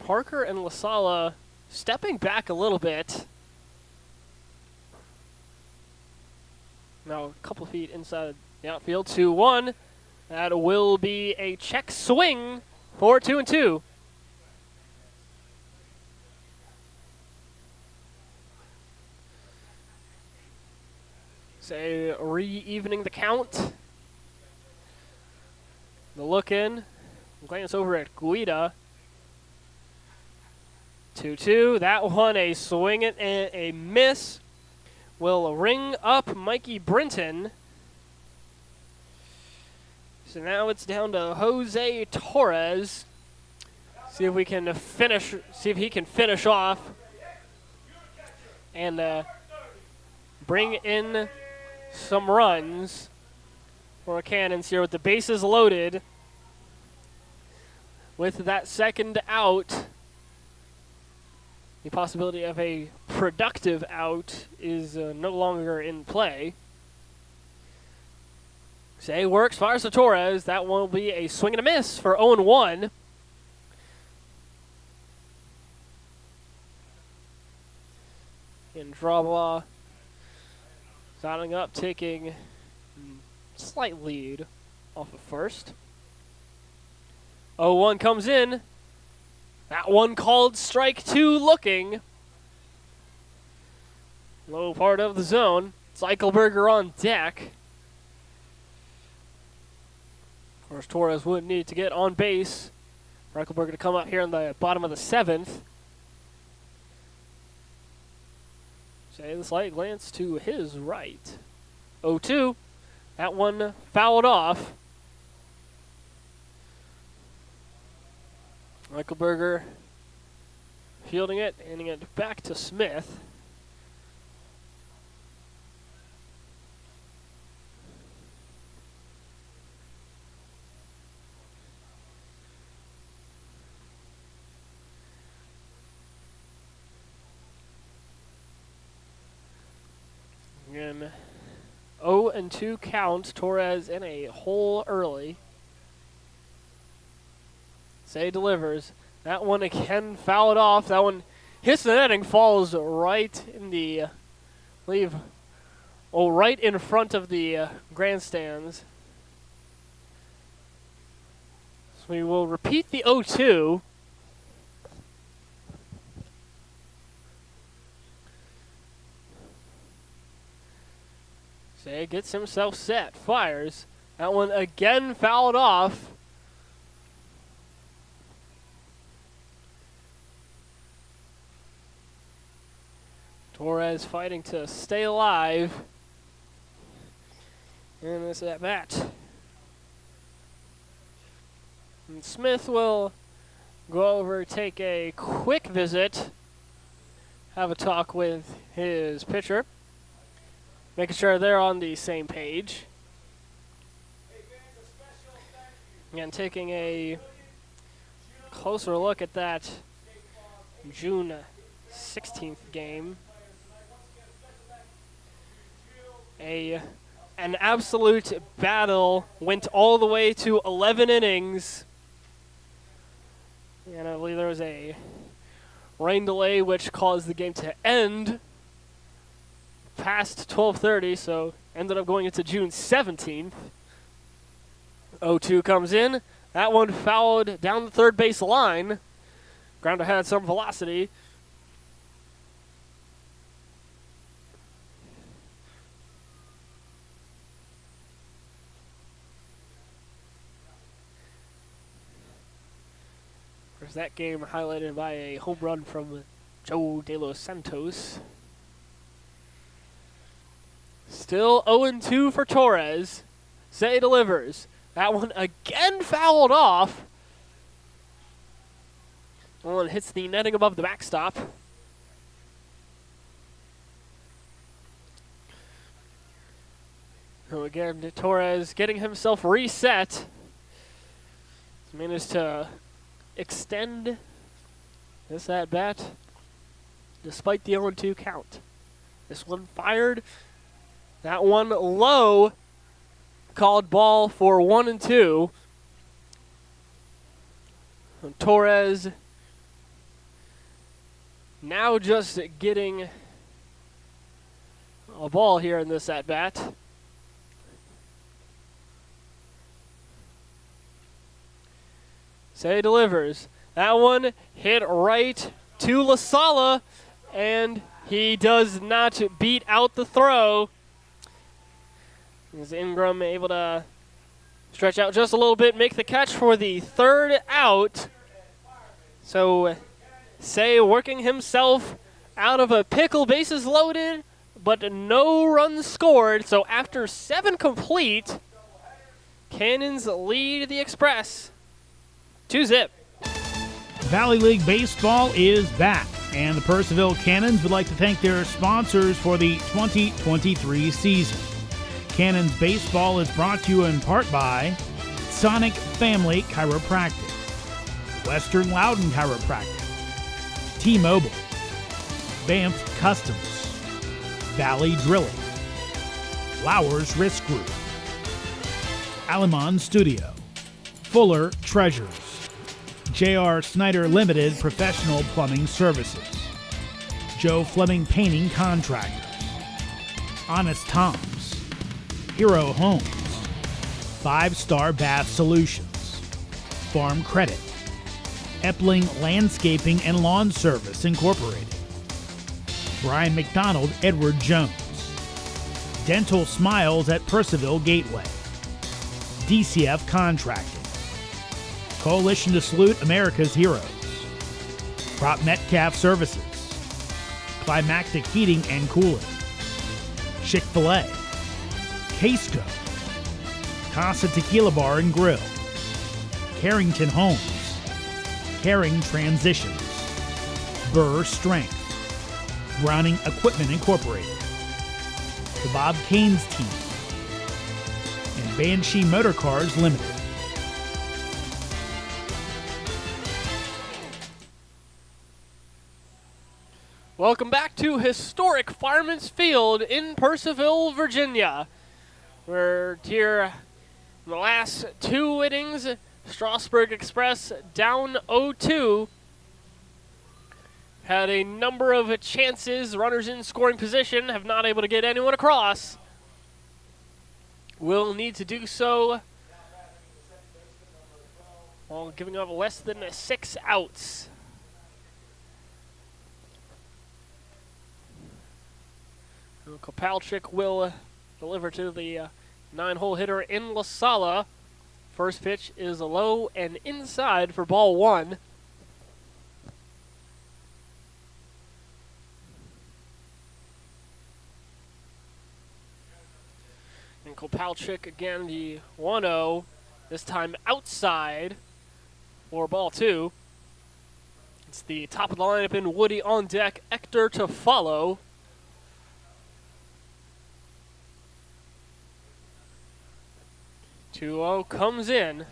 Parker and LaSala stepping back a little bit. Now a couple feet inside the outfield. 2-1. That will be a check swing for 2-2. Say re-evening the count. The look in. Glance over at Guida. 2-2. That one a swing and a miss. Will ring up Mikey Brenton. So now it's down to Jose Torres. See if we can finish. See if he can finish off and bring in some runs for the Cannons here with the bases loaded. With that second out. the possibility of a productive out is no longer in play. Say works, fires to Torres. That one will be a swing and a miss for 0-1. And Drabla starting up, taking a slight lead off of first. 0-1 comes in. That one called strike 2 looking. Low part of the zone. Zeichelberger on deck. Of course, Torres would need to get on base. Zeichelberger to come out here in the bottom of the 7th. Say the slight glance to his right. 0-2. That one fouled off. Zeichelberger fielding it, handing it back to Smith. Again, 0-2 count. Torres in a hole early. Say delivers. That one again fouled off. That one hits the netting, falls right in the right in front of the grandstands. So we will repeat the 0-2. Say gets himself set, fires. That one again fouled off. Torres fighting to stay alive. And this at bat. And Smith will go over, take a quick visit, have a talk with his pitcher, making sure they're on the same page. And taking a closer look at that June 16th game. An absolute battle, went all the way to 11 innings. And I believe there was a rain delay which caused the game to end past 12:30, so ended up going into June 17th. 0-2 comes in. That one fouled down the third base line. Grounder had some velocity. Of course, that game highlighted by a home run from Joe De Los Santos. Still 0-2 for Torres. Say delivers. That one again fouled off. One hits the netting above the backstop. So again, Torres getting himself reset. He's managed to extend this at bat despite the 0-2 count. This one fired. That one low, called ball for 1-2. And Torres now just getting a ball here in this at bat. Say delivers. That one hit right to La Sala, and he does not beat out the throw. Is Ingram able to stretch out just a little bit, make the catch for the third out. So Say working himself out of a pickle, bases loaded, but no runs scored. So after 7 complete, Cannons lead the Express 2-0. Valley League Baseball is back, and the Purcellville Cannons would like to thank their sponsors for the 2023 season. Cannons Baseball is brought to you in part by Sonic Family Chiropractic, Western Loudon Chiropractic, T-Mobile, Banff Customs, Valley Drilling, Lowers Risk Group, Alamon Studio, Fuller Treasures, J.R. Snyder Limited Professional Plumbing Services, Joe Fleming Painting Contractors, Honest Tom's, Hero Homes, 5-Star Bath Solutions, Farm Credit, Epling Landscaping and Lawn Service Incorporated, Brian McDonald Edward Jones, Dental Smiles at Purcellville Gateway, DCF Contracting, Coalition to Salute America's Heroes, Prop Metcalf Services, Climactic Heating and Cooling, Chick-fil-A, Casco, Casa Tequila Bar and Grill, Carrington Homes, Caring Transitions, Burr Strength, Browning Equipment Incorporated, the Bob Caines Team, and Banshee Motor Cars Limited. Welcome back to historic Fireman's Field in Purcellville, Virginia. We're here in the last 2 innings. Strasburg Express down 0-2. Had a number of chances. Runners in scoring position, have not able to get anyone across. Will need to do so while giving up less than 6 outs. Kopalchik will deliver to the 9-hole hitter in La Sala. First pitch is low and inside for ball 1. And Kopalchik again, the 1-0, this time outside for ball 2. It's the top of the lineup in Woody on deck, Ector to follow. 2-0 comes in.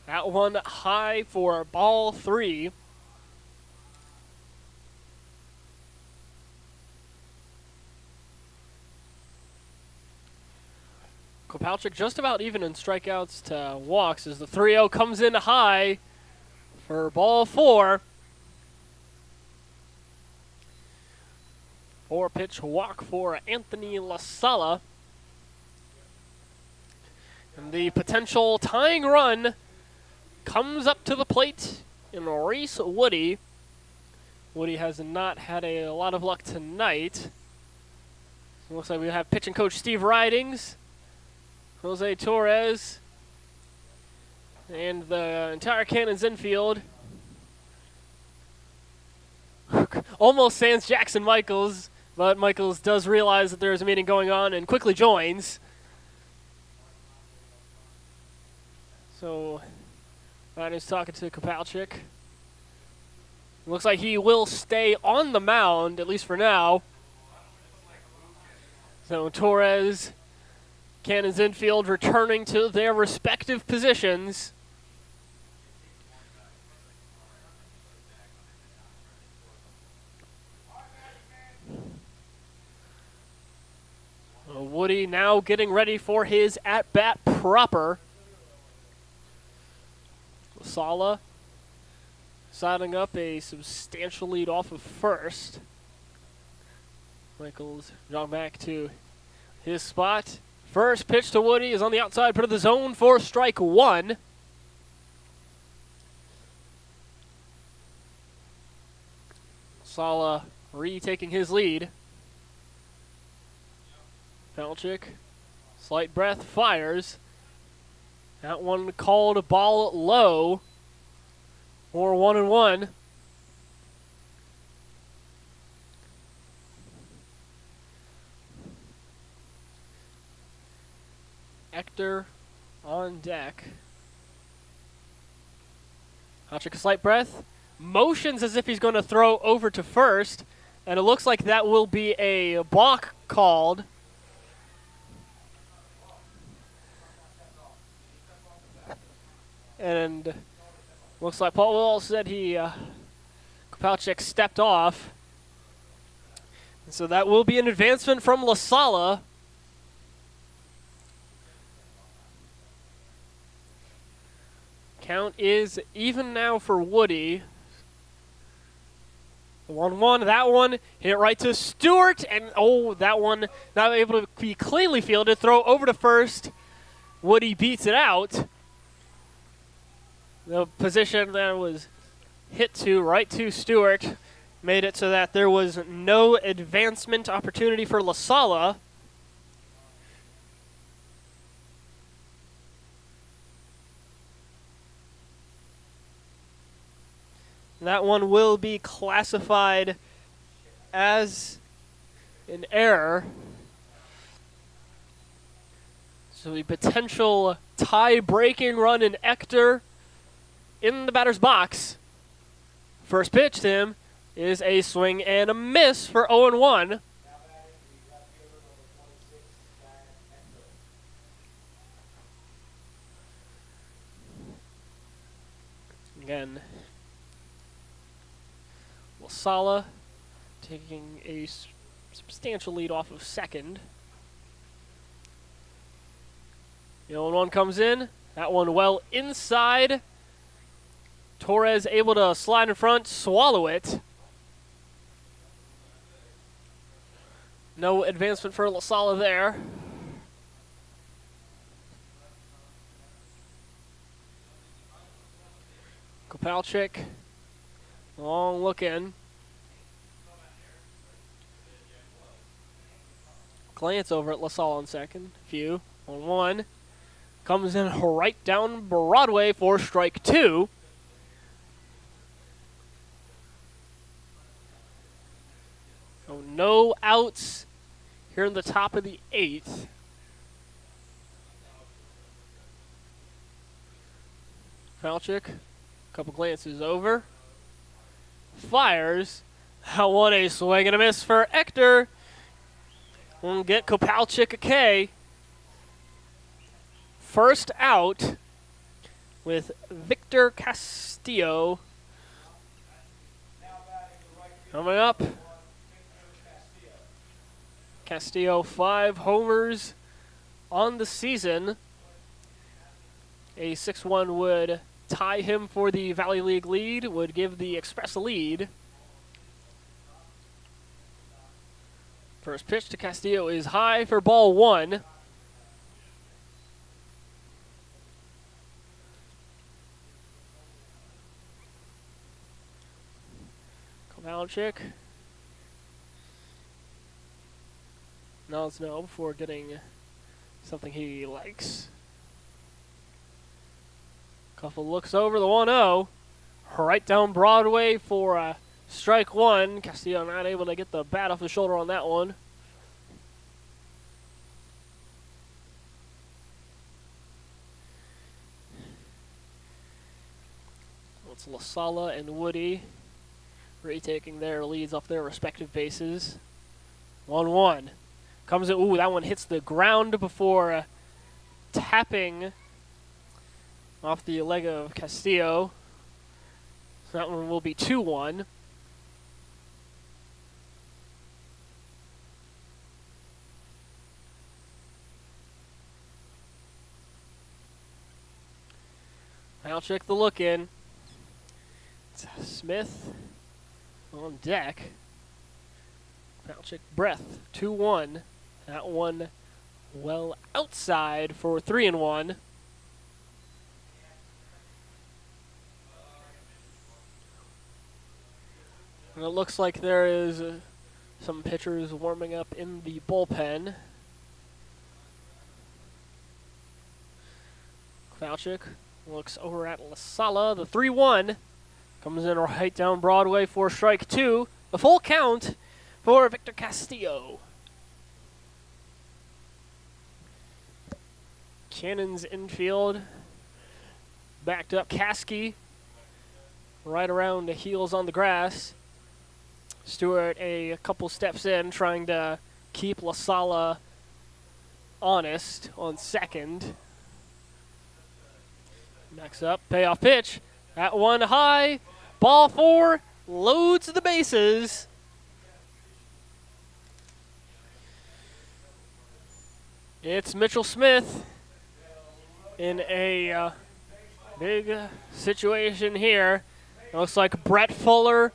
That one high for ball 3. Kopalchik just about even in strikeouts to walks as the 3-0 comes in high for ball 4. 4-pitch walk for Anthony La Sala. And the potential tying run comes up to the plate in Reese Woody. Woody has not had a lot of luck tonight. It looks like we have pitching coach Steve Ridings, Jose Torres, and the entire Cannons infield. Almost sans Jackson Michaels, but Michaels does realize that there's a meeting going on and quickly joins. So, Ridings talking to Kopalchik. Looks like he will stay on the mound, at least for now. So Torres, Cannons infield returning to their respective positions. Woody now getting ready for his at-bat proper. Sala siding up a substantial lead off of first. Michaels drawn back to his spot. First pitch to Woody is on the outside, put in the zone for strike 1. Sala retaking his lead. Kopalchik, slight breath, fires. That one called ball low for 1-1. Ector on deck. Kopalchik, a slight breath. Motions as if he's going to throw over to first. And it looks like that will be a balk called. And looks like Paul Will said Kopalchik stepped off. So that will be an advancement from La Sala. Count is even now for Woody. 1-1, that one hit right to Stewart, and that one not able to be cleanly fielded. Throw over to first. Woody beats it out. The position that was hit to right to Stewart made it so that there was no advancement opportunity for La Sala. That one will be classified as an error. So a potential tie-breaking run in Ector in the batter's box. First pitch to him is a swing and a miss for 0-1. Again, Sala taking a substantial lead off of second. The 0-1 comes in. That one well inside. Torres able to slide in front, swallow it. No advancement for La Sala there. Kopalchik, long look in. Glance over at La Sala on second. Few. 1-1. Comes in right down Broadway for strike two. So no outs here in the top of the eighth. Falchuk, couple glances over. Fires. That one a swing and a miss for Ector. We'll get Kopalchik a K. First out with Victor Castillo. Coming up. Castillo 5 homers on the season. A 6-1 would tie him for the Valley League lead, would give the Express a lead. First pitch to Castillo is high for ball one. Kovalchik. Nods no before getting something he likes. Couple looks over the 1-0. Right down Broadway for strike one. Castillo not able to get the bat off the shoulder on that one. It's La Sala and Woody retaking their leads off their respective bases. 1-1. Comes in. Ooh, that one hits the ground before tapping off the leg of Castillo. So that one will be 2-1. I'll check the look in. It's Smith on deck. Falchuk breath. 2-1. That one well outside for 3-1. And it looks like there is some pitchers warming up in the bullpen. Falchuk looks over at La Sala. The 3-1 comes in right down Broadway for strike two. The full count for Victor Castillo. Cannons infield. Backed up Kasky. Right around the heels on the grass. Stewart a couple steps in, trying to keep La Sala honest on second. Next up, payoff pitch. That one high. Ball four. Loads the bases. It's Mitchell Smith in a big situation here. It looks like Brett Fuller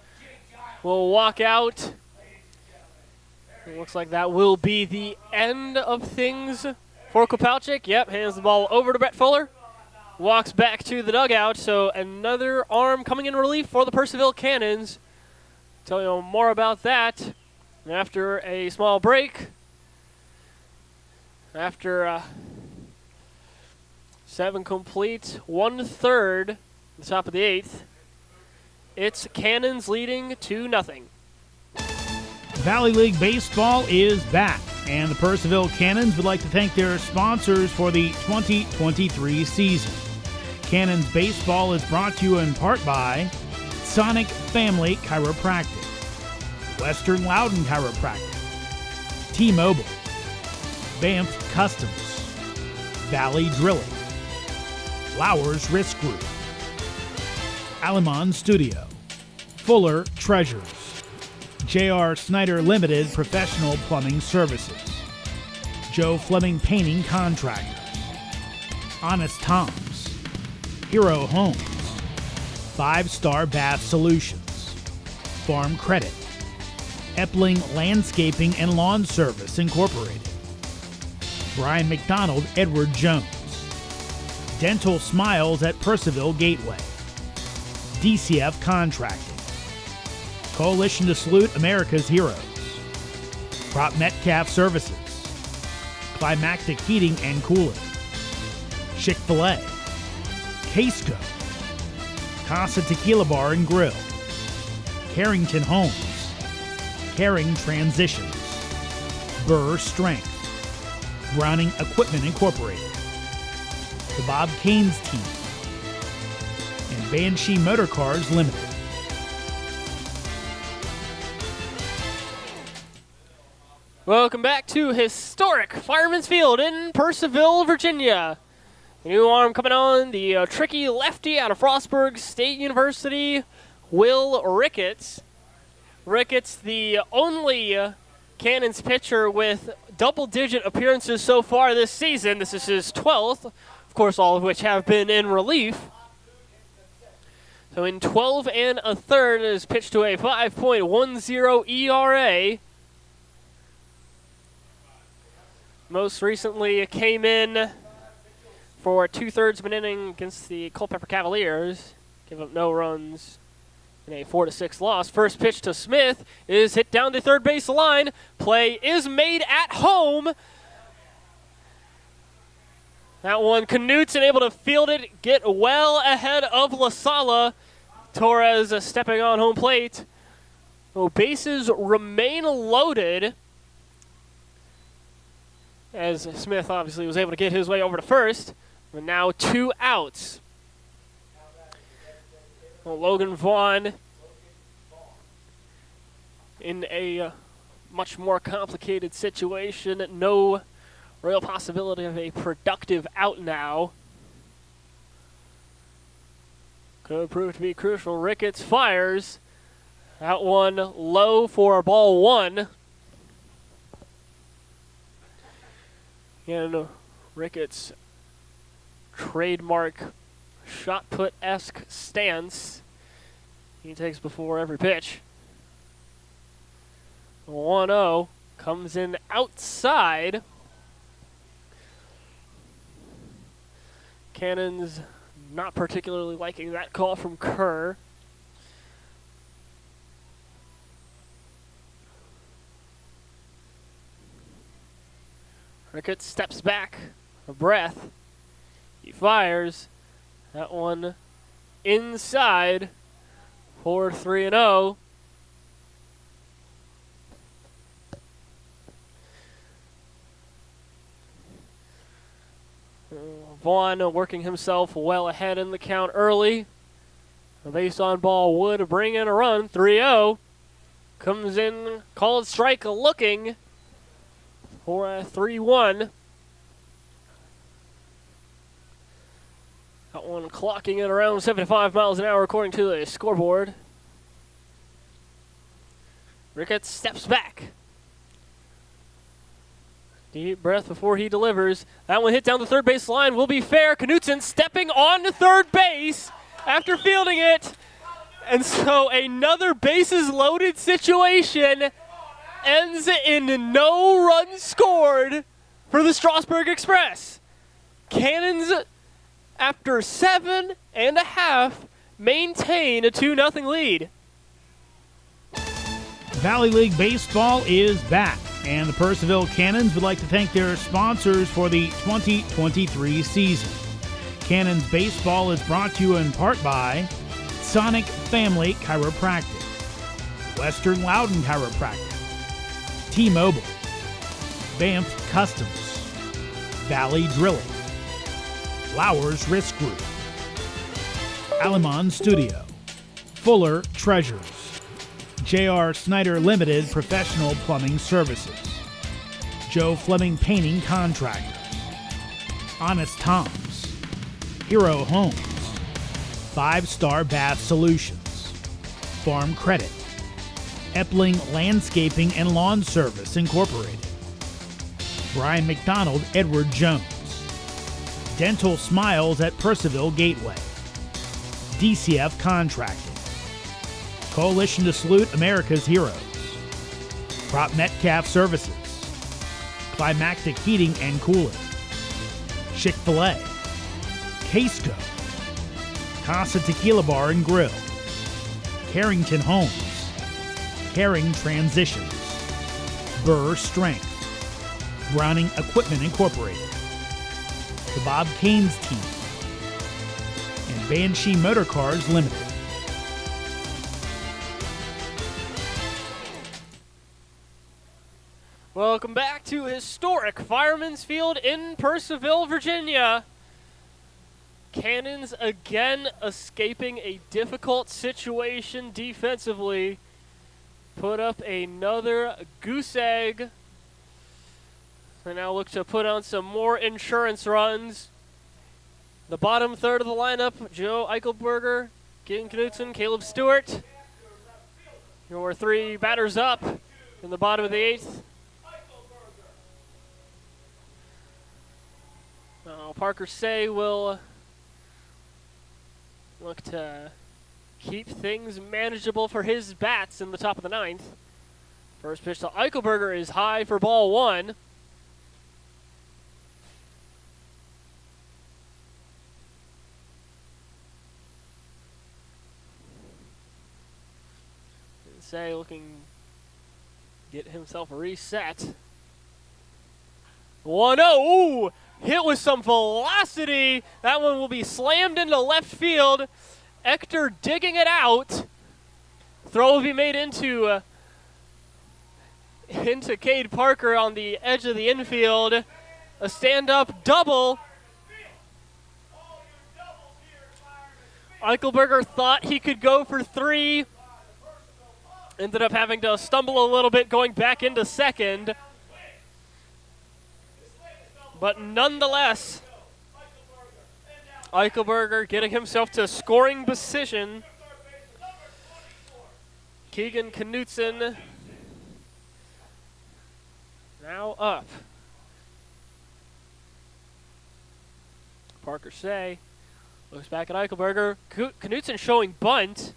will walk out. It looks like that will be the end of things for Kopalchik. Yep, hands the ball over to Brett Fuller. Walks back to the dugout. So another arm coming in relief for the Purcellville Cannons. Tell you more about that after a small break. After 7 complete, 1/3, the top of the 8th. It's Cannons leading 2-0. Valley League Baseball is back, and the Purcellville Cannons would like to thank their sponsors for the 2023 season. Cannons Baseball is brought to you in part by Sonic Family Chiropractic, Western Loudon Chiropractic, T-Mobile, Banff Customs, Valley Drilling, Flowers Risk Group, Alamon Studio, Fuller Treasures, J.R. Snyder Limited Professional Plumbing Services, Joe Fleming Painting Contractors, Honest Tom's, Hero Homes, 5-Star Bath Solutions, Farm Credit, Epling Landscaping and Lawn Service Incorporated, Brian McDonald, Edward Jones, Dental Smiles at Purcellville Gateway, DCF Contracting, Coalition to Salute America's Heroes, Prop Metcalf Services, Climactic Heating and Cooling, Chick-fil-A, Casco, Casa Tequila Bar and Grill, Carrington Homes, Caring Transitions, Burr Strength, Browning Equipment Incorporated, the Bob Caines Team, and Banshee Motor Cars Limited. Welcome back to historic Fireman's Field in Purcellville, Virginia. New arm coming on, the tricky lefty out of Frostburg State University, Will Ricketts. Ricketts, the only Cannons pitcher with double-digit appearances so far this season. This is his 12th, of course, all of which have been in relief. So in 12 1/3, it is pitched to a 5.10 ERA. Most recently, it came in for 2/3 of an inning against the Culpeper Cavaliers. Give up no runs in a 4-6 loss. First pitch to Smith is hit down the third base line. Play is made at home. That one, Knutson able to field it, get well ahead of La Sala. Torres stepping on home plate. So bases remain loaded, as Smith obviously was able to get his way over to first. But now 2 outs. Well, Logan Vaughn in a much more complicated situation. No real possibility of a productive out now. Could prove to be crucial. Ricketts fires. That one low for ball 1. And Ricketts' trademark shot put-esque stance he takes before every pitch. 1-0 comes in outside. Cannons not particularly liking that call from Kerr. Ricketts steps back, a breath. He fires. That one inside for 3-0. Vaughn working himself well ahead in the count early. A base on ball would bring in a run. 3-0. Comes in, called strike looking for a 3-1. That one clocking at around 75 miles an hour according to the scoreboard. Ricketts steps back. Deep breath before he delivers. That one hit down the third base line will be fair. Knutson stepping on to third base after fielding it. And so another bases loaded situation ends in no runs scored for the Strasburg Express. Cannons, after 7.5, maintain a 2-0 lead. Valley League Baseball is back, and the Purcellville Cannons would like to thank their sponsors for the 2023 season. Cannons Baseball is brought to you in part by Sonic Family Chiropractic, Western Loudon Chiropractic, T-Mobile, Banff Customs, Valley Drilling, Flowers Risk Group, Alamon Studio, Fuller Treasures, J.R. Snyder Limited Professional Plumbing Services, Joe Fleming Painting Contractors, Honest Tom's, Hero Homes, 5-Star Bath Solutions, Farm Credit, Epling Landscaping and Lawn Service Incorporated, Brian McDonald Edward Jones, Dental Smiles at Purcellville Gateway, DCF Contracting, Coalition to Salute America's Heroes, Prop Metcalf Services, Climactic Heating and Cooling, Chick-fil-A, Casco, Casa Tequila Bar and Grill, Carrington Homes, Caring Transitions, Burr Strength, Browning Equipment Incorporated, the Bob Caines Team, and Banshee Motor Cars Limited. Welcome back to historic Fireman's Field in Purcellville, Virginia. Cannons again escaping a difficult situation defensively. Put up another goose egg. They now look to put on some more insurance runs. The bottom third of the lineup, Joe Eichelberger, King Knutson, Caleb Stewart. Your three batters up in the bottom of the eighth. Parker Say will look to keep things manageable for his bats in the top of the ninth. First pitch to Eichelberger is high for ball one. Say looking to get himself a reset. 1-0. Ooh, hit with some velocity. That one will be slammed into left field. Ector digging it out. Throw will be made into Cade Parker on the edge of the infield. A stand-up double. Eichelberger thought he could go for three. Ended up having to stumble a little bit going back into second. But nonetheless, Eichelberger getting himself to scoring position. Keegan Knutson now up. Parker Say looks back at Eichelberger. Knutson showing bunt.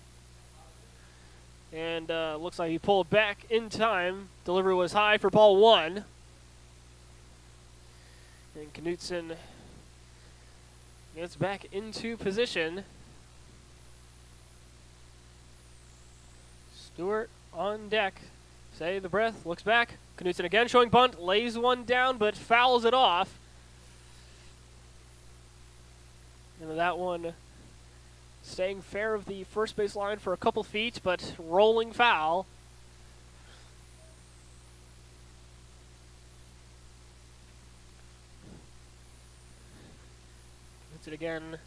And looks like he pulled back in time. Delivery was high for ball one. And Knutson gets back into position. Stewart on deck. Say the breath, looks back. Knutson again showing bunt, lays one down, but fouls it off. And that one staying fair of the first base line for a couple feet, but rolling foul. Knutson again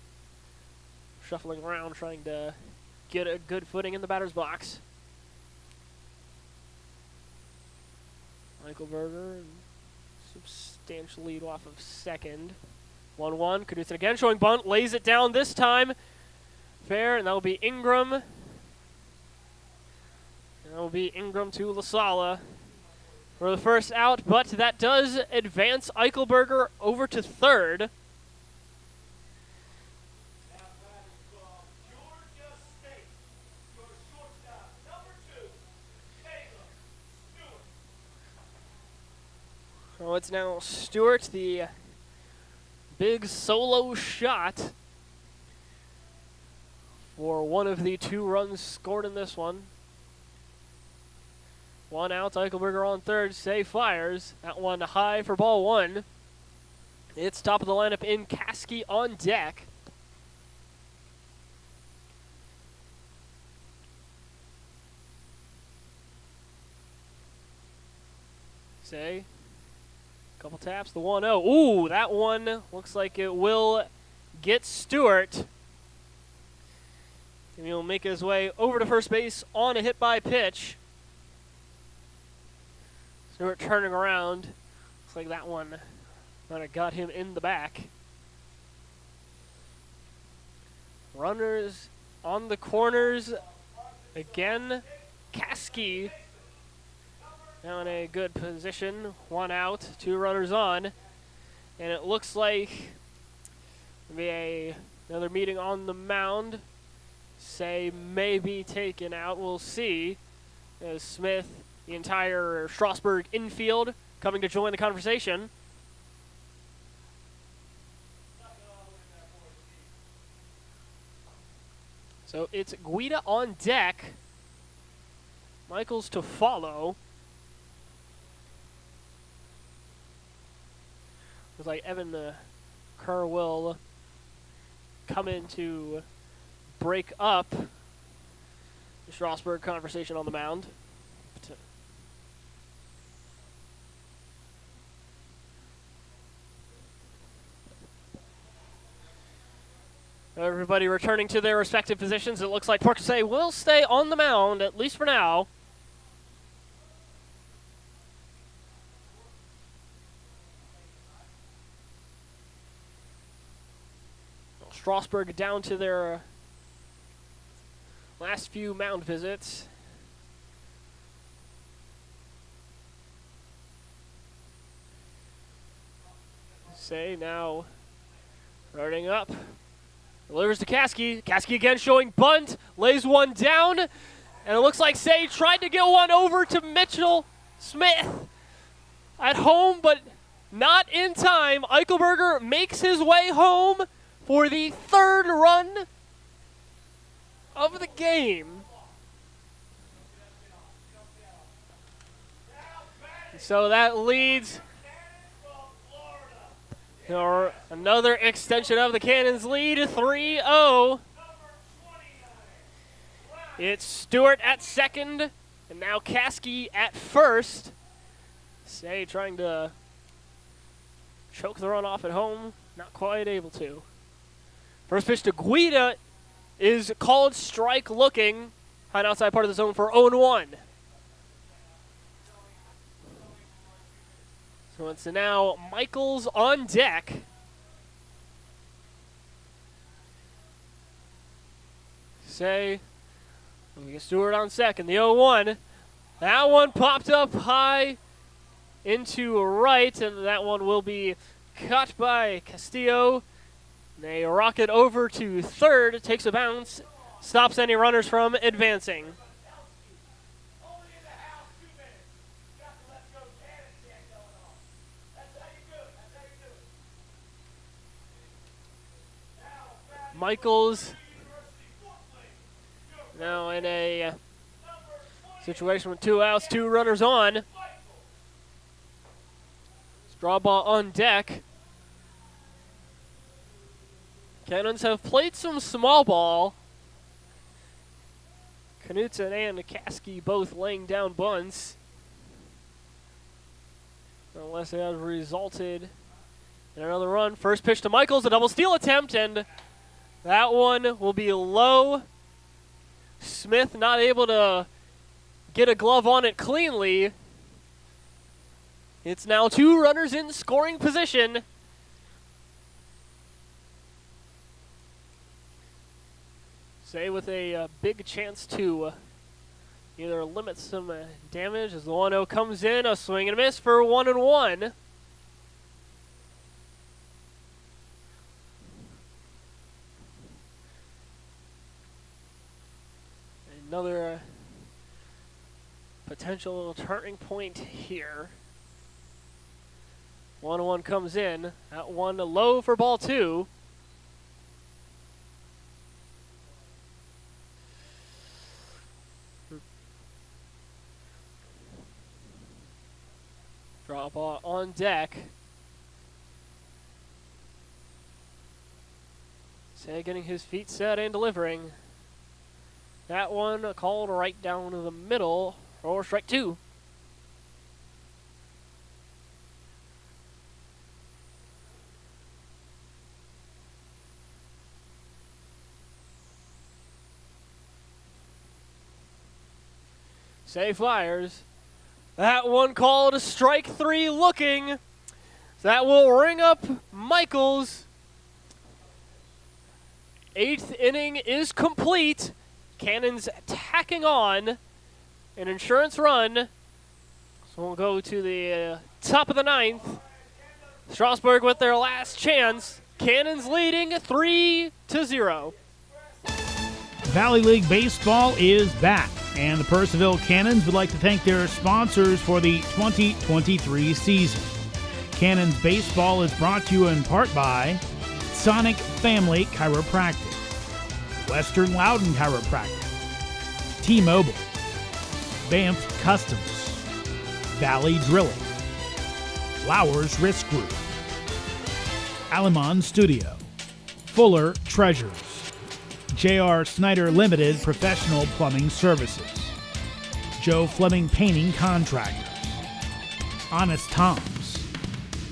shuffling around, trying to get a good footing in the batter's box. Eichelberger, substantial lead off of second. 1-1. Knutson again showing bunt, lays it down this time. Fair, and that will be Ingram. And that will be Ingram to LaSala. for the first out, but that does advance Eichelberger over to third. So it's now Stewart, the big solo shot for one of the 2 runs scored in this one. 1 out, Eichelberger on third. Say fires. That one high for ball 1. It's top of the lineup in Caskey on deck. Say, couple taps, the 1-0. Ooh, that one looks like it will get Stewart. And he'll make his way over to first base on a hit by pitch. Stewart turning around. Looks like that one might have got him in the back. Runners on the corners. Again, Caskey now in a good position. 1 out, 2 runners on. And it looks like maybe another meeting on the mound. Say may be taken out. We'll see. As Smith, the entire Strasburg infield coming to join the conversation. So it's Guida on deck. Michaels to follow. Looks like Evan Kerr will come in to break up the Strasburg conversation on the mound. Everybody returning to their respective positions. It looks like Purcellville will stay on the mound, at least for now. Strasburg down to their last few mound visits. Say now running up. Delivers to Caskey. Caskey again showing bunt. Lays one down. And it looks like Say tried to get one over to Mitchell Smith at home, but not in time. Eichelberger makes his way home for the 3rd run of the game. So that leads to another extension of the Cannons lead, 3-0. It's Stewart at second, and now Caskey at first. Say trying to choke the run off at home, not quite able to. First pitch to Guida is called strike looking. High and outside part of the zone for 0-1. So it's now Michaels on deck. Say, we get Stewart on second, the 0-1. That one popped up high into right, and that one will be caught by Castillo. They rocket over to third, takes a bounce, stops any runners from advancing. Michaels now in a situation with 2 outs, 2 runners on. Straw ball on deck. Cannons have played some small ball. Knutson and Caskey both laying down bunts. Unless it has resulted in another run. First pitch to Michaels, a double steal attempt, and that one will be low. Smith not able to get a glove on it cleanly. It's now 2 runners in scoring position. Say with a big chance to either limit some damage as the 1-0 comes in. A swing and a miss for 1-1. Another potential turning point here. 1-1 comes in. That one low for ball 2. Drop ball on deck. Say getting his feet set and delivering. That one called right down to the middle for strike 2. Say fires. That one called a strike 3 looking. That will ring up Michaels. 8th inning is complete. Cannons tacking on an insurance run. So we'll go to the top of the 9th. Strasburg with their last chance. Cannons leading 3-0. Valley League Baseball is back, and the Purcellville Cannons would like to thank their sponsors for the 2023 season. Cannons Baseball is brought to you in part by Sonic Family Chiropractic, Western Loudon Chiropractic, T-Mobile, Banff Customs, Valley Drilling, Flowers Risk Group, Alamon Studio, Fuller Treasures, J.R. Snyder Limited Professional Plumbing Services, Joe Fleming Painting Contractors, Honest Tom's,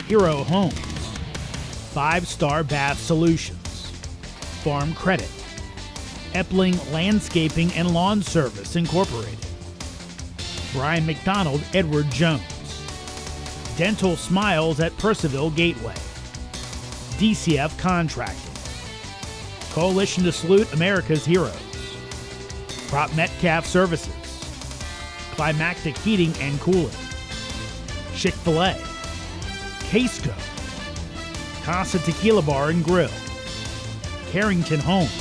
Hero Homes, 5-Star Bath Solutions, Farm Credit, Epling Landscaping and Lawn Service Incorporated, Brian McDonald Edward Jones, Dental Smiles at Purcellville Gateway, DCF Contracting, Coalition to Salute America's Heroes, Prop Metcalf Services, Climactic Heating and Cooling, Chick-fil-A, Casco, Casa Tequila Bar and Grill, Carrington Homes,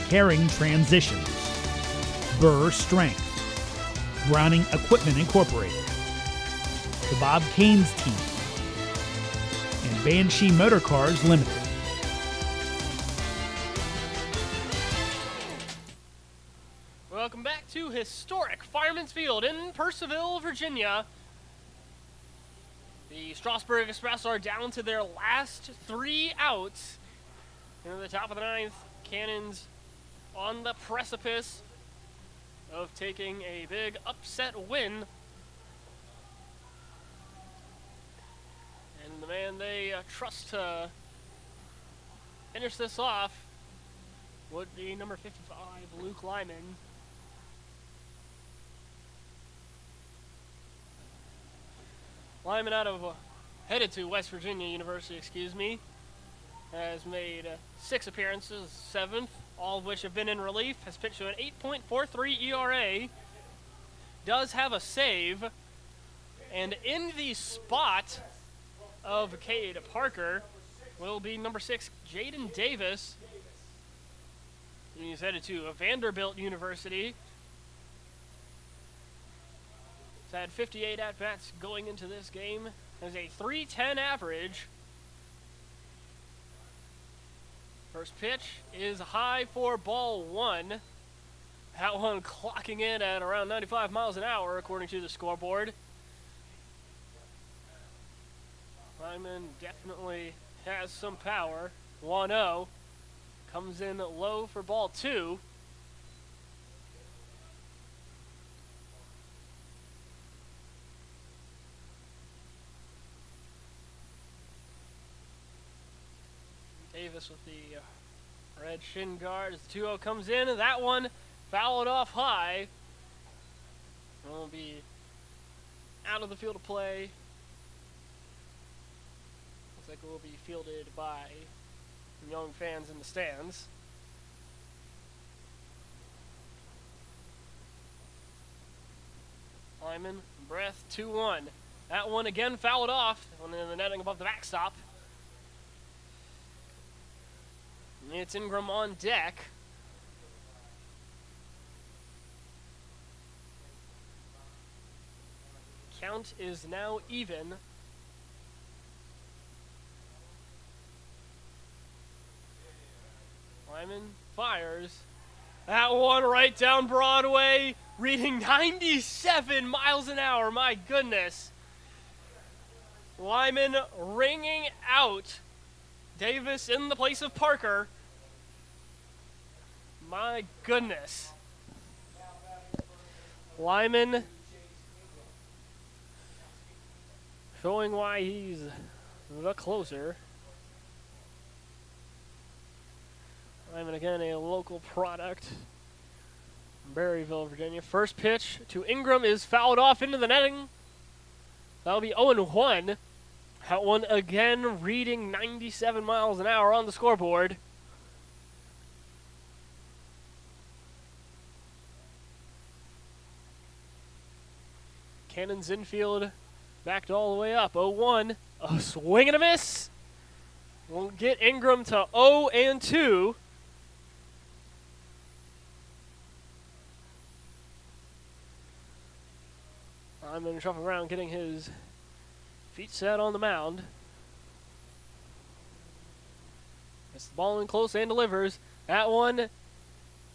Caring Transitions, Burr Strength, Browning Equipment Incorporated, the Bob Caines Team, and Banshee Motor Cars Limited. Welcome back to historic Fireman's Field in Purcellville, Virginia. The Strasburg Express are down to their last 3 outs. And at the top of the 9th, Cannons on the precipice of taking a big upset win. And the man they trust to finish this off would be number 55, Luke Lyman. Lyman headed to West Virginia University, has made 6 appearances, 7th, all of which have been in relief, has pitched to an 8.43 ERA, does have a save, and in the spot of Cade Parker will be number 6, Jaden Davis. He's headed to Vanderbilt University. He's had 58 at-bats going into this game. Has a .310 average. First pitch is high for ball 1. That one clocking in at around 95 miles an hour, according to the scoreboard. Lyman definitely has some power. 1-0. Comes in low for ball 2. Davis with the red shin guard as the 2-0 comes in, and that one fouled off high. Will be out of the field of play. Looks like it will be fielded by some young fans in the stands. Lyman, breath, 2-1. That one again fouled off, one in the netting above the backstop. It's Ingram on deck. Count is now even. Lyman fires. That one right down Broadway, reading 97 miles an hour. My goodness. Lyman ringing out. Davis in the place of Parker. My goodness. Lyman showing why he's the closer. Lyman again, a local product. Berryville, Virginia. First pitch to Ingram is fouled off into the netting. That'll be 0-1. That one again reading 97 miles an hour on the scoreboard. Cannons infield backed all the way up. 0-1. A swing and a miss. We'll get Ingram to 0-2. I'm going to shuffle around getting his feet set on the mound. Gets the ball in close and delivers. That one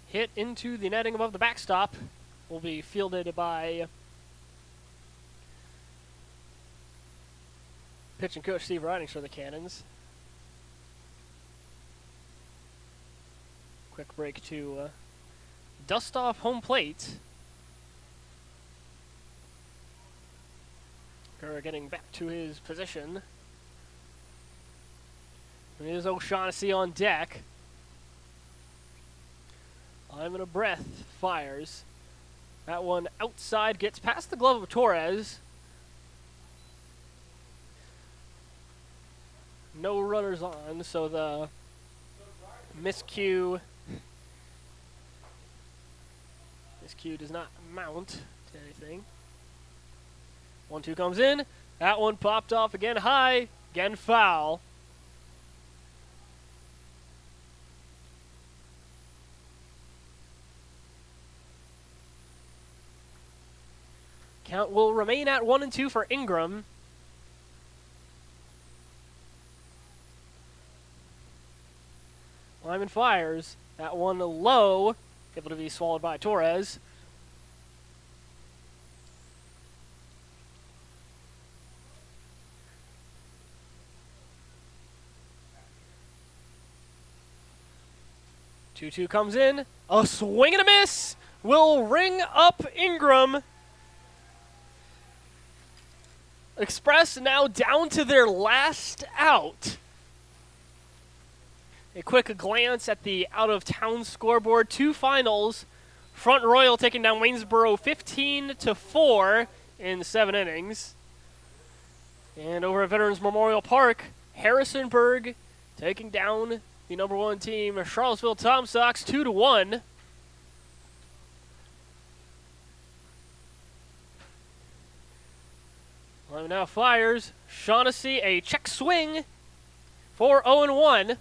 hit into the netting above the backstop. Will be fielded by pitching coach Steve Ridings for the Cannons. Quick break to dust off home plate. Kerr getting back to his position. Here's O'Shaughnessy on deck. Lyman a breath fires. That one outside gets past the glove of Torres. No runners on, so the miscue does not mount to anything. 1-2 comes in. That one popped off again high. Again foul. Count will remain at 1-2 for Ingram. Lyman fires. That one low. Able to be swallowed by Torres. Two comes in. A swing and a miss will ring up Ingram. Express now down to their last out. A quick glance at the out-of-town scoreboard. 2 finals. Front Royal taking down Waynesboro 15-4 in 7 innings. And over at Veterans Memorial Park, Harrisonburg taking down the number 1 team, Charlottesville Tom Sox, 2-1. Lyman now fires. Shaughnessy, a check swing for 0-1.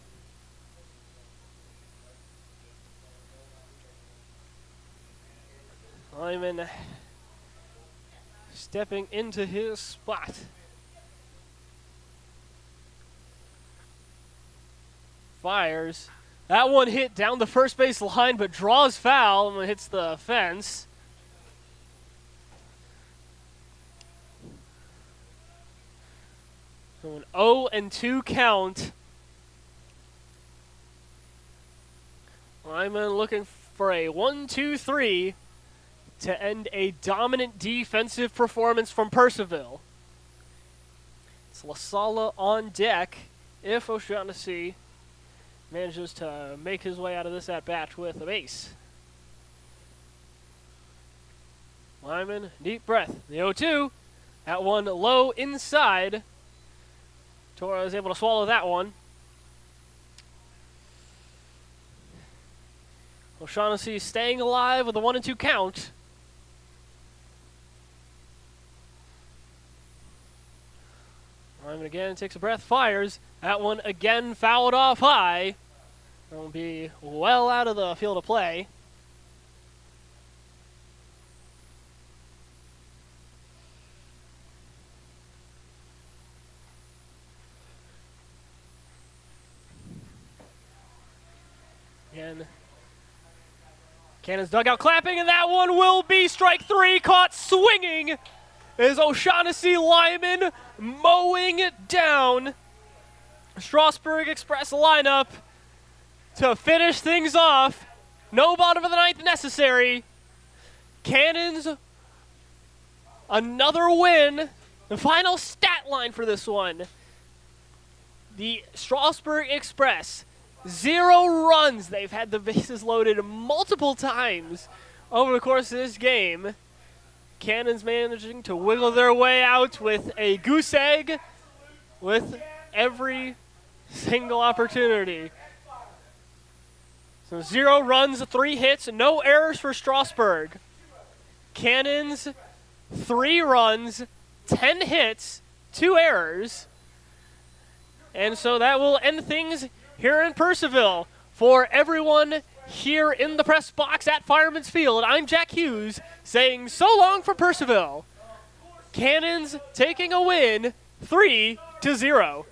Lyman stepping into his spot. Fires. That one hit down the first base line, but draws foul and hits the fence. So an 0-2 count. Lyman looking for a 1-2-3 to end a dominant defensive performance from Purcellville. It's LaSala on deck if O'Shaughnessy manages to make his way out of this at-bat with a base. Lyman, deep breath. The 0-2. That one low inside. Torres able to swallow that one. O'Shaughnessy staying alive with a 1-2 count. again, takes a breath, fires. That one again fouled off high. It'll be well out of the field of play. Again, Cannons dugout clapping, and that one will be strike 3, caught swinging is O'Shaughnessy Lyman mowing it down. Strasburg Express lineup to finish things off. No bottom of the ninth necessary. Cannons, another win. The final stat line for this one. The Strasburg Express, 0 runs. They've had the bases loaded multiple times over the course of this game. Cannons managing to wiggle their way out with a goose egg with every single opportunity. So 0 runs, 3 hits, no errors for Strasburg. Cannons, 3 runs, 10 hits, 2 errors. And so that will end things here in Purcellville. For everyone here in the press box at Fireman's Field, I'm Jack Hughes saying so long from Purcellville. Cannons taking a win 3-0.